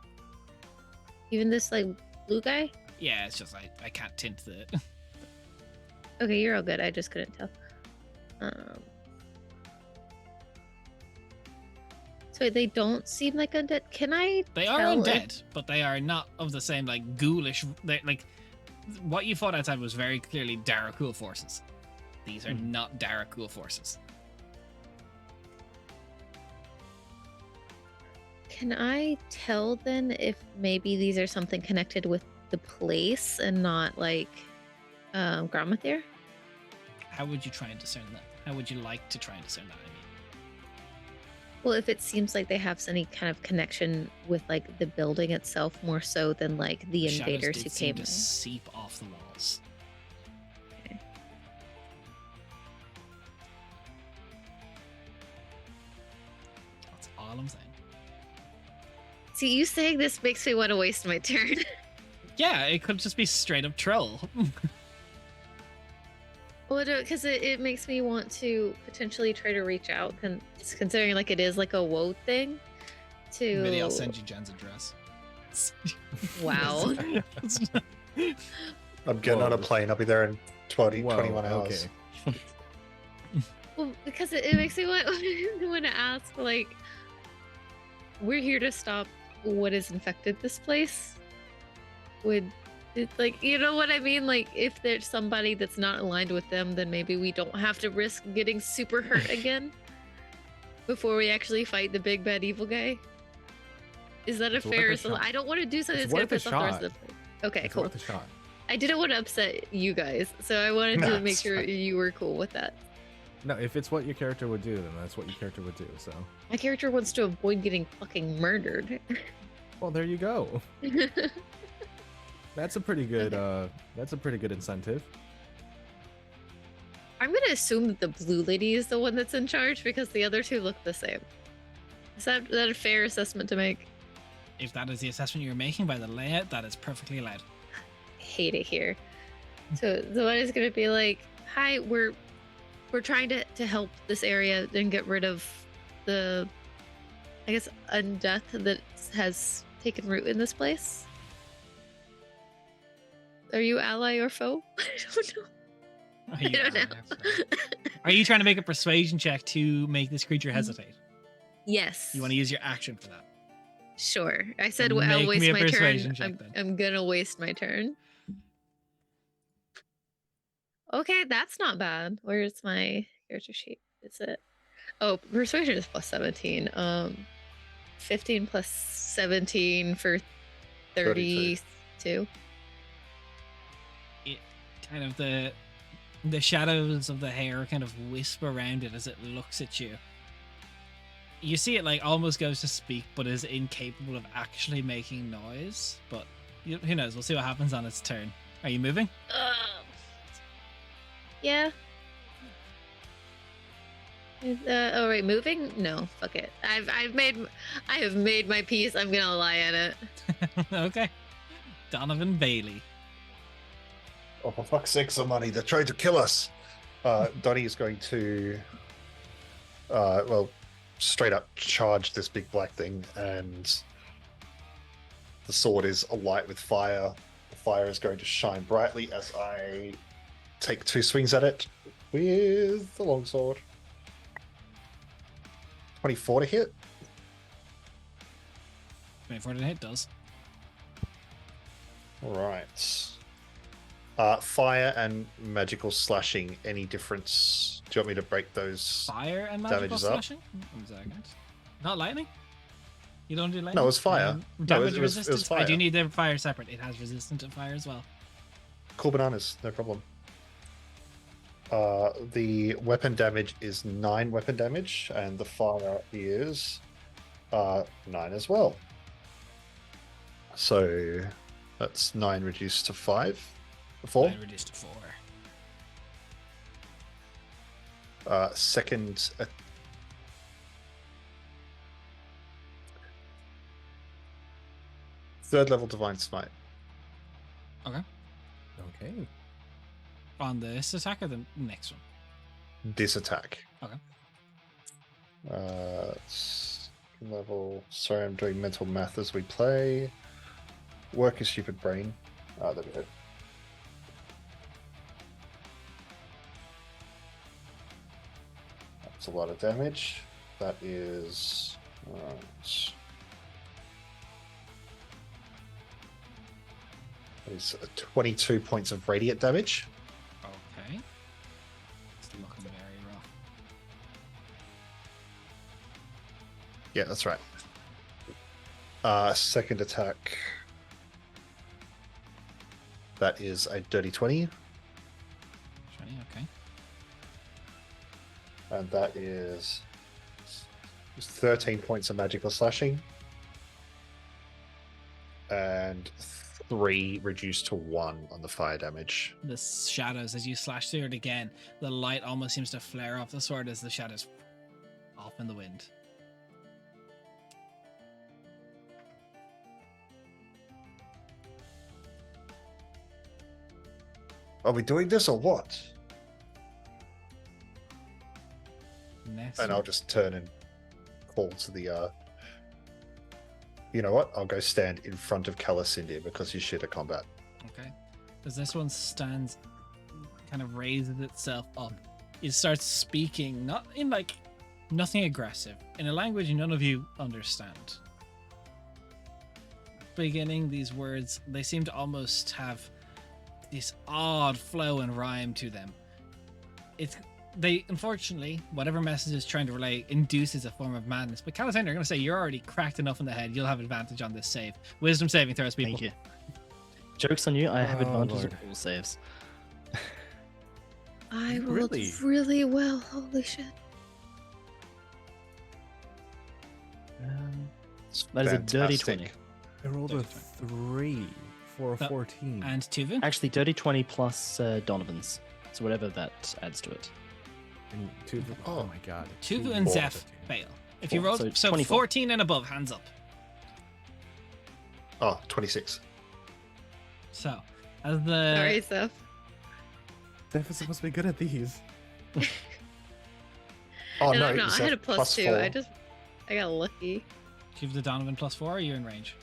Even this like blue guy? Yeah, it's just I can't tint the. Okay, you're all good. I just couldn't tell. So they don't seem like undead. Can I? They are tell undead, but they are not of the same like ghoulish. Like what you fought outside was very clearly Darakul forces. These are not Darakul forces. Can I tell then if maybe these are something connected with the place and not like Gramathir? How would you try and discern that? How would you like to try and discern that? I mean, Well, if it seems like they have any kind of connection with like the building itself more so than like the shadows invaders did who seem came to in. seep off the walls. Okay. That's all I'm saying. See, you saying this makes me want to waste my turn. Yeah, it could just be straight up troll. Well, because it makes me want to potentially try to reach out, considering like it is like a woe thing. To Maybe I'll send you Jen's address. Wow. I'm getting on a Whoa. plane. I'll be there in 20, Whoa, 21 hours. okay. Well, because it makes me want to ask, like, we're here to stop what has infected this place. Would it's like, you know what I mean? Like, if there's somebody that's not aligned with them, then maybe we don't have to risk getting super hurt again before we actually fight the big bad evil guy. Is that It's a worth fair? a So shot. I don't want to do something It's that's gonna worth a piss off the rest shot. of the place. Okay, It's cool. worth a shot. I didn't want to upset you guys, so I wanted to No, make it's sure fine. you were cool with that. No, if it's what your character would do, then that's what your character would do. So, My character wants to avoid getting fucking murdered. well, there you go. That's a pretty good. That's a pretty good incentive. I'm gonna assume that the blue lady is the one that's in charge because the other two look the same. Is that a fair assessment to make? If that is the assessment you're making by the layout, that is perfectly allowed. Hate it here. So the one is gonna be like, "Hi, we're trying to help this area and get rid of the, I guess, undeath that has taken root in this place. Are you ally or foe? I don't know. Are you, I don't know. Are you trying to make a persuasion check to make this creature hesitate? Yes. You want to use your action for that? Sure. I said Make I'll me waste a my persuasion turn. check, then. I'm gonna waste my turn. Okay, that's not bad. Where's my character sheet? Is it? Oh, persuasion is plus 17. 15 plus 17 for 32. It kind of the shadows of the hair kind of wisp around it as it looks at you. You see it like almost goes to speak, but is incapable of actually making noise. But who knows? We'll see what happens on its turn. Are you moving? Yeah. Oh wait, moving? No, fuck it. I have made my peace. I'm gonna lie in it. Okay. Donovan Bailey. Oh, for fuck's sake, somebody, they're trying to kill us. Donnie is going to, straight up charge this big black thing, and the sword is alight with fire. The fire is going to shine brightly as I take 2 swings at it with the longsword. 24 to hit. 24 to hit does. All right. Fire and magical slashing. Any difference? Do you want me to break those? Fire and magical Damages up. slashing? 1 second. Not lightning? You don't do lightning? No, it was fire. No, Damage it was resistance? I fire. do need the fire separate. It has resistant to fire as well. Cool bananas, no problem. The weapon damage is 9 weapon damage, and the fire is 9 as well. So that's 9 reduced to 5. 4. I reduced to 4. Second. Third level divine smite. Okay. Okay. On this attack or the next one? This attack. Okay. Second level. Sorry, I'm doing mental math as we play. Work your stupid brain. There we go. That's a lot of damage. That is. That is 22 points of radiant damage. Okay. It's looking very rough. Yeah, that's right. Second attack. That is a dirty 20. 20, okay. And that is 13 points of magical slashing. And 3 reduced to 1 on the fire damage. The shadows, as you slash through it again, the light almost seems to flare off the sword as the shadows off in the wind. Are we doing this or what? Next And one. I'll just turn and call to the. You know what? I'll go stand in front of Calacindia because he's shit at combat. Okay. As this one stands, kind of raises itself up, it starts speaking, not in like nothing aggressive, in a language none of you understand. Beginning these words, they seem to almost have this odd flow and rhyme to them. They unfortunately, whatever message is trying to relay induces a form of madness. But Calasander, I'm going to say you're already cracked enough in the head. You'll have advantage on this save. Wisdom saving throws, people. Thank you. Joke's on you. I have Oh, advantage Lord. on all saves. I rolled Really? really well. Holy shit. That is a dirty Fantastic. 20. I rolled a Dirty 3 for a That- 14. And Tuvu? Actually, dirty 20 plus Donovan's. So whatever that adds to it. And Tuvu, oh my god. Tuvu and Four. Zeph fail. If you Four, roll so so 24. 14 and above, hands up. Oh, 26. So, as the Sorry, Seth. Steph is supposed to be good at these. Oh, And no. I'm not. I Zeph had a plus 2. 4. I got lucky. you have the Donovan plus 4, are you in range?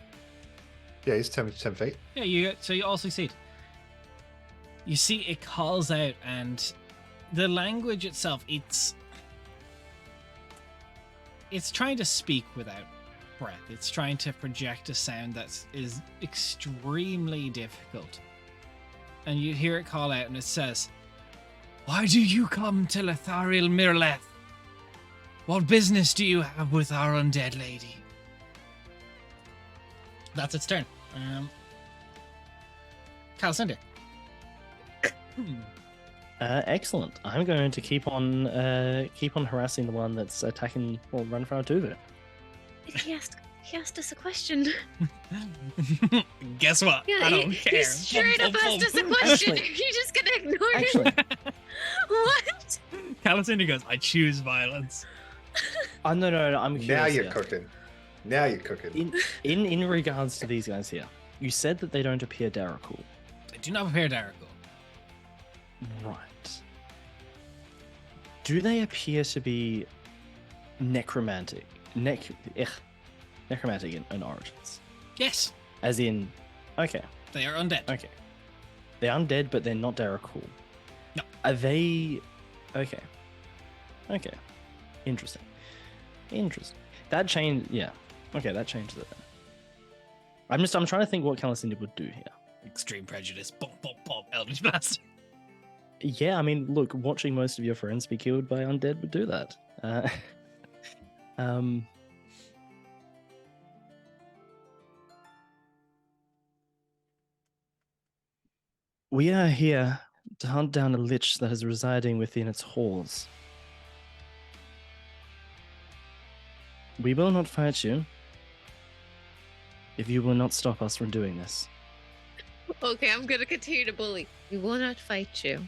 Yeah, he's 10 feet. Yeah, you all succeed. You see, it calls out, and the language itself, it's trying to speak without breath. It's trying to project a sound that is extremely difficult. And you hear it call out, and it says, "Why do you come to Letha'ril, Mirleth? What business do you have with our undead lady?" That's its turn. Calacinder. Excellent. I'm going to keep on harassing the one that's attacking or run from Tuvu. He asked us a question. Guess what? Yeah, I don't he care. straight Boom, up boom, asked us a boom. question. Actually- You're just gonna ignore Actually, it? What? Calacinder goes, "I choose violence." no, I'm curious. Now you're here. cooking. Now you're cooking. In regards to these guys here, you said that they don't appear Daracool. I do not prepare Darago. Right. Do they appear to be necromantic? Necromantic in origins. Yes, As in, okay, they are undead. okay. They're undead, but they're not Daracool. No. Are they? Okay. Okay. Interesting. That changed. Yeah. Okay, that changes it. I'm trying to think what Calacinder would do here. Extreme prejudice. Boom, boom, boom. Eldritch blast. Yeah, I mean, look, watching most of your friends be killed by undead would do that. Um, we are here to hunt down a lich that is residing within its halls. We will not fight you if you will not stop us from doing this. Okay, I'm gonna continue to bully. We will not fight you.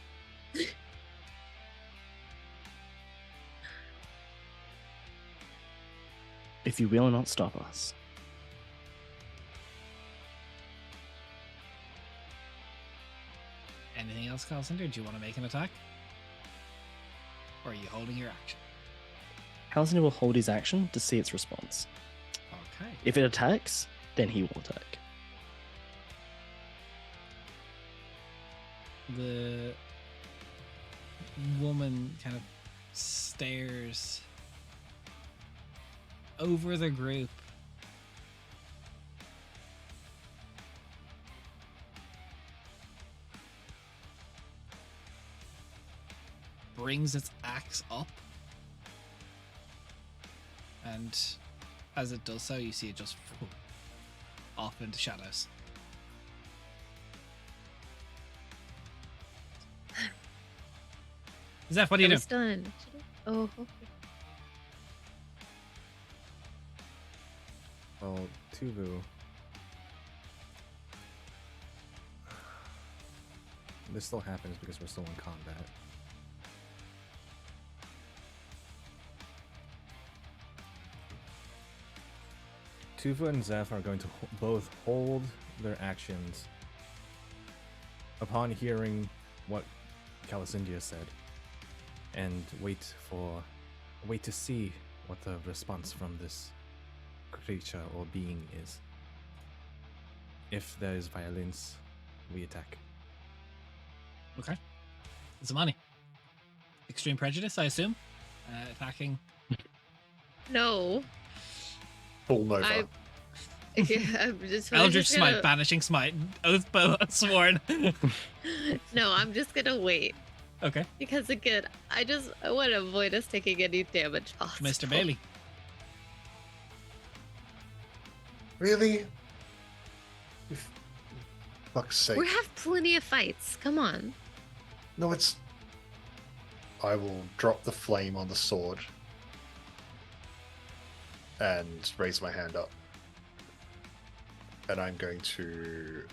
If you will not stop us. Anything else, Calcinder? Do you want to make an attack? Or are you holding your action? Halcyon will hold his action to see its response. Okay. If it attacks, then he will attack. The woman kind of stares over the group. Brings its axe up. And as it does so, you see it just off into shadows. Zeph, what do you do? It's done. Oh, okay. Well, Tuvu. This still happens because we're still in combat. Tuvu and Zeph are going to both hold their actions upon hearing what Calicindia said, and wait to see what the response from this creature or being is. If there is violence, we attack. Okay. Zamani. Extreme prejudice, I assume. Attacking. No. Full Nova. I'm just. Eldritch Smite, Banishing Smite, Oath Bow Sworn. No, I'm just gonna wait. Okay. Because again, I want to avoid us taking any damage possible. Mr. Bailey. Really? Fuck's sake. We have plenty of fights. Come on. No, it's. I will drop the flame on the sword and raise my hand up. And I'm going to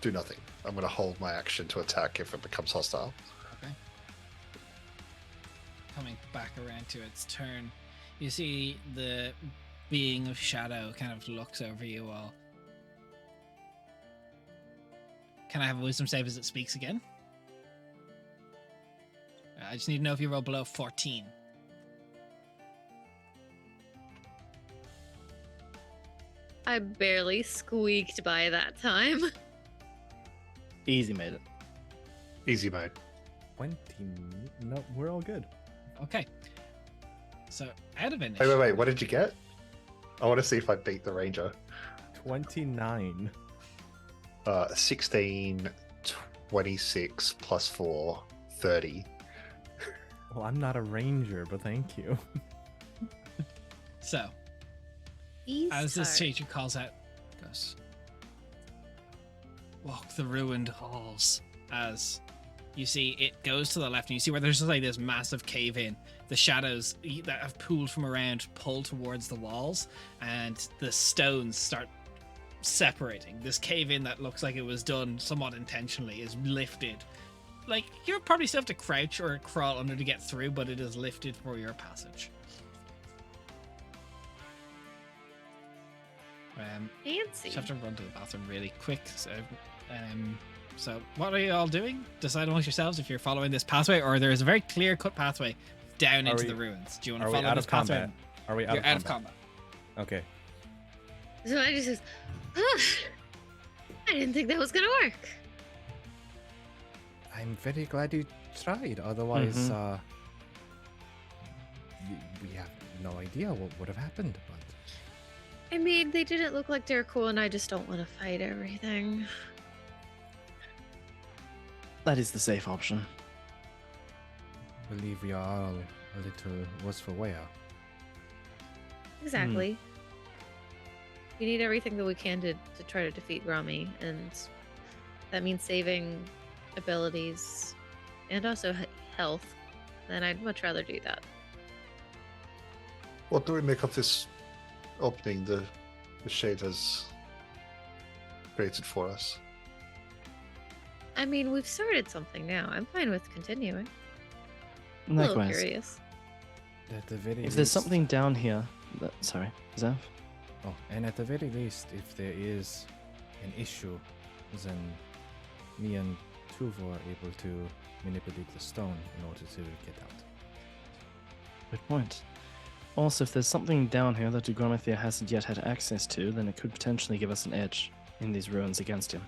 do nothing. I'm going to hold my action to attack if it becomes hostile. Okay. Coming back around to its turn, you see the being of shadow kind of looks over you all. Can I have a wisdom save as it speaks again? I just need to know if you roll below 14. I barely squeaked by that time. Easy made it. Easy mode. 20. No, we're all good. Okay. So, out of initiative. Wait. What did you get? I want to see if I beat the ranger. 29. 16, 26 plus 4, 30. Well, I'm not a ranger, but thank you. So, as this teacher calls out, goes, walk the ruined halls. As you see, it goes to the left, and you see where there's just like this massive cave in. The shadows that have pooled from around pull towards the walls, and the stones start separating. This cave in that looks like it was done somewhat intentionally is lifted. Like, you probably still have to crouch or crawl under to get through, but it is lifted for your passage. Fancy. Just have to run to the bathroom really quick. So what are you all doing? Decide amongst yourselves if you're following this pathway, or there is a very clear-cut pathway down into the ruins. Do you want to follow this pathway? Combat? Are we out You're of out of combat? combat. Okay. So I just says, I didn't think that was gonna work. I'm very glad you tried. Otherwise, we have no idea what would have happened. But I mean, they didn't look like they're cool, and I just don't want to fight everything. That is the safe option. I believe we are all a little worse for wear. Exactly. We need everything that we can to try to defeat Rami, and that means saving abilities and also health. And I'd much rather do that. What do we make of this opening the shade has created for us? I mean, we've started something now. I'm fine with continuing. A little Likewise. curious. At the very If there's least- something down here, sorry, Zav. Oh, and at the very least, if there is an issue, then me and Tuvo are able to manipulate the stone in order to get out. Good point. Also, if there's something down here that Dugromathia hasn't yet had access to, then it could potentially give us an edge in these ruins against him.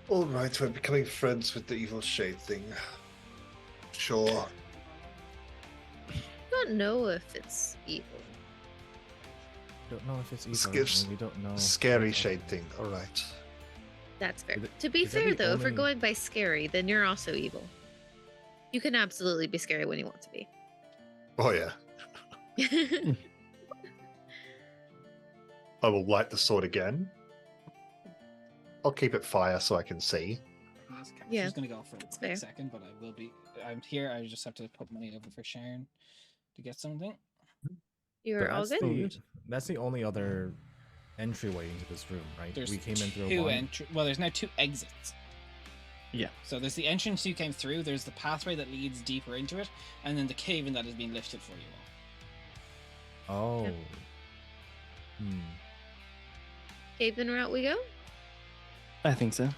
All right, we're becoming friends with the evil shade thing. Sure. I don't know if it's evil. Don't know if it's evil. Skips- and we don't know. Scary shade thing. All right. That's fair. Is it- To be is that fair, the though, if we're only- going by scary, then you're also evil. You can absolutely be scary when you want to be. Oh yeah. I will light the sword again. I'll keep it fire so I can see. Yeah, She's gonna go for a that's quick fair. second, but I will be. I'm here. I just have to put money over for Sharon to get something. You're But all that's good. that's the only other entryway into this room, right? There's we came in through two one. Well, there's now two exits. Yeah. So there's the entrance you came through. There's the pathway that leads deeper into it, and then the cave-in that has been lifted for you all. Oh. Yep. Hmm. Cave-in route we go? I think so.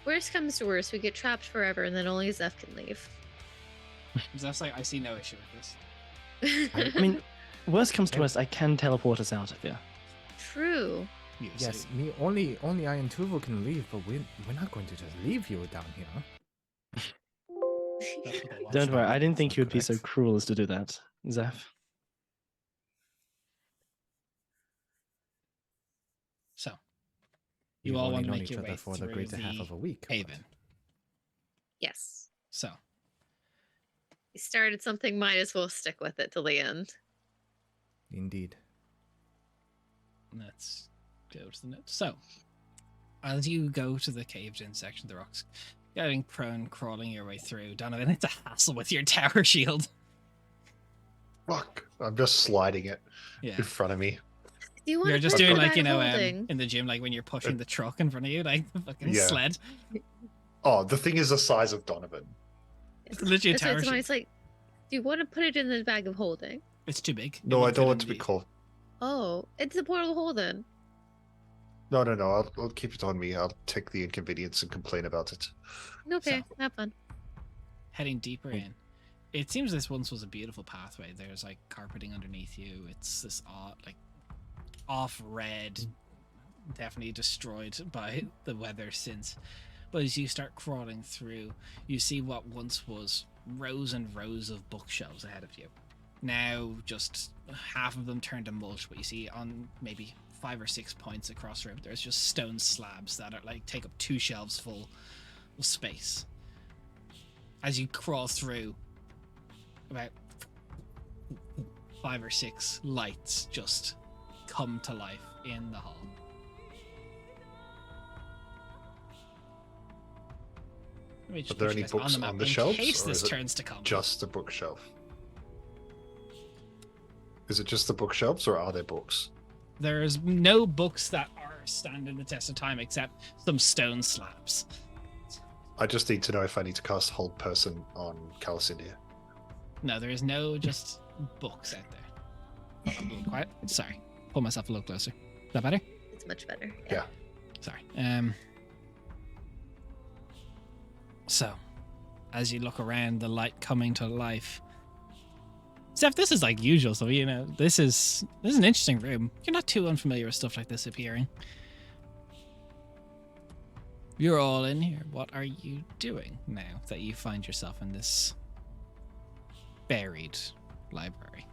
Worst comes to worst, we get trapped forever, and then only Zeph can leave. That's like I see no issue with this. I mean, worst comes to worst, I can teleport us out of here. True. You, Yes, so- me only I and Tuvo can leave, but we're not going to just leave you down here. that's what I want. Don't worry, I didn't think That's you not would be so correct. cruel as to do that, Zav. So you We've all only want to known make each your other way for through the greater half of a week. but- cave-in. Yes. So We started something, might as well stick with it till the end. Indeed. let's go to the notes. So as you go to the caved-in section of the rocks, getting prone, crawling your way through, Donovan, it's a hassle with your tower shield. Fuck. I'm just sliding it Yeah. in front of me. Do you want You're to just put it doing in the like, you bag know, of holding? in the gym, like when you're pushing the truck in front of you, like the fucking Yeah. sled. Oh, the thing is the size of Donovan. It's literally a That's why tower it's, shield. it's like, do you want to put it in the bag of holding? It's too big. It No, I wouldn't don't fit want in to be the- called. Oh, it's a portable holding. No. I'll keep it on me. I'll take the inconvenience and complain about it. Okay, have fun. Heading deeper in. It seems this once was a beautiful pathway. There's like carpeting underneath you. It's this off red, definitely destroyed by the weather since. But as you start crawling through, you see what once was rows and rows of bookshelves ahead of you. Now just half of them turned to mulch, but you see on maybe 5 or 6 points across the room, there's just stone slabs that are like take up 2 shelves full of space. As you crawl through, about 5 or 6 lights just come to life in the hall. Let me just Are there put you any guys books map on the in shelves, case or this is it turns to come. Just the bookshelf. Is it just the bookshelves, or are there books? There's no books that are standing the test of time except some stone slabs. I just need to know if I need to cast Hold Person on Calicindia. No, there is no just books out there. A little quiet. Sorry. Pull myself a little closer. Is that better? It's much better. Yeah. Sorry. So, as you look around, the light coming to life. Steph, this is like usual, so you know this is an interesting room. You're not too unfamiliar with stuff like this appearing. You're all in here. What are you doing now that you find yourself in this buried library.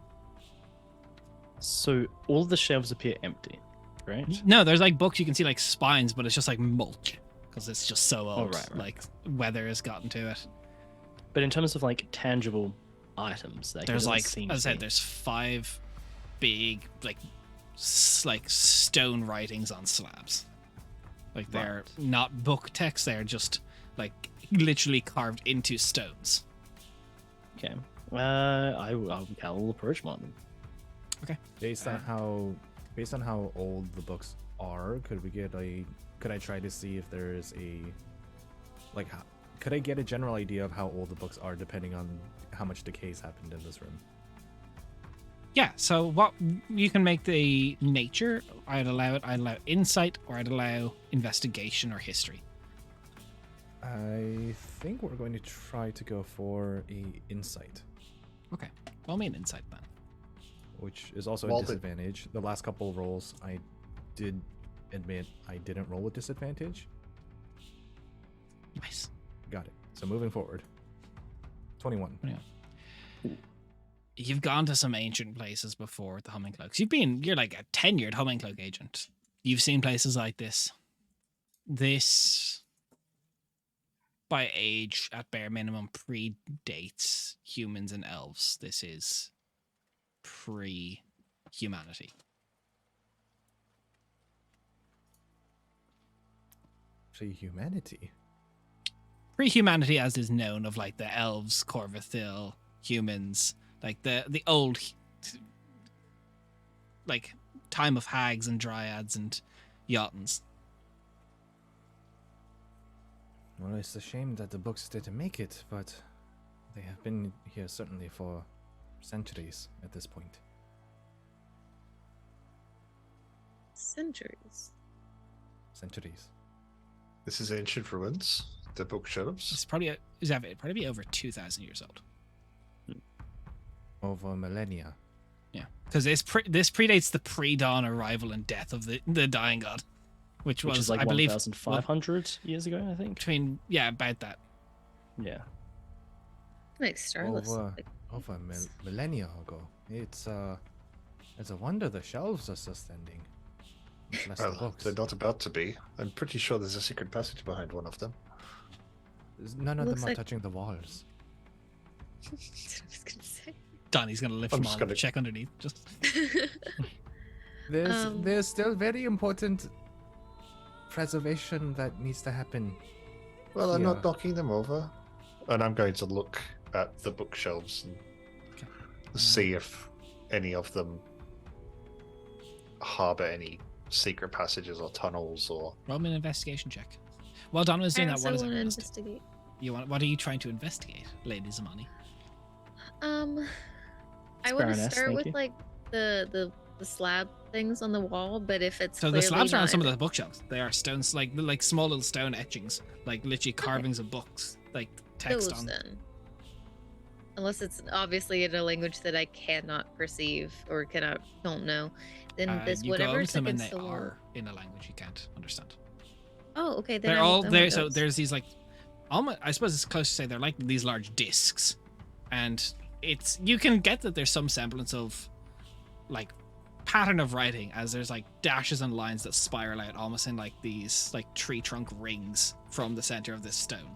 So all the shelves appear empty, right? No, there's like books you can see like spines, but it's just like mulch because it's just so old. right. Like weather has gotten to it. But in terms of like tangible items, like, There's it like, doesn't seem as I to said, be. there's 5 big like like stone writings on slabs. Like they're not book text; they're just like literally carved into stones. Okay. I'll approach one of them. Okay. Based on how old the books are, could I try to see if there is a like could I get a general idea of how old the books are depending on how much decay's happened in this room? Yeah. So what you can make the nature. I'd allow insight, or I'd allow investigation or history. I think we're going to try to go for a insight, Okay. Well, me an insight then. which is also Well, a disadvantage. The last couple of rolls, I did admit I didn't roll with disadvantage. Nice. Got it. So moving forward, 21. You've gone to some ancient places before with the humming cloaks. You're like a tenured humming cloak agent. You've seen places like this. This, by age, at bare minimum, predates humans and elves. This is pre-humanity. Humanity. Pre-humanity, as is known, of like the elves, Corvathil, humans, like the old, like time of hags and dryads and Jotuns. Well, it's a shame that the books didn't make it, but they have been here certainly for centuries at this point. Centuries. Centuries. This is ancient ruins. The bookshelves. It's probably it'd probably be over 2,000 years old. Over millennia. Yeah, because this predates the pre-dawn arrival and death of the Dying God, which was, is like I believe, 1,500 years ago, I think. between about that. Yeah. Like Starless. Over millennia ago. It's a wonder the shelves are still standing. Much less the Well, books. they're not about to be. I'm pretty sure there's a secret passage behind one of them. None of them Looks are like- touching the walls. I was gonna say. Donnie's gonna lift I'm them just on, gonna- check underneath. Just There's still very important preservation that needs to happen. Well, I'm Yeah. not knocking them over. And I'm going to look at the bookshelves and Okay. see if any of them harbor any secret passages or tunnels or. roll me an investigation check. While Donna is doing I that, what also is want to it? investigate. What are you trying to investigate, Lady Zamani? I want to Baroness, start thank with you. like the slab things on the wall, but if it's So the slabs are on not some in of the bookshelves. They are stones, like small little stone etchings, like literally carvings of books, like text those on. then. Unless it's obviously in a language that I cannot perceive or don't know, then this You go over whatever's to them and against they the wall. are in a language you can't understand. Oh, okay. Then They're I all want there. So those. there's these like, almost. I suppose it's close to say they're like these large discs, and you can get that there's some semblance of like pattern of writing, as there's like dashes and lines that spiral out almost in like these like tree trunk rings from the center of this stone.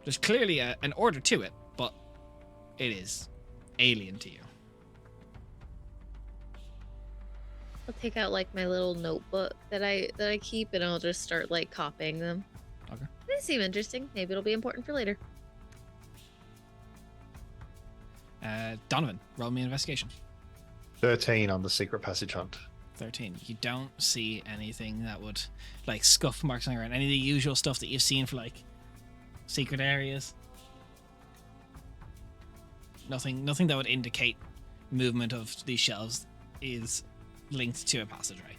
There's clearly an order to it, but it is alien to you. I'll take out like my little notebook that I keep, and I'll just start like copying them. Okay. They seem interesting. Maybe it'll be important for later. Donovan, roll me an investigation. 13 on the secret passage hunt. 13. You don't see anything that would like scuff marks on the ground. Any of the usual stuff that you've seen for like secret areas. Nothing that would indicate movement of these shelves is linked to a passageway.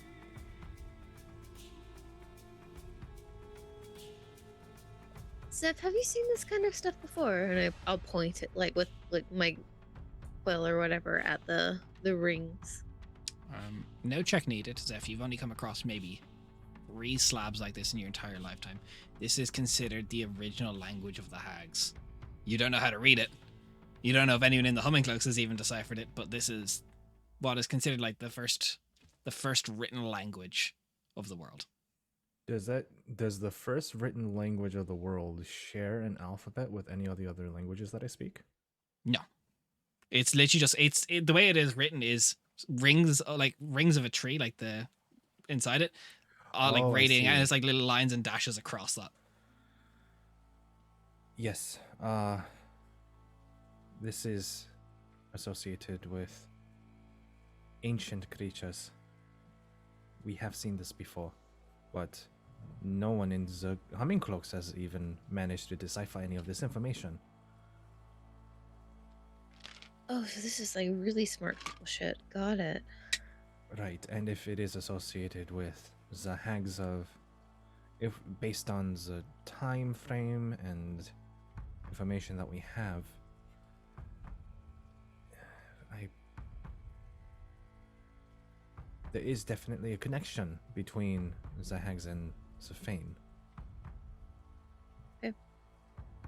Zeph, have you seen this kind of stuff before? And I'll point it like with like my quill or whatever at the rings. No check needed, as if you've only come across maybe 3 slabs like this in your entire lifetime. This is considered the original language of the hags. You don't know how to read it, You don't know if anyone in the Humming Cloaks has even deciphered it, but this is what is considered like the first written language of the world. Does the first written language of the world share an alphabet with any of the other languages that I speak? No, it's literally just the way it is written is rings of a tree, like the inside it, like Oh, I radiating, and see. it's like little lines and dashes across that. Yes. This is associated with ancient creatures. We have seen this before, but no one in the Humming Cloaks has even managed to decipher any of this information. Oh, so this is like really smart people shit. Got it. Right, and if it is associated with the hags of, if based on the time frame and information that we have, there is definitely a connection between the hags and the Fane.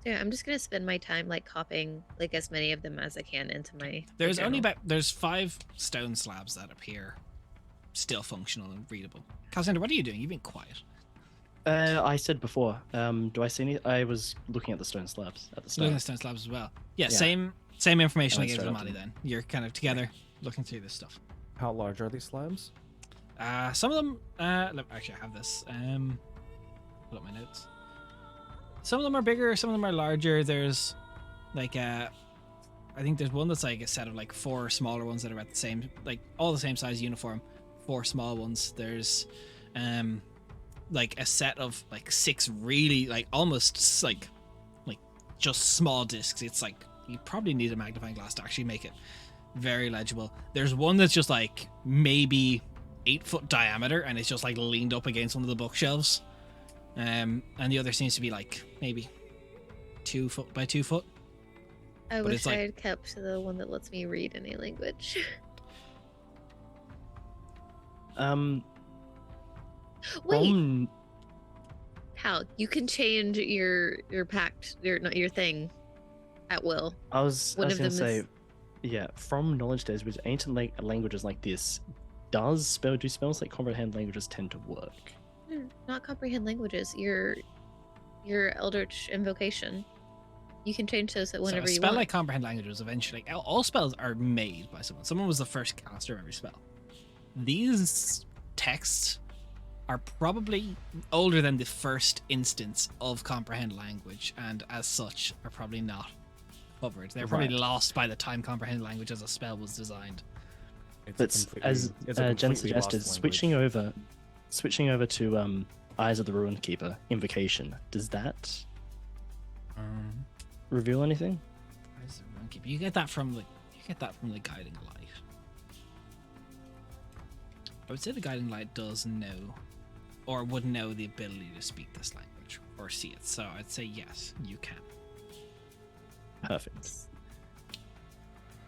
Yeah, I'm just gonna spend my time like copying like as many of them as I can into my. There's only journal. there's 5 stone slabs that appear still functional and readable. Cassandra, what are you doing? You've been quiet. I said before. Do I see any? I was looking at the stone slabs at the Looking start. at stone slabs as well. Yeah, Yeah. same information I went gave to straight up Mali to then. You're kind of together looking through this stuff. How large are these slabs? Some of them actually I have this. Pull up my notes. Some of them are bigger, some of them are larger. There's like I think there's one that's like a set of like 4 smaller ones that are at the same, like all the same size uniform, 4 small ones. There's like a set of like 6 really like almost like just small discs. It's like you probably need a magnifying glass to actually make it very legible. There's one that's just like maybe 8-foot diameter and it's just like leaned up against one of the bookshelves. And the other seems to be like maybe 2 foot by 2 foot. I but wish it's like- I had kept the one that lets me read any language. Wait, From how you can change your pact, not your thing, at will. I was One going of to them say, is- yeah, from knowledge days with ancient languages like this, do spells like comprehend languages tend to work? Not comprehend languages. Your eldritch invocation. You can change those at So whenever a you spell want. like comprehend languages eventually, all spells are made by someone. Someone was the first caster of every spell. These texts are probably older than the first instance of comprehend language, and as such are probably not covered. They're probably Right. lost by the time comprehend language as a spell was designed. It's But as it's a Jen completely suggested, lost switching over to Eyes of the Ruined Keeper invocation. Does that reveal anything? You get that from the guiding light. I would say the guiding light does know, or would know the ability to speak this language or see it. So I'd say yes, you can. Perfect.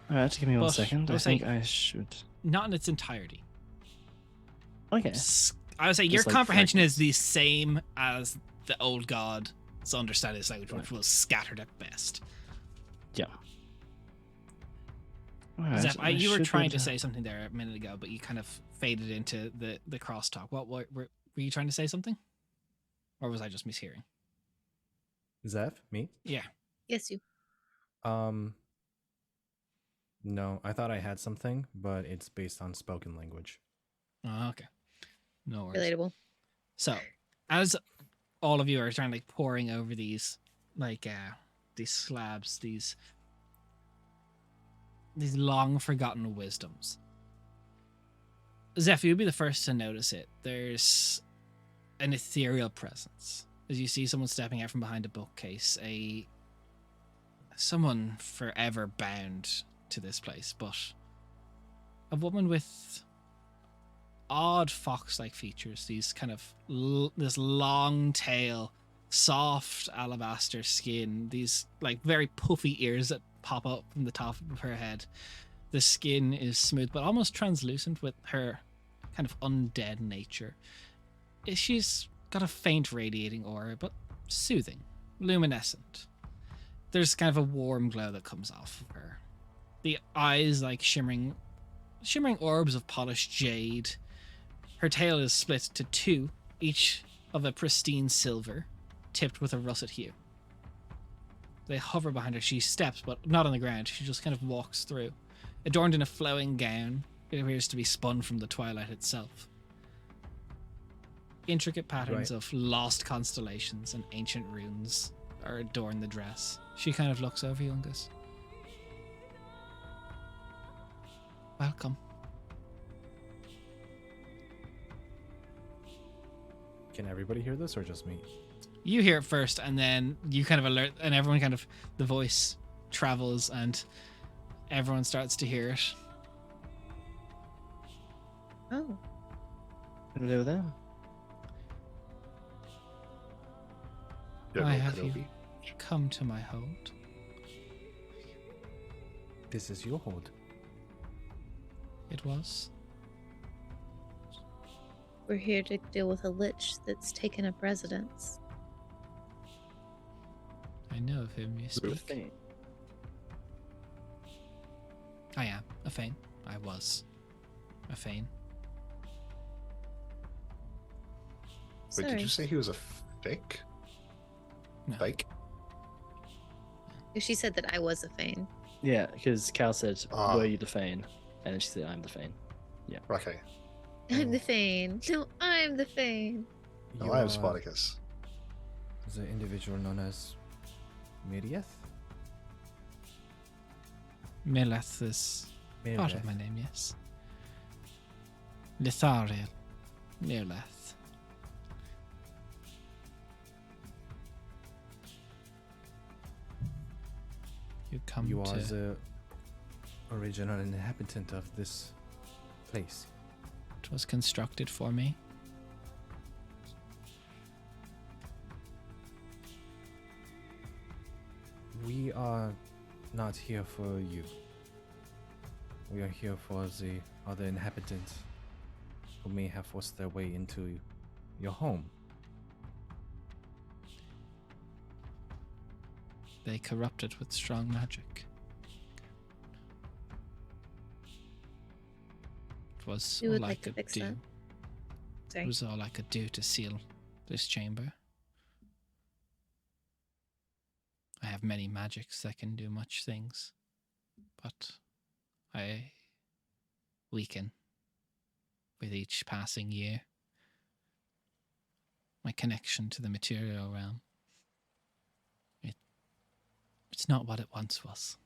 All right, give me one But second. I I would think say- I should. Not in its entirety. Okay. I would say your Just like comprehension is fragments. the same as the old god's understanding this language, which Right. was scattered at best. Yeah. All right, Zeph, I you were should be trying able to say something there a minute ago, but you kind of faded into the crosstalk. What were you trying to say something? Or was I just mishearing? Zeph, me? Yeah. Yes, you. No, I thought I had something, but it's based on spoken language. Oh, okay. No worries. Relatable. So, as all of you are trying like pouring over these these slabs, these long forgotten wisdoms, Zeph, you'll be the first to notice it. There's an ethereal presence as you see someone stepping out from behind a bookcase. Someone forever bound to this place, but a woman with odd fox-like features. These kind of this long tail, soft alabaster skin. These like very puffy ears that pop up from the top of her head. The skin is smooth but almost translucent with her kind of undead nature. She's got a faint radiating aura, but soothing, luminescent. there's kind of a warm glow that comes off of her. The eyes like shimmering orbs of polished jade. Her tail is split to two, each of a pristine silver, tipped with a russet hue. They hover behind her. She steps, but not on the ground. She just kind of walks through. Adorned in a flowing gown, it appears to be spun from the twilight itself. Intricate patterns of lost constellations and ancient runes adorn the dress. She kind of looks over you and goes, "Welcome." Can everybody hear this or just me? You hear it first, and then you kind of alert, and everyone kind of, the voice travels, and everyone starts to hear it. Oh. Hello there. Why have you come to my hold? This is your hold. It was. We're here to deal with a lich that's taken up residence. I know of whom you speak. Thing. I am a Fane. I was a Fane. Wait, did Sorry. you say he was a fake? No. Fake? She said that I was a Fane. Yeah, because Cal said, Ah. "Were you the Fane?" And then she said, "I'm the Fane." Okay. I'm the Fane. No, I'm the Fane. No, You I am are Spartacus. the individual known as Mirleth? Mirleth is part of Mirleth. my name, yes. Letha'ril. Mirleth. You come You are to... the original inhabitant of this place. It was constructed for me. We are not here for you. We are here for the other inhabitants who may have forced their way into your home. They corrupt it with strong magic. It was We would all I like to could fix do. that. It Sorry. was all I could do to seal this chamber. I have many magics that can do much things, but I weaken with each passing year. My connection to the material realm. It's not what it once was.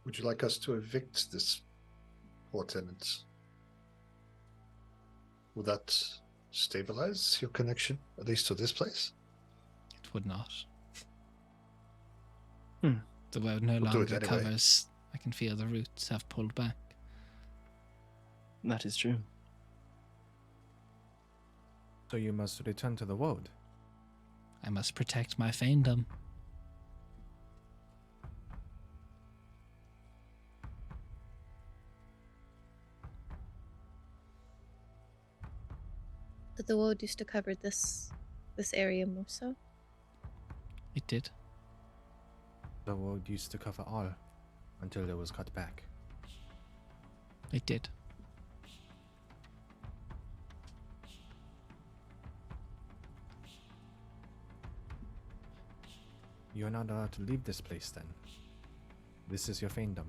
Would you like us to evict this poor tenant? Would that stabilize your connection, at least to this place? It would not. Hmm. The world no We'll do it longer anyway. covers. I can feel the roots have pulled back. That is true. So you must return to the world. I must protect my Fanedom. But the world used to cover this area more so. It did. The world used to cover all until it was cut back. It did. You're not allowed to leave this place then. This is your Fanedom.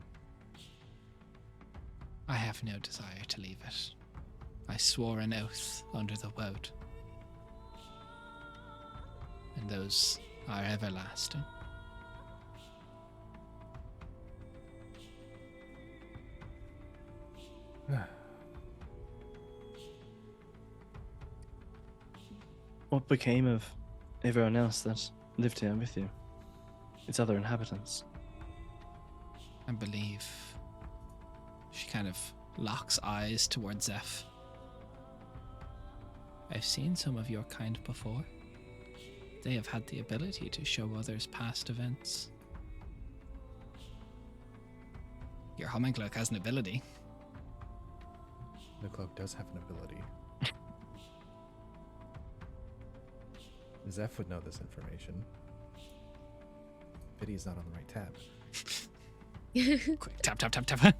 I have no desire to leave it. I swore an oath under the woad. And those are everlasting. What became of everyone else that lived here with you? Its other inhabitants? I believe she kind of locks eyes towards Zeph. I've seen some of your kind before. They have had the ability to show others past events. Your homing cloak has an ability. The cloak does have an ability. Zeph would know this information. Pity he's not on the right tab. Quick, tap, tap, tap, tap.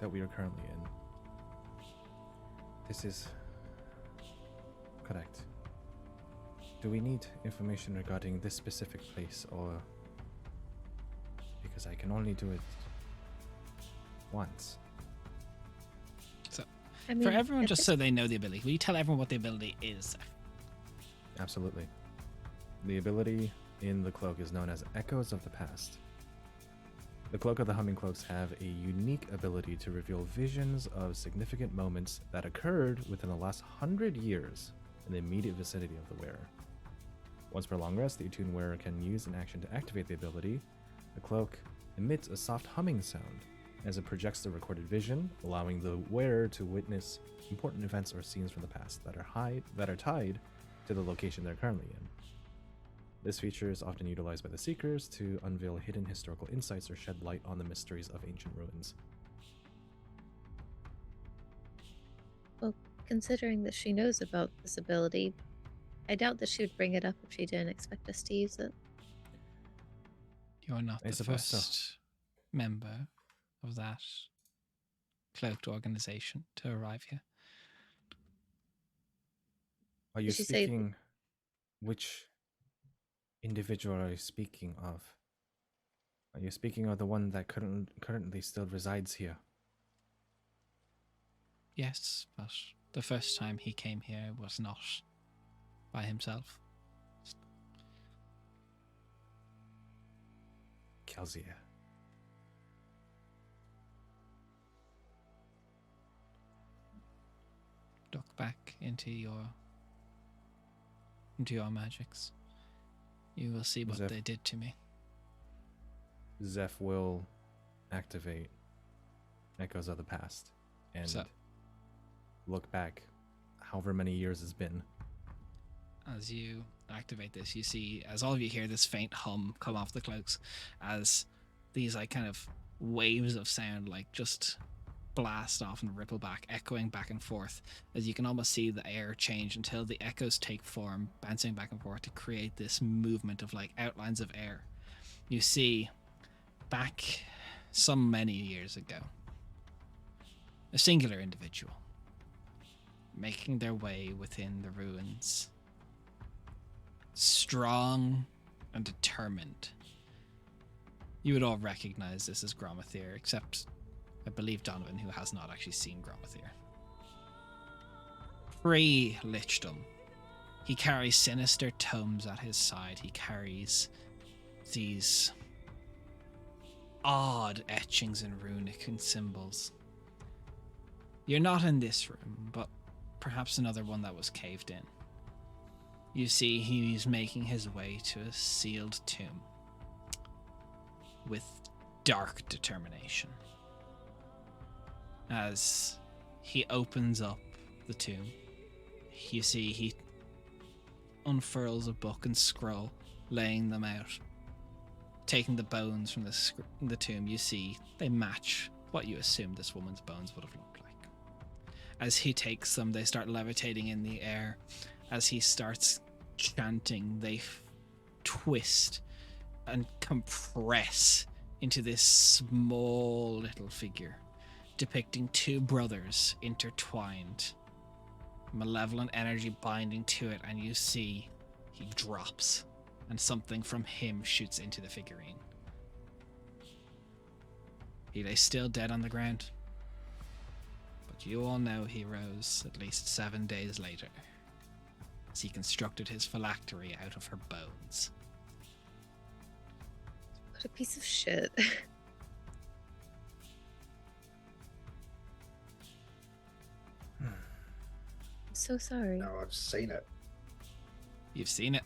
That we are currently in. This is correct. Do we need information regarding this specific place, or because I can only do it once? So, I mean, for everyone, at just this- so they know the ability, will you tell everyone what the ability is? Absolutely. The ability in the cloak is known as Echoes of the Past. The Cloak of the Humming Cloaks have a unique ability to reveal visions of significant moments that occurred within the last 100 years in the immediate vicinity of the wearer. Once per long rest, the attuned wearer can use an action to activate the ability. The cloak emits a soft humming sound as it projects the recorded vision, allowing the wearer to witness important events or scenes from the past that are tied to the location they're currently in. This feature is often utilized by the Seekers to unveil hidden historical insights or shed light on the mysteries of ancient ruins. Well, considering that she knows about this ability, I doubt that she would bring it up if she didn't expect us to use it. You're not I the suppose so. first member of that cloaked organization to arrive here. Are you Did she say- speaking... Which individual are you speaking of? Are you speaking of the one that currently still resides here? Yes, but the first time he came here was not by himself. Kelsier. Look back into your magics. You will see what Zeph. they did to me. Zeph will activate Echoes of the Past and So- look back however many years it's been. As you activate this, you see, as all of you hear this faint hum come off the cloaks, as these like kind of waves of sound like just blast off and ripple back, echoing back and forth, as you can almost see the air change until the echoes take form, bouncing back and forth to create this movement of like outlines of air. You see, back some many years ago, a singular individual making their way within the ruins, strong and determined. You would all recognize this as Gromathir, except I believe Donovan, who has not actually seen Gromathir. Pre-lichdom, he carries sinister tomes at his side. He carries these odd etchings and runic and symbols. You're not in this room, but perhaps another one that was caved in. You see, he's making his way to a sealed tomb with dark determination. As he opens up the tomb, you see he unfurls a book and scroll, laying them out. Taking the bones from the tomb, you see they match what you assumed this woman's bones would have looked like. As he takes them, they start levitating in the air. As he starts chanting, they twist and compress into this small little figure, depicting two brothers intertwined, malevolent energy binding to it, and you see he drops, and something from him shoots into the figurine. He lay still dead on the ground, but you all know he rose at least 7 days later, as he constructed his phylactery out of her bones. What a piece of shit. I'm so sorry. Now I've seen it. You've seen it.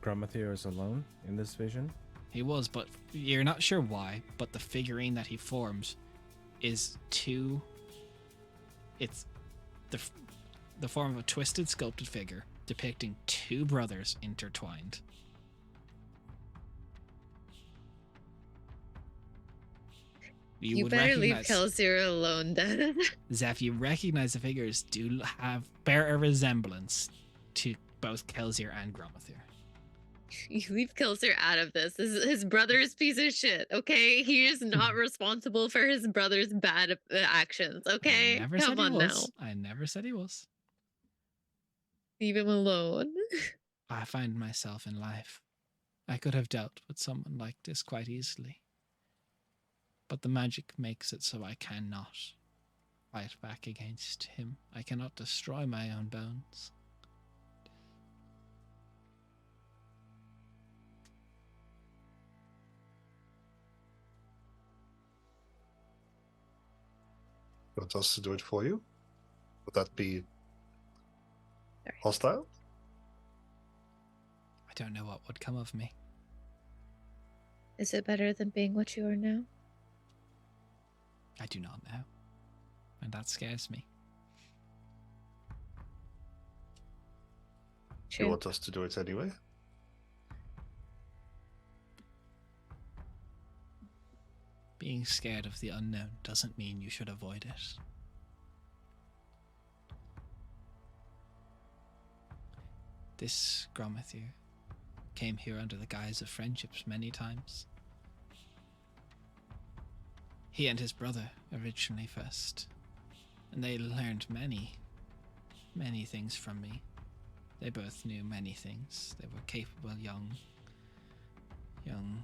Gromathir is alone in this vision. He was, but you're not sure why, but the figurine that he forms is it's the form of a twisted sculpted figure depicting two brothers intertwined. You would better leave recognize Kelsier alone, then. Zeph, you recognize the figures do bear a resemblance to both Kelsier and Gromathir. You leave Kelsier out of this. His brother's piece of shit, okay? He is not responsible for his brother's bad actions, okay? I never Come said he on was. now. I never said he was. Leave him alone. I find myself in life. I could have dealt with someone like this quite easily. But the magic makes it so I cannot fight back against him. I cannot destroy my own bones. You want us to do it for you? Would that be Sorry. hostile? I don't know what would come of me. Is it better than being what you are now? I do not know. And that scares me. You want us to do it anyway? Being scared of the unknown doesn't mean you should avoid it. This Gromathir came here under the guise of friendships many times. He and his brother originally first, and they learned many things from me. They both knew many things. They were capable young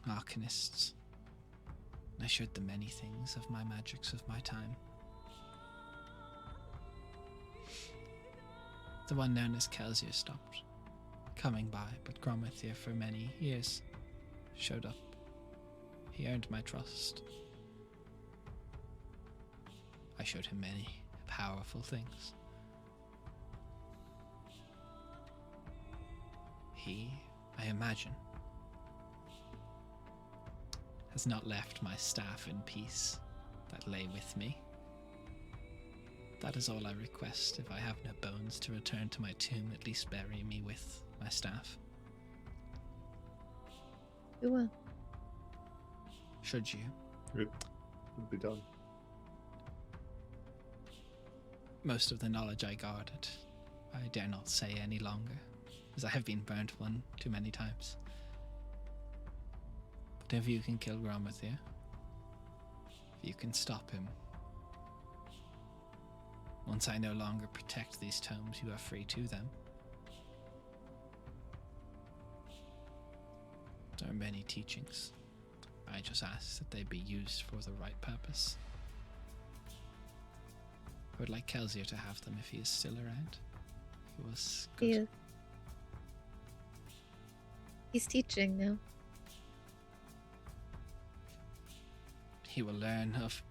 arcanists. I showed them many things of my magics of my time. The one known as Kelsier stopped coming by, but Gromathir for many years showed up. He earned my trust. I showed him many powerful things. He, I imagine, has not left my staff in peace that lay with me. That is all I request. If I have no bones to return to my tomb, at least bury me with my staff. You will. Should you? It would be done. Most of the knowledge I guarded, I dare not say any longer, as I have been burnt one too many times. But if you can kill Gromathir, if you can stop him, once I no longer protect these tomes, you are free to them. There are many teachings. I just ask that they be used for the right purpose. I would like Kelsier to have them if he is still around. He was good. He is. He's teaching now. He will learn of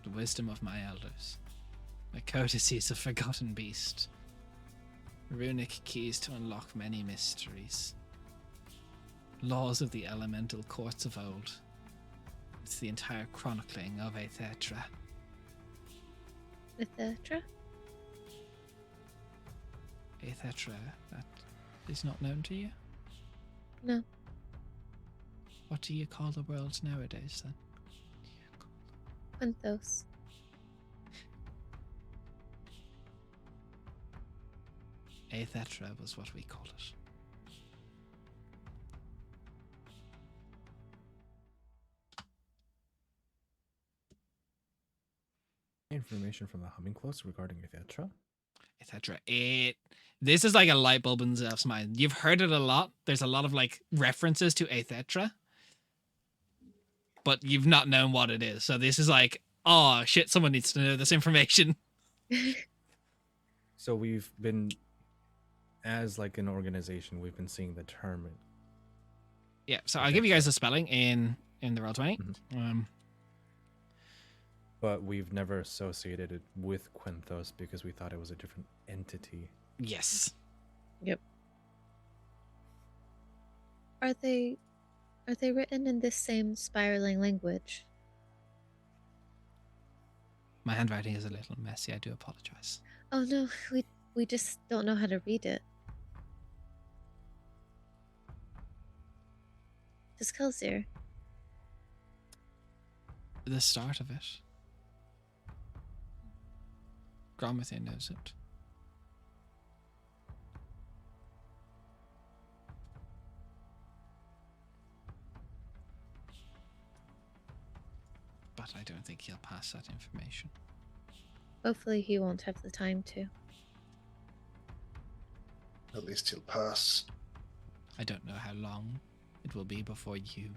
the wisdom of my elders, the courtesies of forgotten beast, runic keys to unlock many mysteries, laws of the elemental courts of old. It's the entire chronicling of Letha'ril. Letha'ril? Letha'ril, that is not known to you? No. What do you call the world nowadays, then? Quinthos. Letha'ril was what we call it. Information from the humming close regarding Letha'ril. Etc. This is like a light bulb in Zeph's mind. You've heard it a lot. There's a lot of like references to Letha'ril, but you've not known what it is. So this is like, oh shit, someone needs to know this information. So we've been, as like an organization, we've been seeing the term. Yeah. So I'll give you guys the spelling in the Roll20. But we've never associated it with Quinthos because we thought it was a different entity. Yes. Yep. Are they written in this same spiraling language? My handwriting is a little messy. I do apologize. Oh no, we just don't know how to read it. Does Kelsier? The start of it. Gromithy knows it. But I don't think he'll pass that information. Hopefully he won't have the time to. At least he'll pass. I don't know how long it will be before you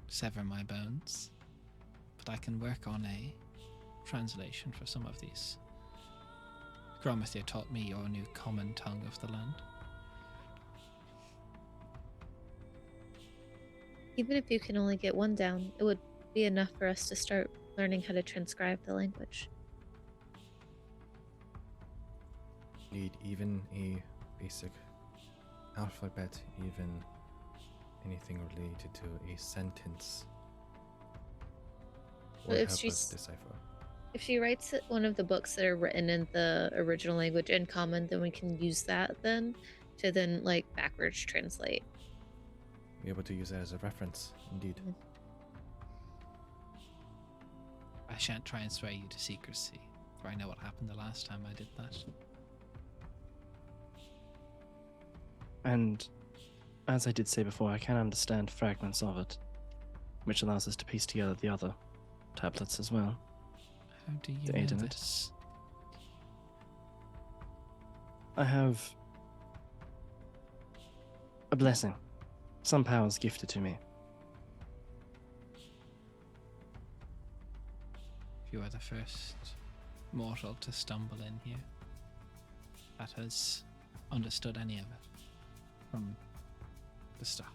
sever my bones, but I can work on a translation for some of these. Gromithy taught me your new common tongue of the land. Even if you can only get one down, it would be enough for us to start learning how to transcribe the language. Need even a basic alphabet, even anything related to a sentence. Well, Will if help us she's- decipher. If she writes one of the books that are written in the original language in common, then we can use that then to then like backwards translate. Be able to use that as a reference, indeed. I shan't try and sway you to secrecy, for I know what happened the last time I did that. And as I did say before, I can understand fragments of it, which allows us to piece together the other tablets as well. How do you To know aid in it. this? I have a blessing, some powers gifted to me. You are the first mortal to stumble in here that has understood any of it from the start.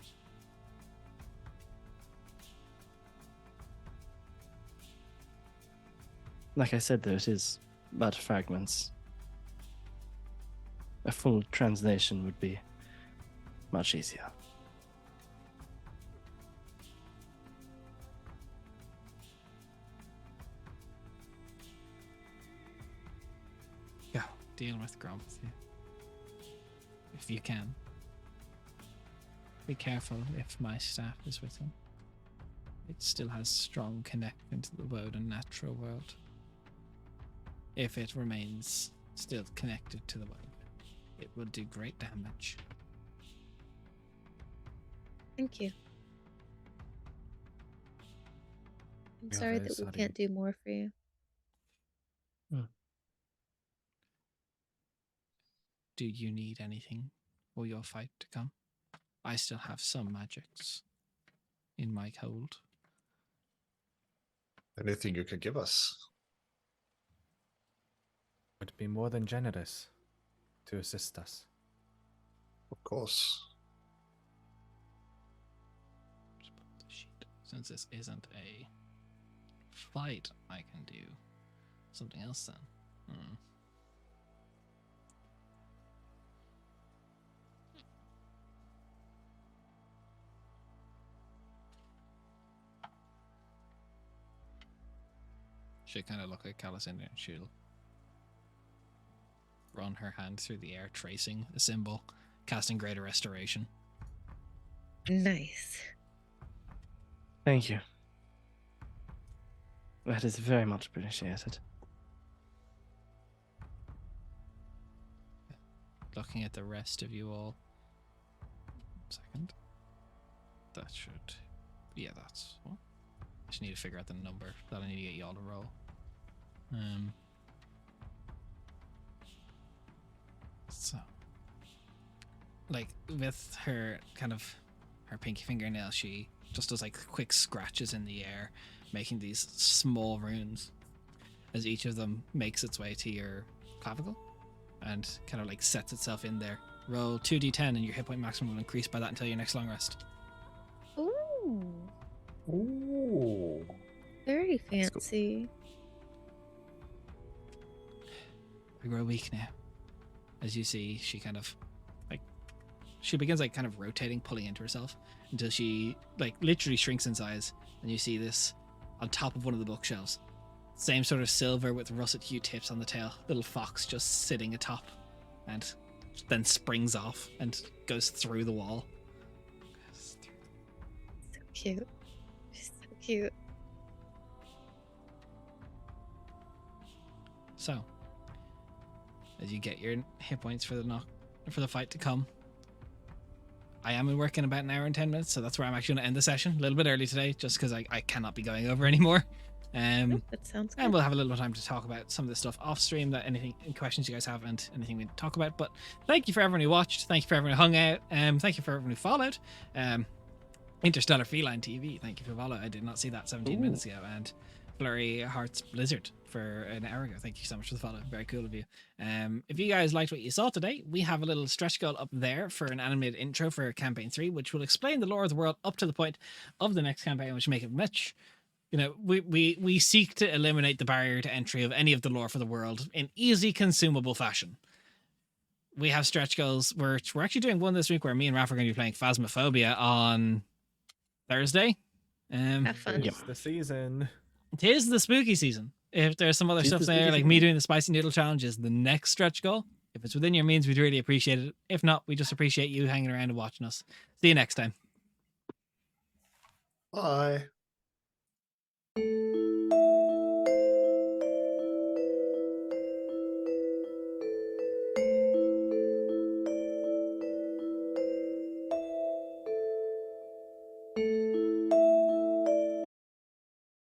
Like I said, though, it is but fragments. A full translation would be much easier. Go, deal with Gromithy. If you can. Be careful if my staff is with him. It still has strong connection to the Woden natural world. If it remains still connected to the Woden, it will do great damage. Thank you. I'm You are sorry very that we sorry. can't do more for you. Do you need anything for your fight to come? I still have some magics in my hold. Anything you could give us? Would be more than generous to assist us. Of course. Just put the sheet. Since this isn't a fight, I can do something else then. She'll kind of look at Callus in there and she'll run her hand through the air, tracing a symbol, casting Greater Restoration. Nice. Thank you. That is very much appreciated. Looking at the rest of you all. Second. That should. Yeah, that's. What? I just need to figure out the number that I need to get you all to roll. So. Like, with her kind of. Her pinky fingernail, she just does like quick scratches in the air, making these small runes as each of them makes its way to your clavicle and kind of like sets itself in there. Roll 2d10 and your hit point maximum will increase by that until your next long rest. Ooh, Ooh. very That's cool. fancy. I grow weak now. As you see, she kind of like she begins like kind of rotating, pulling into herself until she like literally shrinks in size, and you see this on top of one of the bookshelves. Same sort of silver with russet hue tips on the tail. Little fox just sitting atop, and then springs off and goes through the wall. So cute. She's so cute. So, as you get your hit points for the fight to come, I am in work in about an hour and 10 minutes, so that's where I'm actually going to end the session a little bit early today, just because I cannot be going over anymore. That sounds good. And we'll have a little more time to talk about some of the stuff off stream, that any questions you guys have and anything we talk about. But thank you for everyone who watched. Thank you for everyone who hung out. Thank you for everyone who followed. Interstellar Feline TV. Thank you for follow. I did not see that 17 minutes ago. And Blurry Hearts Blizzard for an hour ago. Thank you so much for the follow. Very cool of you. If you guys liked what you saw today, we have a little stretch goal up there for an animated intro for campaign 3, which will explain the lore of the world up to the point of the next campaign, which make it much. You know, we seek to eliminate the barrier to entry of any of the lore for the world in easy, consumable fashion. We have stretch goals. We're actually doing one this week where me and Raph are going to be playing Phasmophobia on Thursday. Have fun. It's the season. It is the spooky season. If there's some other Tis stuff the there, spooky like season. me doing the spicy noodle challenge is the next stretch goal. If it's within your means, we'd really appreciate it. If not, we just appreciate you hanging around and watching us. See you next time. Bye.